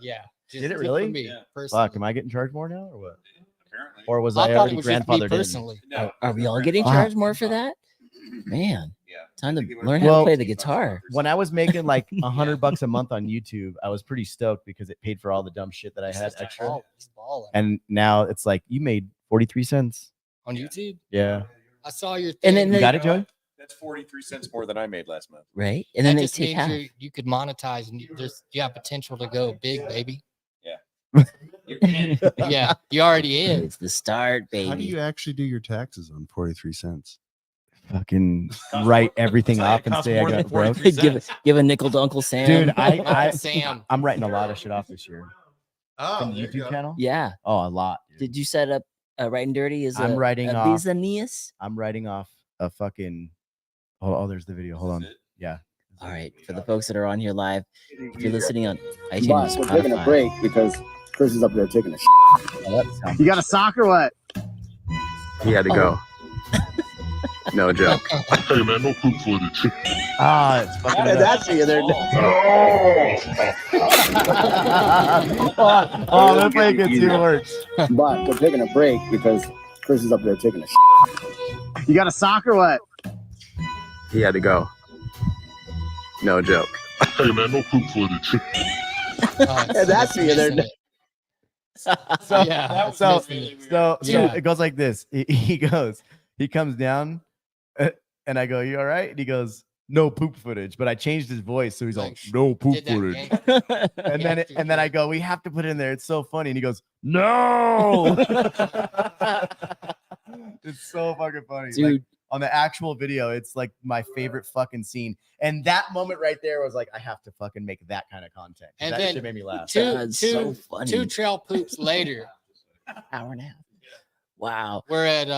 Yeah. Did it just really? For me, Yeah. personally. Fuck, am I getting charged more now or what? Apparently. Or was I I thought it already was just me grandfathered in? personally. No. Are we all getting Wow. charged more for that? Man, Time to think they were- learn how to Well, play the guitar. When I was making like $100 a month on YouTube, I was pretty stoked because it paid for all the dumb shit that I had extra. He's balling. And now it's like you made 43 cents. On YouTube, Yeah. I saw your thing. And then You they- got it, Joey? That's 43 cents more than I made last month. Right? And then that they just take means half. you could monetize, and you have potential to go big, baby. You're in. Yeah, you already is. It's the start, baby. How do you actually do your taxes on 43 cents? Fucking write everything I'll tell you, off it and costs say I more than got broke. 43 cents. give a nickel to Uncle Sam. Dude, Uncle I Sam. I'm writing a lot of shit off this year. Oh, From the YouTube channel? Yeah. Oh, a lot. Dude. Did you set up Ryden Dirty? Is I'm writing a off- business? I'm writing off a fucking oh, there's the video. Hold on. Yeah. All right. For the folks that are on here live, if you're listening on But iTunes, we're taking a Spotify, break because Chris is up there taking a shit. Oh, that sounds You got a sock or what? He had to go. No joke. Hey man, no poop footage. ah, it's fucking That's the other oh, let's make it two words. But we're taking a break because Chris is up there taking a shit. You got a sock or what? He had to go. No joke. Hey man, no poop footage. That's the other So, Yeah, so, missing so, Yeah. it goes like this. He comes down, and I go, "You all right?" And he goes, "No poop footage." But I changed his voice, so he's like, "No poop Did that footage." gang- And then I go, "We have to put it in there. It's so funny." And he goes, "No." It's so fucking funny, dude. Like, on the actual video, it's like my favorite fucking scene. And that moment right there was like, I have to fucking make that kind of content. 'Cause And that then shit made me laugh. That's so funny. two trail poops later, Hour and a half. Wow. we're at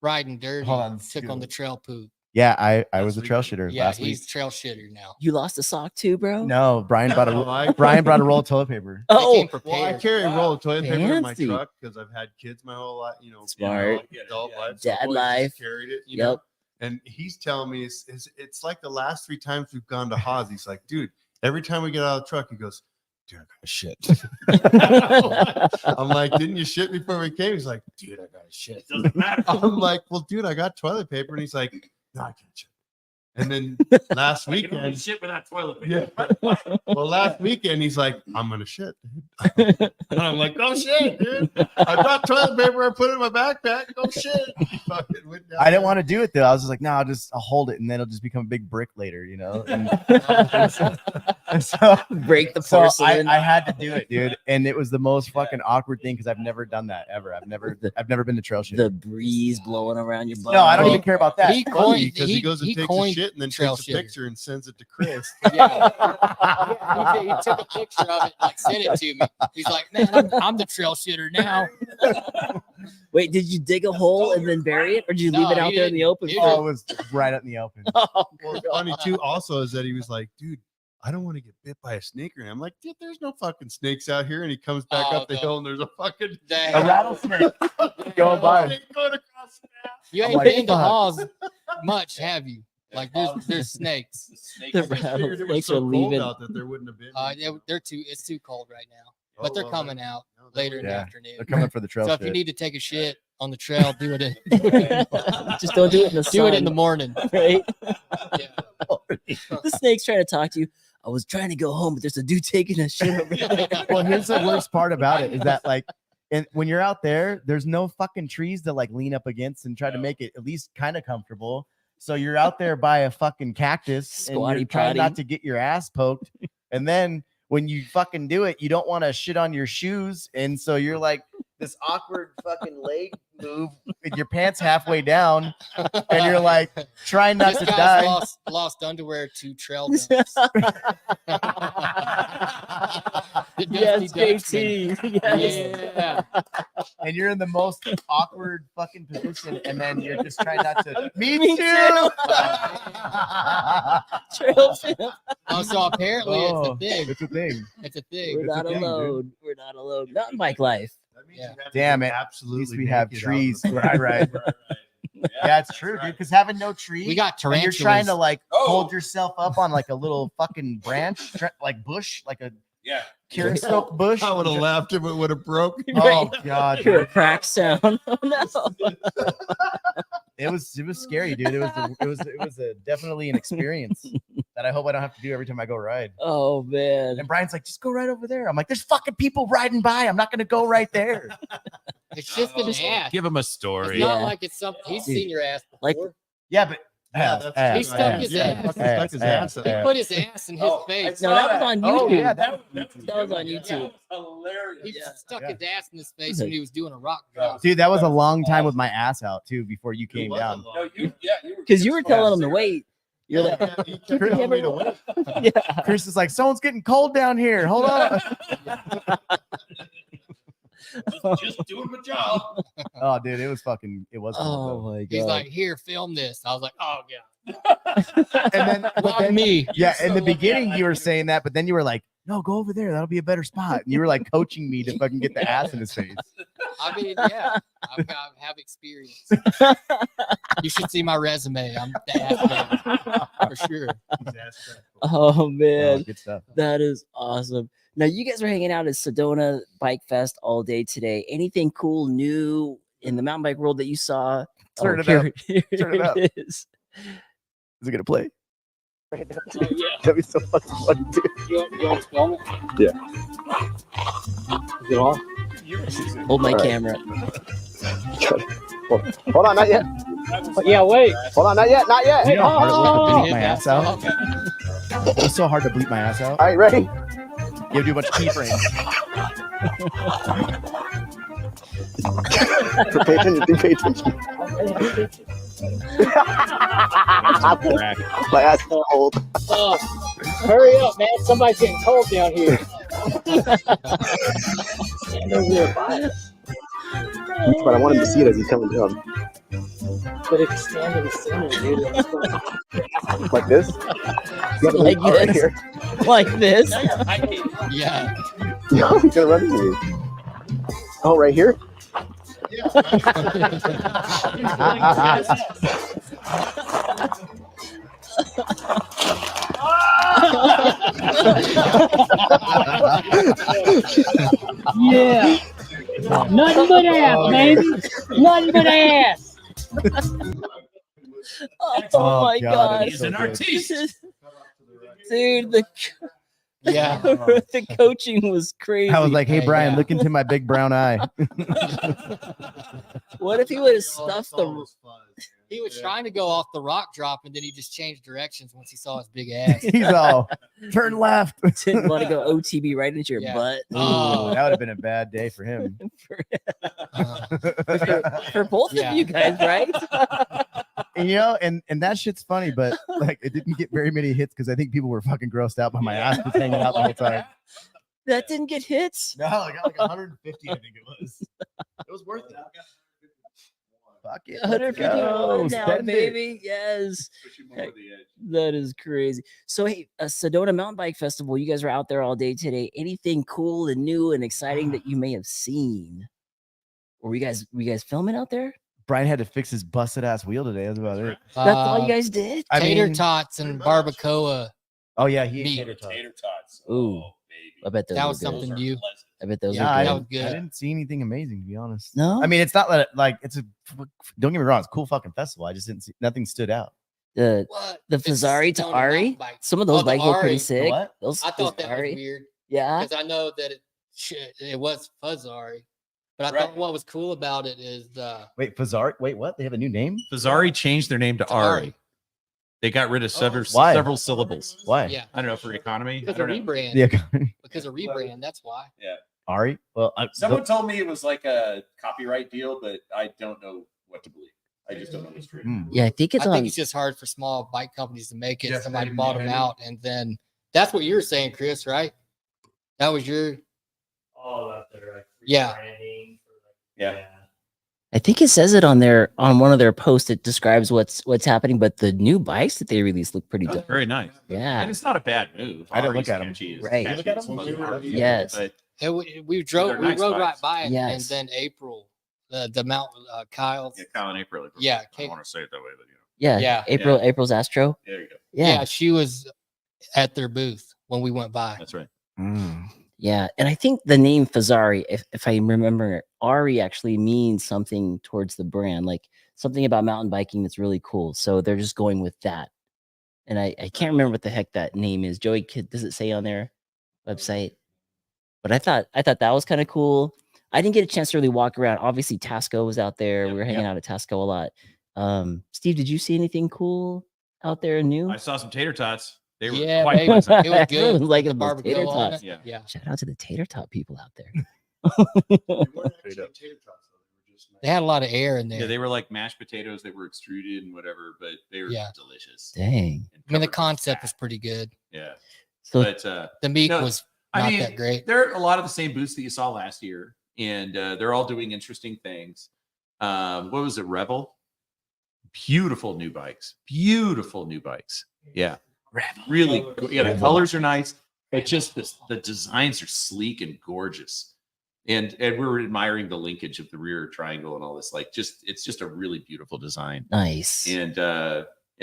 Ryden Dirty. Hold on, Took on the trail poop. Yeah, I was a Last trail week. shitter Yeah, last he's week. trail shitter now. You lost a sock too, bro? No, Brian brought Oh, I- Brian brought a roll of toilet paper. They Oh, came Well, I prepared. carry a roll of toilet paper in my Fancy. truck because I've had kids my whole life, Smart. adult life. so I've Dad always just life. Carried it, Yep. know. And he's telling me it's like the last 3 times we've gone to Haas. He's like, dude, every time we get out of the truck, he goes, dude, I got to shit. I'm like, didn't you shit before we came? He's like, dude, I got to shit. Doesn't matter. I'm like, well, dude, I got toilet paper. And he's like, no, I can't shit. And then last I can only weekend, shit without toilet paper. yeah. Well, last weekend he's like, I'm gonna shit, dude. And I'm like, go shit, dude. I brought toilet paper, I put it in my backpack, go shit. He fucking went down I didn't there. want to do it though. I was just like, no, I'll hold it and then it'll just become a big brick later, you know? And so, break the so porcelain. I had to do it, dude. And it was the most fucking awkward thing because I've never done that ever. I've never been to trail shit. the breeze blowing around your butt. No, I don't Well, even care about that. he Funny, coined because he goes and he takes a coined shit and then trail takes a shitter. picture and sends it to Chris. Yeah. he took a picture of it, like sent it to me. He's like, man, I'm the trail shitter now. Wait, did you dig a hole and then bury it, or did you leave No, it out he there in the didn't. open? He Oh, it was right out in the open. Oh, Well, funny too also is that he was like, dude, I don't want to get bit by a snake. And I'm like, dude, there's no fucking snakes out here. And he comes back Oh, up the no. hill and there's a fucking Dang. A rattlesnake going by. snake going across the path. You I'm ain't like, been to fuck. Hawes much, have you? Like there's snakes. The I figured it was rattlesnakes so are cold leaving. out that there wouldn't have been. It's too cold right now, Oh, but they're well, coming out no, they later in the Yeah. afternoon. They're coming for the trail So if you shit. need to take a shit on the trail, do it in, just don't do it in the sun. do it in the morning. right? Yeah. The snake's trying to talk to you. I was trying to go home, but there's a dude taking a shit over there. Well, here's the worst part about it is that like and when you're out there, there's no fucking trees to like lean up against and try to make it at least kind of comfortable. So you're out there by a fucking cactus and Squatty you're trying potty. not to get your ass poked. And then when you fucking do it, you don't want to shit on your shoes. And so you're like this awkward fucking leg move with your pants halfway down. And you're like trying not This to guy's die. lost underwear to trail dumps. The Yes, Dusty Dutchman. JT. Yes. Yeah. And you're in the most awkward fucking position. And then you're just trying not to. Me Me too. Trail shit. Oh, so apparently Oh, it's a thing. It's a thing. It's a thing. We're It's a not thing, dude. alone. We're not alone. Not in bike life. That means Yeah. you have to Damn be it. At absolutely least we have naked out in trees the- where I ride. Yeah, it's true, dude. Because having no tree, We got and you're tarantulas. trying to like hold yourself up on like a little fucking branch, like bush, like a Yeah. carrot stalk bush. I would have laughed if it would have broke. Oh god, Hear a dude. crack sound. Oh no. it was scary, dude. It was definitely an experience that I hope I don't have to do every time I go ride. Oh man. And Brian's like, just go right over there. I'm like, there's fucking people riding by. I'm not gonna go right there. It's just an ass. Give him a It's story. not Yeah. like it's something he's Dude, seen your ass like- before. Yeah, but He stuck his ass. Stuck his ass up. He put his ass in his face. No, that was on YouTube. Oh, yeah, that was on YouTube. Hilarious. He stuck Yeah. his ass in his face when he was doing a rock drop. dude, that was a long time with my ass out too before you came down. No, you were Because you were telling him to wait. You're like, He told me to wait. yeah. Chris is like, someone's getting cold down here. Hold on. just doing my job. Oh, dude, it was cold, Oh though. my god. He's like, here, film this. I was like, oh yeah. And then, Not me. yeah, in the beginning you were saying that, but then you were like, no, go over there. That'll be a better spot. And you were like coaching me to fucking get the ass in his face. I mean, yeah, I have experience. You should see my resume. I'm the ass man, for sure. Oh man. Good stuff. That is awesome. Now you guys are hanging out at Sedona Bike Fest all day today. Anything cool, new in the mountain bike world that you saw? Turn it here, up. here Turn it up. is. Is it gonna play? Yeah. That'd be so fucking fun, dude. You want to film it? Yeah. Is it on? Hold my All right. camera. Hold on, not yet. Yeah, wait. Hold on, not yet. Not yet. You know how hard it was to Oh, bleep my ass out? Okay. It was so hard to bleep my ass out. All right, ready? You have to do a bunch of keyframes. Pay attention. Pay attention. My ass is cold. Oh, hurry up, man. Somebody's getting cold down here. Stand over there by us. But I want him to see it as he's coming down. But if you stand in the center, dude, it's gonna- Like this? You gotta Like lean right this? here. Like this. Yeah. No, he's gonna run into me. Oh, right here? Yeah. Nothing but ass, baby. Nothing but ass. Oh my god. He's an artiste. Dude, the Yeah. the coaching was crazy. I was like, hey, Hey, Brian, yeah. look into my big brown eye. what if he would have stuffed the He was trying to go off the rock drop, and then he just changed directions once he saw his big ass. He's all, turn left. didn't want to go OTB right into your Yeah. butt? Oh. That would have been a bad day for him. For both Yeah. of you guys, right? And, you know, and that shit's funny, but like it didn't get very many hits because I think people were fucking grossed out by my ass was hanging out the whole time. That didn't get hits. No, I got like 150, I think it was. It was worth it. Fuck it. 150 Go, now, spend it. baby. Yes. That is crazy. So, hey, Sedona Mountain Bike Festival, you guys are out there all day today. Anything cool and new and exciting that you may have seen? Or were you guys filming out there? Brian had to fix his busted ass wheel today. That's about it. That's all you guys did? I Tater mean- tots and barbacoa. Oh yeah, he Meat. ate tater tots. Tater tots. Ooh. Oh, baby. I bet those That were was good. something new. I bet those Yeah, were I good. That was didn't, I good. didn't see anything amazing to be honest. No? I mean, it's not like it's a. Don't get me wrong, it's a cool fucking festival. I just didn't see nothing stood out. the What? the It's Fazari to Sedona Ari. mountain bike. Some of those Oh, the bikes look pretty Ari. sick. what? Those I thought that was Fazari. weird Yeah. because I know that it was Fuzari, but I Right. thought what was cool about it is Wait, Fazari. Wait, what? They have a new name? Fazari changed their name to Ari. Ari. They got rid of several Why? several syllables. Why? Yeah, I don't know, for economy. I because don't of know. rebrand. Yeah. Because of rebrand. That's why. Ari. Well, Someone told me it was like a copyright deal, but I don't know what to believe. I just don't know what's true. Yeah, I think it's I on. think it's just hard for small bike companies to make it. Yes, Somebody maybe, bought them maybe. out, and then that's what you were saying, Chris, right? That was your All out there, like Yeah. rebranding for, like, Yeah. I think it says it on one of their posts. It describes what's happening, but the new bikes that they released look pretty dope. Very nice. Yeah. And it's not a bad move. I didn't Ari's look at 'em. catchy as- Right. catchy You look at as 'em? motherfucker. Yes. But we They're nice rode right bikes. by it, Yes. and then April, the Mount Kyle's. yeah, Kyle and April. Yeah, I Kate- don't want to say it that way, but you know. Yeah. Yeah. April's Astro. There you go. Yeah. Yeah, she was at their booth when we went by. That's right. Yeah. And I think the name Fazari, if I remember, Ari actually means something towards the brand. Like something about mountain biking that's really cool. So they're just going with that. And I can't remember what the heck that name is. Joey, does it say on their website? But I thought that was kind of cool. I didn't get a chance to really walk around. Obviously, Tasco was out there. We were hanging out at Tasco a lot. Steve, did you see anything cool out there new? I saw some tater tots. They were Yeah, quite baby. pleasant. It was good. Everyone's liking The those barbecue tater on tots. it. Yeah. Shout out to the tater tot people out there. They had a lot of air in there. Yeah, they were like mashed potatoes that were extruded and whatever, but they were delicious. Dang. I mean, the concept was pretty good. Yeah. So But the meat no, was not that great. There are a lot of the same booths that you saw last year, and they're all doing interesting things. What was it, Revel? Beautiful new bikes. Beautiful new bikes. Yeah. Revel. Really. Yeah, the colors are nice, but just the designs are sleek and gorgeous. And we're admiring the linkage of the rear triangle and all this. Like, it's just a really beautiful design. Nice. And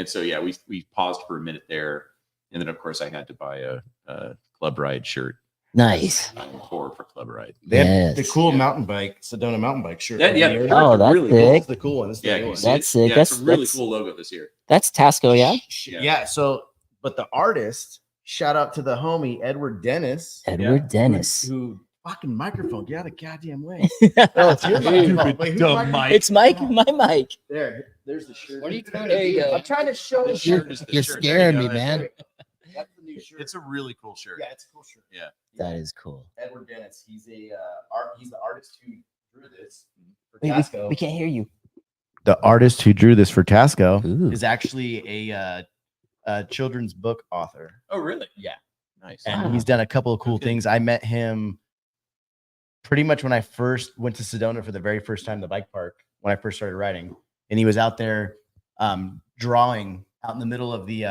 so yeah, we paused for a minute there, and then of course I had to buy a Club Ride shirt. Nice. I'm poor for Club Ride. They had Yes. the cool mountain bike, Sedona mountain bike shirt. That- yeah, every year. the Oh, that's really sick. cool. It's the cool one. It's the Yeah, new you one. see That's it? sick. Yeah, it's a really That's- cool logo this year. That's Tasco, yeah? Yeah. So, but the artist, shout out to the homie Edward Dennis. Edward Dennis. Who fucking microphone? Get out of the goddamn way. Oh, it's your microphone. Wait, whose dumb microphone? mic. It's Mike, my mic. There's the shirt. What are you trying There to you do? go. I'm trying to show the You're, shirt. you're scaring me, man. That's the new shirt. It's a really cool shirt. Yeah, it's a cool shirt. Yeah. That is cool. Edward Dennis. He's a he's the artist who drew this for Wait, Tasco. we can't hear you. The artist who drew this for Tasco Ooh. is actually a children's book author. Oh, really? Yeah. Nice. And Wow. he's done a couple of cool Okay. things. I met him pretty much when I first went to Sedona for the very first time, the bike park, when I first started riding. And he was out there drawing out in the middle of the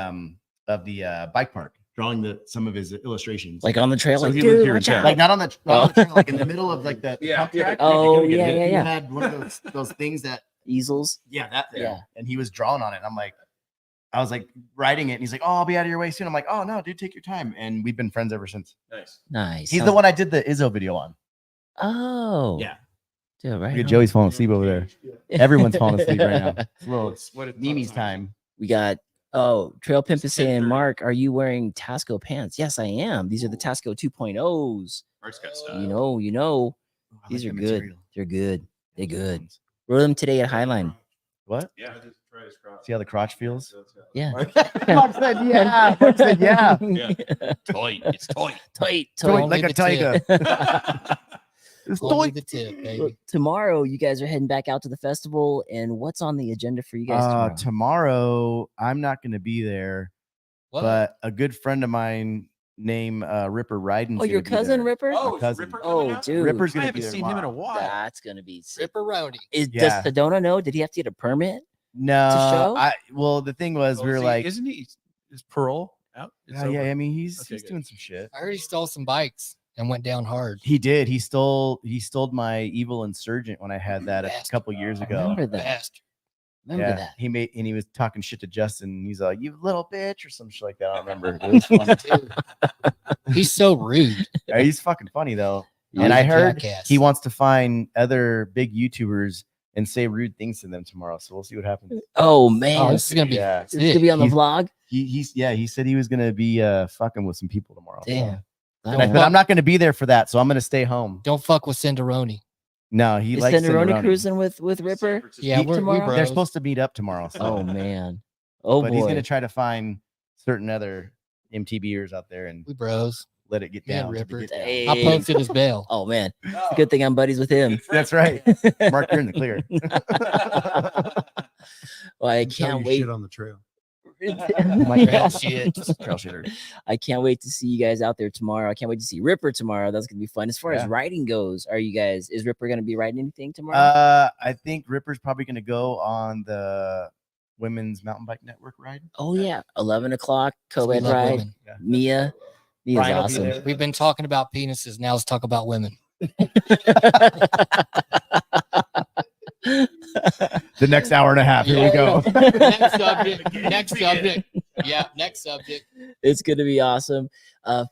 bike park, drawing some of his illustrations. Like on the trail, So like, he lived dude, here in watch out. town. Like not on the trail, like in the middle of like the Yeah, pump yeah. track. Oh, He yeah. had one of those things that Easels. that there. Yeah. And he was drawing on it. And I was like writing it, and he's like, "Oh, I'll be out of your way soon." I'm like, "Oh no, dude, take your time." And we've been friends ever since. Nice. Nice. He's the one I did the Izzo video on. Oh. Yeah. Dude, right. Look at on. Joey's falling asleep over there. Everyone's falling asleep right now. It's a little What a Mimi's time. We got Trail Pimp is saying, Mark, are you wearing Tasco pants? Yes, I am. These are the Tasco 2.0s. Mark's got style. You know. I These like are the good. material. They're good. They're good. Rode them today at Highline. What? Yeah. See how the crotch feels? Yeah. Mark said, yeah. Mark said, yeah. Yeah. Tight. It's tight. Tight. Toy Only like a the tiger. tight. It's Only toy. the tip, Look, baby. tomorrow, you guys are heading back out to the festival. And what's on the agenda for you guys tomorrow? Tomorrow, I'm not going to be there, What? but a good friend of mine named Ripper Ryden. Oh, your cousin Ripper? Oh, is cousin. Ripper Oh, coming out? dude. Ripper's I going to haven't be there seen him in a tomorrow. while. That's gonna be sick. Ripperoni. Yeah. Does Sedona know? Did he have to get a permit? No, show? well, the thing was, Oh, we were is he- like, isn't he? Is parole out? It's yeah, over? I mean, he's Okay, good. doing some shit. I heard he stole some bikes and went down hard. He did. He stole my evil insurgent when I had that a Bastard. couple years I ago. remember that. Bastard. Remember that. He was talking shit to Justin. And he's like, "You little bitch," or some shit like that. I don't remember. It was funny. Dude. He's so rude. Yeah, he's fucking funny though. Yeah, And He's I a heard jackass. he wants to find other big YouTubers and say rude things to them tomorrow. So we'll see what happens. Oh Oh, man, this is gonna be Yeah. this is gonna be on the He's- vlog. He said he was gonna be fucking with some people tomorrow. So. Damn. And I said, I'm not gonna be there for that, so I'm gonna stay home. Don't fuck with Cinderoni. No, he Is likes Cinderoni Cinderoni. cruising with Ripper? Yeah, we're tomorrow? bros. They're supposed to meet up tomorrow. So. Oh man. Oh but boy. he's gonna try to find certain other MTBers out there and We bros. let it get Me and down. Ripper. Get down. Hey. I posted his bail. Oh man. It's a good thing I'm buddies with him. That's right. Mark, you're in the clear. Well, I That's how can't you wait. shit on the trail. My Trail shit. Trail shitter. I can't wait to see you guys out there tomorrow. I can't wait to see Ripper tomorrow. That's gonna be fun. As far as Yeah. riding goes, is Ripper gonna be riding anything tomorrow? I think Ripper's probably gonna go on the Women's Mountain Bike Network ride. Oh yeah, 11 o'clock We co-ed love ride. women. Mia's Ryan will be awesome. there. We've been talking about penises. Now let's talk about women. The next hour and a half. Here we go. Next subject. Next subject. Yeah, next subject. It's gonna be awesome.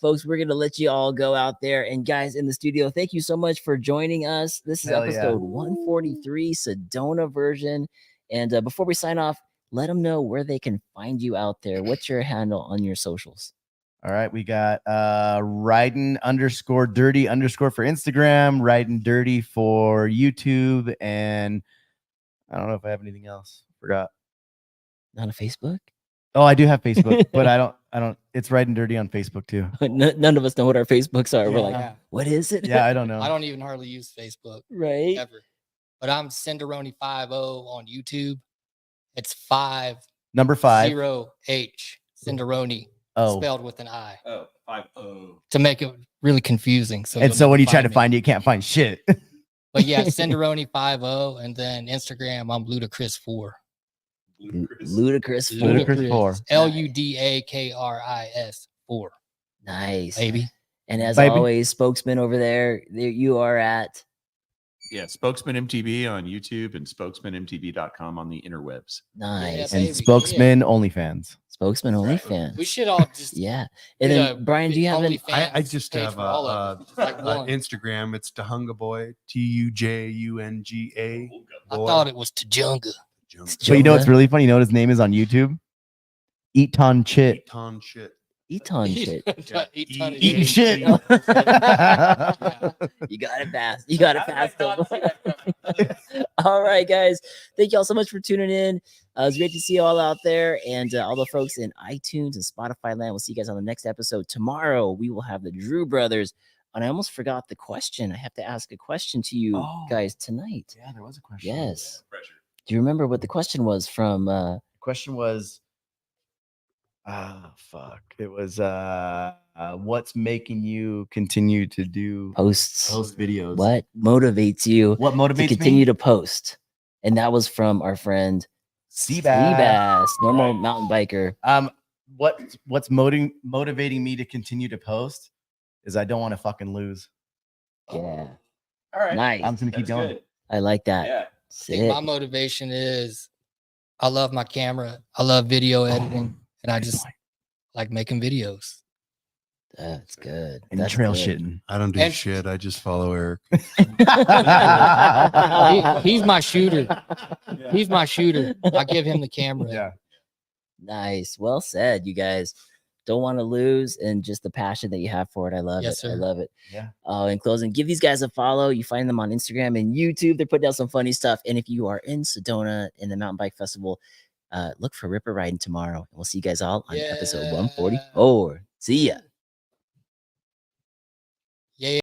Folks, we're gonna let you all go out there. And guys in the studio, thank you so much for joining us. This is Hell yeah. episode 143, Sedona version. And before we sign off, let them know where they can find you out there. What's your handle on your socials? All right, we got Ryden _Dirty_ for Instagram, Ryden Dirty for YouTube, and I don't know if I have anything else. Forgot. Not a Facebook? Oh, I do have Facebook, but I don't. It's Ryden Dirty on Facebook too. None of us know what our Facebooks are. We're like, Yeah. what is it? Yeah, I don't know. I don't even hardly use Facebook Right. ever. But I'm Senderoni50 on YouTube. It's 5 Number 5. 0H Senderoni Oh. spelled with an I Oh, 5-0. to make it really confusing. So And you'll so never when you try to me. find it, you can't find shit. But yeah, Senderoni50, and then Instagram, I'm Ludacris4. Ludacris. Ludacris 4. LUDAKRIS 4. Nice. Baby. And as Baby. always, spokesman over there, you are at Yeah, Spokesman MTV on YouTube and spokesmanmtv.com on the interwebs. nice. Yeah, And baby, Spokesman OnlyFans. Spokesman Right. OnlyFans. We should all just Yeah. And get then a Brian, do you have an I OnlyFans just page have for all of us. Like one. Instagram. It's Tahunga Boy, TUJUNGA. I thought it was Tajunga. But you know what's Jonah? really funny? You know what his name is on YouTube? Eton Chit. Ton shit. Eton shit. Eating shit. You got it fast. You got it fast. All right, guys. Thank you all so much for tuning in. It was great to see you all out there and all the folks in iTunes and Spotify land. We'll see you guys on the next episode. Tomorrow, we will have the Drew Brothers. And I almost forgot the question. I have to ask a question to you guys tonight. Yeah, there was a question. Yes. Pressure. Do you remember what the question was from Question was, fuck. It was, what's making you continue to do posts? post videos? What motivates you What to motivates continue me? to post? And that was from our friend Seabass. normal mountain biker. What's motivating me to continue to post is I don't want to fucking lose. Yeah. All right. Nice. I'm just gonna keep That's going. good. I like that. Yeah. I think Sick. my motivation is I love my camera. I love video editing, and I just like making videos. That's good. And That's trail good. shitting. I don't do And- shit. I just follow Eric. He's my shooter. He's my shooter. I give him the camera. Yeah. Nice. Well said, you guys. Don't want to lose, and just the passion that you have for it. I love Yes, it. I sir. love it. Yeah. In closing, give these guys a follow. You find them on Instagram and YouTube. They're putting out some funny stuff. And if you are in Sedona in the Mountain Bike Festival, look for Ripper Riding tomorrow. And we'll see you guys all on episode Yeah. 144. See ya.